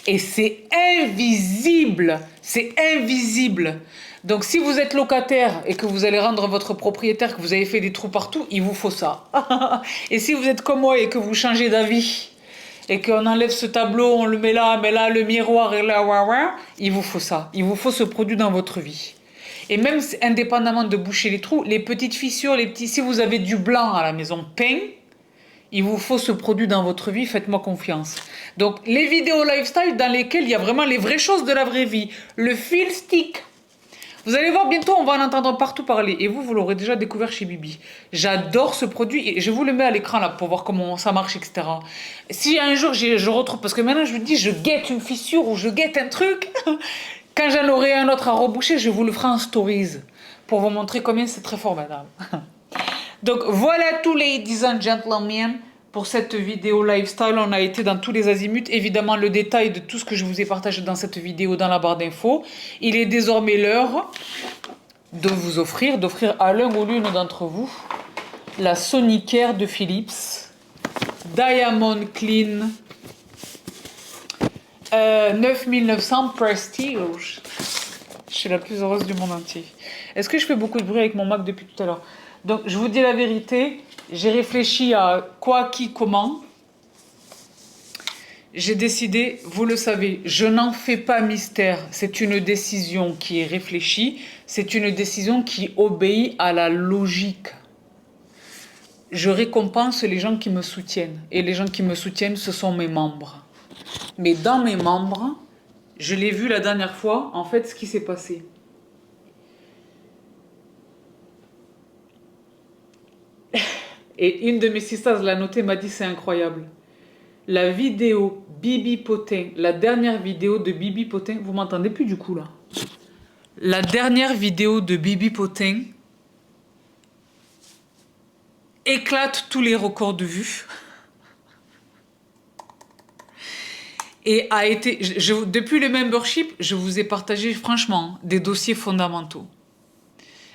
Et c'est invisible. C'est invisible. Donc si vous êtes locataire et que vous allez rendre votre propriétaire, que vous avez fait des trous partout, il vous faut ça. Et si vous êtes comme moi et que vous changez d'avis, et qu'on enlève ce tableau, on le met là, mais là, le miroir est là, ouah, ouah, il vous faut ça. Il vous faut ce produit dans votre vie. Et même indépendamment de boucher les trous, les petites fissures, les petits, si vous avez du blanc à la maison peint, il vous faut ce produit dans votre vie, faites-moi confiance. Donc, les vidéos lifestyle dans lesquelles il y a vraiment les vraies choses de la vraie vie. Le feel stick. Vous allez voir, bientôt, on va en entendre partout parler. Et vous l'aurez déjà découvert chez Bibi. J'adore ce produit et je vous le mets à l'écran là pour voir comment ça marche, etc. Si un jour je retrouve, parce que maintenant je vous dis, je guette une fissure ou je guette un truc, quand j'en aurai un autre à reboucher, je vous le ferai en stories pour vous montrer combien c'est très formidable. Donc voilà tous les ladies and gentlemen pour cette vidéo lifestyle. On a été dans tous les azimuts. Évidemment, le détail de tout ce que je vous ai partagé dans cette vidéo dans la barre d'infos. Il est désormais l'heure de vous offrir à l'un ou l'une d'entre vous la Sonicare de Philips Diamond Clean 9900 Prestige. Je suis la plus heureuse du monde entier. Est-ce que je fais beaucoup de bruit avec mon Mac depuis tout à l'heure? Donc, je vous dis la vérité. J'ai réfléchi à quoi, qui, comment. J'ai décidé, vous le savez, je n'en fais pas mystère. C'est une décision qui est réfléchie. C'est une décision qui obéit à la logique. Je récompense les gens qui me soutiennent. Et les gens qui me soutiennent, ce sont mes membres. Mais dans mes membres, je l'ai vu la dernière fois, en fait, ce qui s'est passé. Et une de mes sisters l'a noté, m'a dit c'est incroyable. La vidéo Bibi Potin, la dernière vidéo de Bibi Potin, vous m'entendez plus du coup là. La dernière vidéo de Bibi Potin éclate tous les records de vues. Et a été, depuis le membership, je vous ai partagé franchement des dossiers fondamentaux.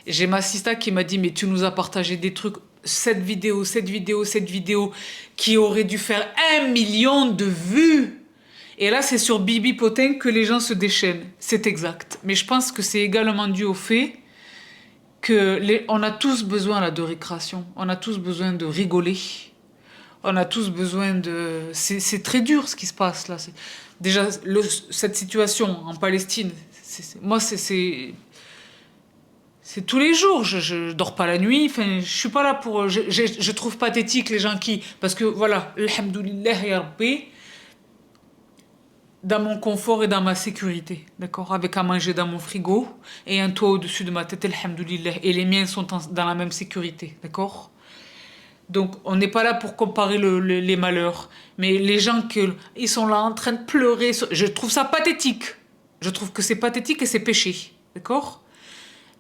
J'ai ma sista qui m'a dit, mais tu nous as partagé des trucs, cette vidéo, qui aurait dû faire 1 million de vues. Et là, c'est sur Bibi Potin que les gens se déchaînent. C'est exact. Mais je pense que c'est également dû au fait on a tous besoin là, de récréation. On a tous besoin de rigoler. On a tous besoin de... C'est très dur ce qui se passe là. Déjà, cette situation en Palestine, moi, c'est tous les jours. Je dors pas la nuit. Enfin, je suis pas là pour... Je trouve pathétique les gens qui... Parce que voilà, alhamdoulilah ya Rabbi, dans mon confort et dans ma sécurité, d'accord, avec à manger dans mon frigo et un toit au-dessus de ma tête, alhamdoulilah. Et les miens sont dans la même sécurité, d'accord. Donc, on n'est pas là pour comparer les malheurs. Mais les gens ils sont là en train de pleurer, je trouve ça pathétique. Je trouve que c'est pathétique et c'est péché, d'accord.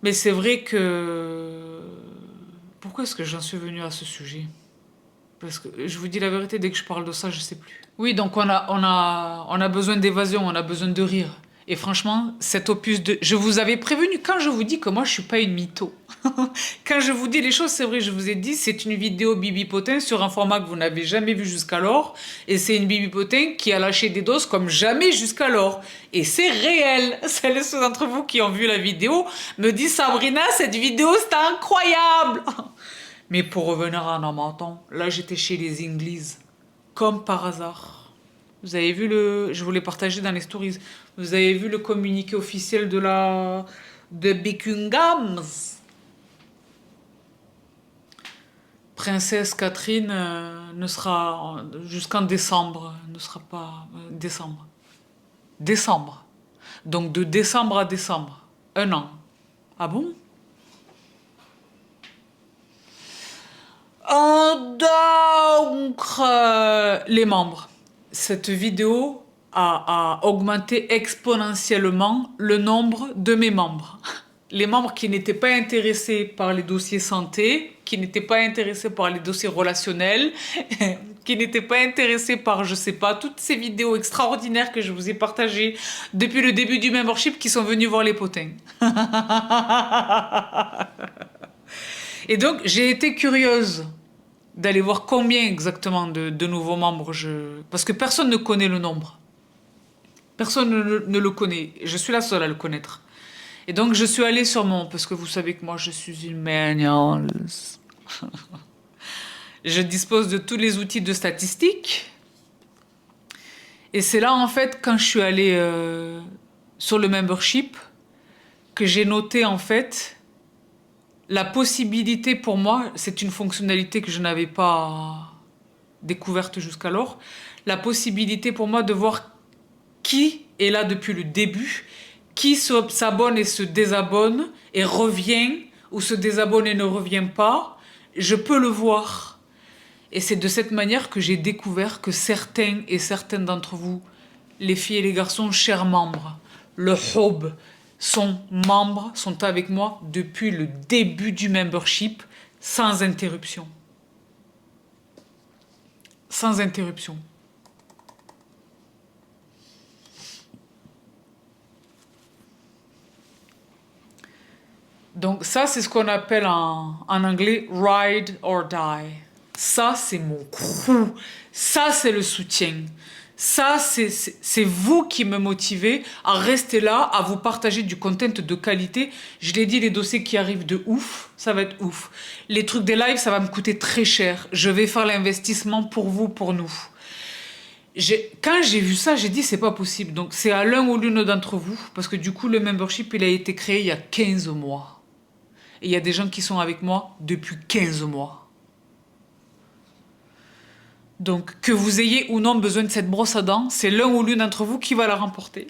Mais c'est vrai que... Pourquoi est-ce que j'en suis venue à ce sujet? Parce que je vous dis la vérité, dès que je parle de ça, je sais plus. Oui, donc on a besoin d'évasion, on a besoin de rire. Et franchement, cet opus de... Je vous avais prévenu quand je vous dis que moi, je suis pas une mytho. Quand je vous dis les choses, c'est vrai, je vous ai dit, c'est une vidéo Bibi Potin sur un format que vous n'avez jamais vu jusqu'alors. Et c'est une Bibi Potin qui a lâché des doses comme jamais jusqu'alors. Et c'est réel. Celles et ceux d'entre vous qui ont vu la vidéo me disent, Sabrina, cette vidéo, c'était incroyable. Mais pour revenir à un menton, là, j'étais chez les Inglis. Comme par hasard. Vous avez vu je vous l'ai partagé dans les stories. Vous avez vu le communiqué officiel de Buckingham. Princesse Catherine ne sera jusqu'en décembre. Ne sera pas décembre. Décembre. Donc de décembre à décembre. 1 an. Ah bon? Donc, les membres. Cette vidéo a augmenté exponentiellement le nombre de mes membres. Les membres qui n'étaient pas intéressés par les dossiers santé, qui n'étaient pas intéressés par les dossiers relationnels, qui n'étaient pas intéressés par, je sais pas, toutes ces vidéos extraordinaires que je vous ai partagées depuis le début du membership qui sont venus voir les potins. Et donc, j'ai été curieuse d'aller voir combien exactement de nouveaux membres Parce que personne ne connaît le nombre. Personne ne le connaît. Je suis la seule à le connaître. Et donc, je suis allée sur mon... Parce que vous savez que moi, je suis une maignasse. Je dispose de tous les outils de statistiques. Et c'est là, en fait, quand je suis allée sur le membership, que j'ai noté, en fait, la possibilité pour moi, c'est une fonctionnalité que je n'avais pas découverte jusqu'alors, la possibilité pour moi de voir qui est là depuis le début, qui s'abonne et se désabonne et revient, ou se désabonne et ne revient pas, je peux le voir. Et c'est de cette manière que j'ai découvert que certains et certaines d'entre vous, les filles et les garçons, chers membres, le Hub, sont membres, sont avec moi depuis le début du membership, sans interruption. Sans interruption. Donc ça, c'est ce qu'on appelle en anglais « ride or die ». Ça, c'est mon crew. Ça, c'est le soutien. Ça, c'est vous qui me motivez à rester là, à vous partager du content de qualité. Je l'ai dit, les dossiers qui arrivent de ouf, ça va être ouf. Les trucs des lives, ça va me coûter très cher. Je vais faire l'investissement pour vous, pour nous. Quand j'ai vu ça, j'ai dit c'est pas possible. Donc c'est à l'un ou l'une d'entre vous, parce que du coup, le membership, il a été créé il y a 15 mois. Et il y a des gens qui sont avec moi depuis 15 mois. Donc, que vous ayez ou non besoin de cette brosse à dents, c'est l'un ou l'une d'entre vous qui va la remporter.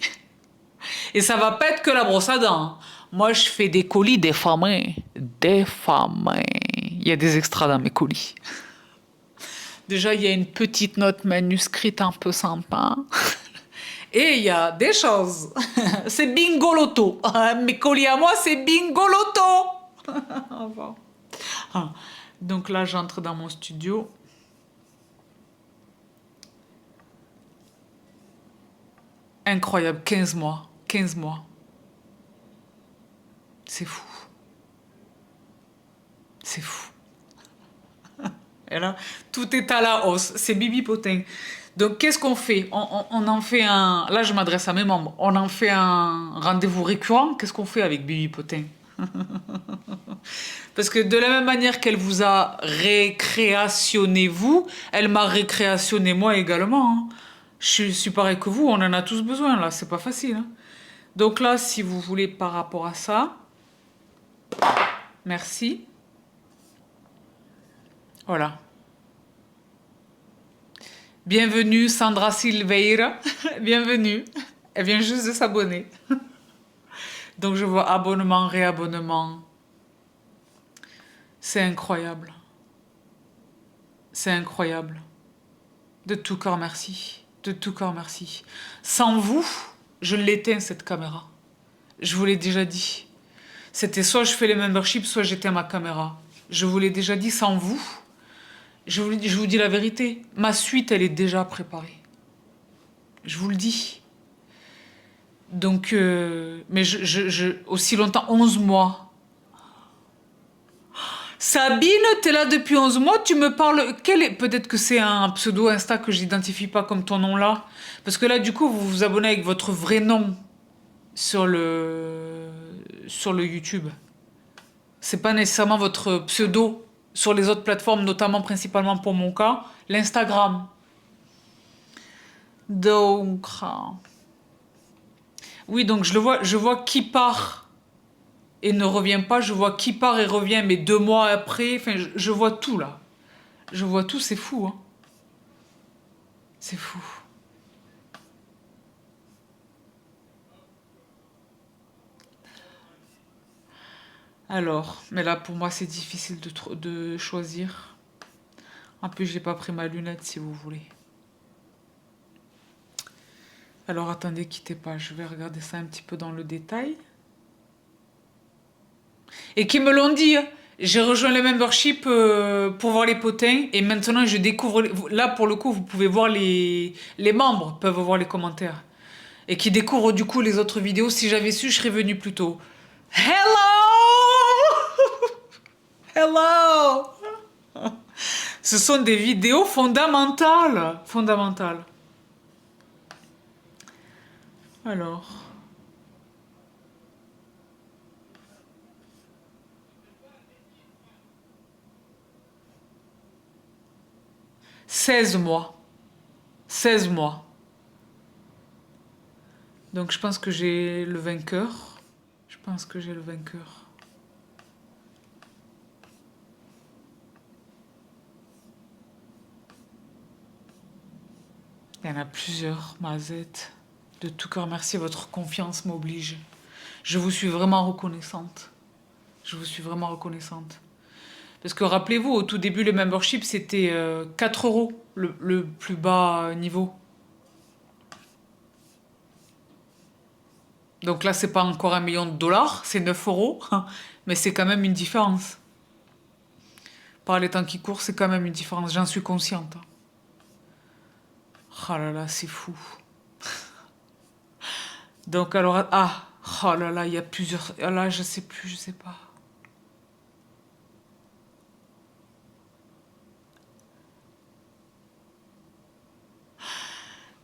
Et ça va pas être que la brosse à dents. Moi, je fais des colis défamés. Défamés. Il y a des extras dans mes colis. Déjà, il y a une petite note manuscrite un peu sympa. Et il y a des choses. C'est bingo loto. Mes colis à moi, c'est bingo loto. Donc là, j'entre dans mon studio. Incroyable, 15 mois. 15 mois. C'est fou. C'est fou. Et là, tout est à la hausse. C'est Bibi Potin. Donc, qu'est-ce qu'on fait on en fait un... Là, je m'adresse à mes membres. On en fait un rendez-vous récurrent. Qu'est-ce qu'on fait avec Bibi Potin? Parce que de la même manière qu'elle vous a récréationné vous, elle m'a récréationné moi également. Hein. Je suis pareil que vous, on en a tous besoin là, c'est pas facile. Hein. Donc là, si vous voulez par rapport à ça, merci. Voilà. Bienvenue Sandra Silveira, bienvenue. Elle vient juste de s'abonner. Donc je vois abonnement, réabonnement. C'est incroyable. C'est incroyable. De tout cœur merci. De tout cœur merci. Sans vous, je l'éteins cette caméra. Je vous l'ai déjà dit. C'était soit je fais les memberships, soit j'éteins ma caméra. Je vous l'ai déjà dit, sans vous, je vous dis la vérité. Ma suite, elle est déjà préparée. Je vous le dis. Donc, mais aussi longtemps, 11 mois. Sabine, t'es là depuis 11 mois, tu me parles... Peut-être que c'est un pseudo Insta que j'identifie pas comme ton nom là. Parce que là, du coup, vous vous abonnez avec votre vrai nom sur le YouTube. C'est pas nécessairement votre pseudo sur les autres plateformes, notamment principalement pour mon cas, l'Instagram. Donc... Oui, donc je vois qui part et ne revient pas, je vois qui part et revient, mais 2 mois après, enfin, je vois tout là. Je vois tout, c'est fou, hein. C'est fou. Alors, mais là pour moi c'est difficile de choisir. En plus, j'ai pas pris ma lunette si vous voulez. Alors attendez, quittez pas, je vais regarder ça un petit peu dans le détail. Et qui me l'ont dit, hein. J'ai rejoint le membership pour voir les potins et maintenant je découvre... Là pour le coup, vous pouvez voir les membres peuvent voir les commentaires. Et qui découvrent du coup les autres vidéos. Si j'avais su, je serais venue plus tôt. Hello! Hello! Ce sont des vidéos fondamentales. Fondamentales. Alors. 16 mois. 16 mois. Donc je pense que j'ai le vainqueur. Je pense que j'ai le vainqueur. Il y en a plusieurs, Mazette. De tout cœur, merci, votre confiance m'oblige. Je vous suis vraiment reconnaissante. Je vous suis vraiment reconnaissante. Parce que rappelez-vous, au tout début, le membership, c'était 4 euros, le plus bas niveau. Donc là, c'est pas encore 1 million de dollars, c'est 9 euros. Mais c'est quand même une différence. Par les temps qui courent, c'est quand même une différence. J'en suis consciente. Oh là là, c'est fou. Donc alors, ah, oh là là, il y a plusieurs... Ah là, je sais plus, je sais pas.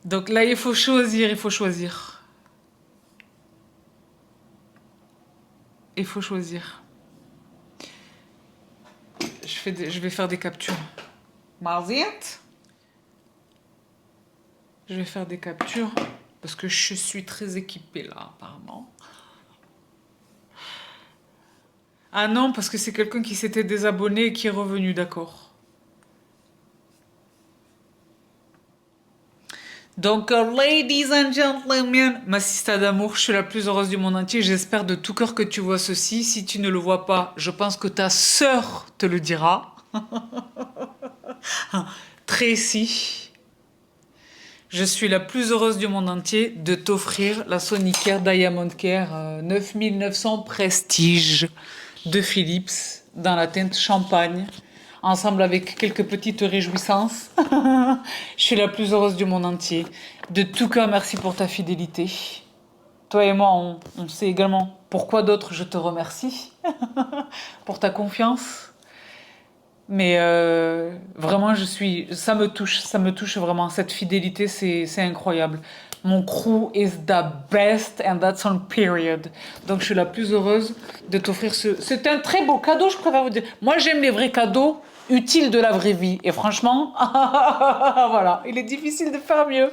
Donc là, il faut choisir, il faut choisir. Il faut choisir. Je vais faire des captures. Marziette? Je vais faire des captures parce que je suis très équipée là, apparemment. Ah non, parce que c'est quelqu'un qui s'était désabonné et qui est revenu, d'accord. Donc, ladies and gentlemen, ma sista d'amour, je suis la plus heureuse du monde entier. J'espère de tout cœur que tu vois ceci. Si tu ne le vois pas, je pense que ta sœur te le dira. Tracy, je suis la plus heureuse du monde entier de t'offrir la Sonicare Diamond Care 9900 Prestige de Philips dans la teinte champagne, ensemble avec quelques petites réjouissances. Je suis la plus heureuse du monde entier. De tout cœur, merci pour ta fidélité. Toi et moi, on sait également pourquoi d'autres je te remercie pour ta confiance. Mais vraiment, ça me touche vraiment. Cette fidélité, c'est incroyable. Mon crew is the best and that's on period. Donc je suis la plus heureuse de t'offrir c'est un très beau cadeau, je préfère vous dire. Moi, j'aime les vrais cadeaux utiles de la vraie vie. Et franchement, voilà, il est difficile de faire mieux.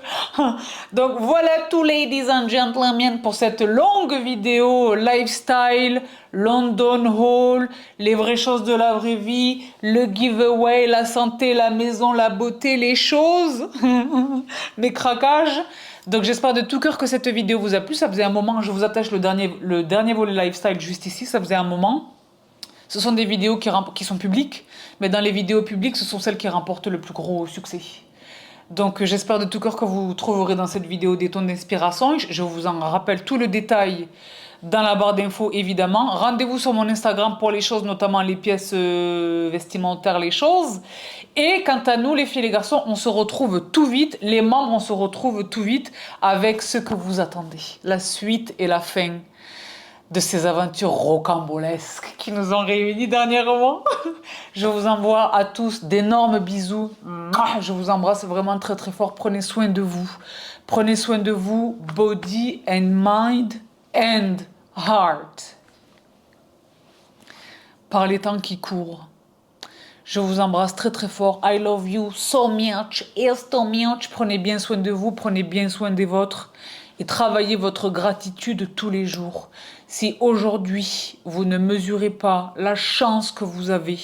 Donc voilà tout, ladies and gentlemen, pour cette longue vidéo lifestyle, London Haul, les vraies choses de la vraie vie, le giveaway, la santé, la maison, la beauté, les choses, mes craquages. Donc j'espère de tout cœur que cette vidéo vous a plu. Ça faisait un moment, je vous attache le dernier volet lifestyle juste ici, ça faisait un moment. Ce sont des vidéos qui sont publiques, mais dans les vidéos publiques, ce sont celles qui remportent le plus gros succès. Donc j'espère de tout cœur que vous trouverez dans cette vidéo des tons d'inspiration. Je vous en rappelle tout le détail dans la barre d'infos évidemment. Rendez-vous sur mon Instagram pour les choses, notamment les pièces vestimentaires, les choses. Et quant à nous, les filles et les garçons, on se retrouve tout vite. Les membres, on se retrouve tout vite avec ce que vous attendez. La suite et la fin de ces aventures rocambolesques qui nous ont réunis dernièrement. Je vous envoie à tous d'énormes bisous. Je vous embrasse vraiment très très fort. Prenez soin de vous. Prenez soin de vous, body and mind and heart. Par les temps qui courent. Je vous embrasse très très fort. I love you so much. So much. Prenez bien soin de vous. Prenez bien soin des vôtres. Et travaillez votre gratitude tous les jours. Si aujourd'hui, vous ne mesurez pas la chance que vous avez,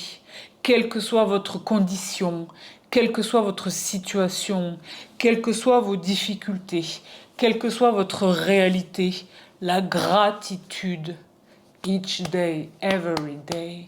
quelle que soit votre condition, quelle que soit votre situation, quelles que soient vos difficultés, quelle que soit votre réalité, la gratitude, each day, every day,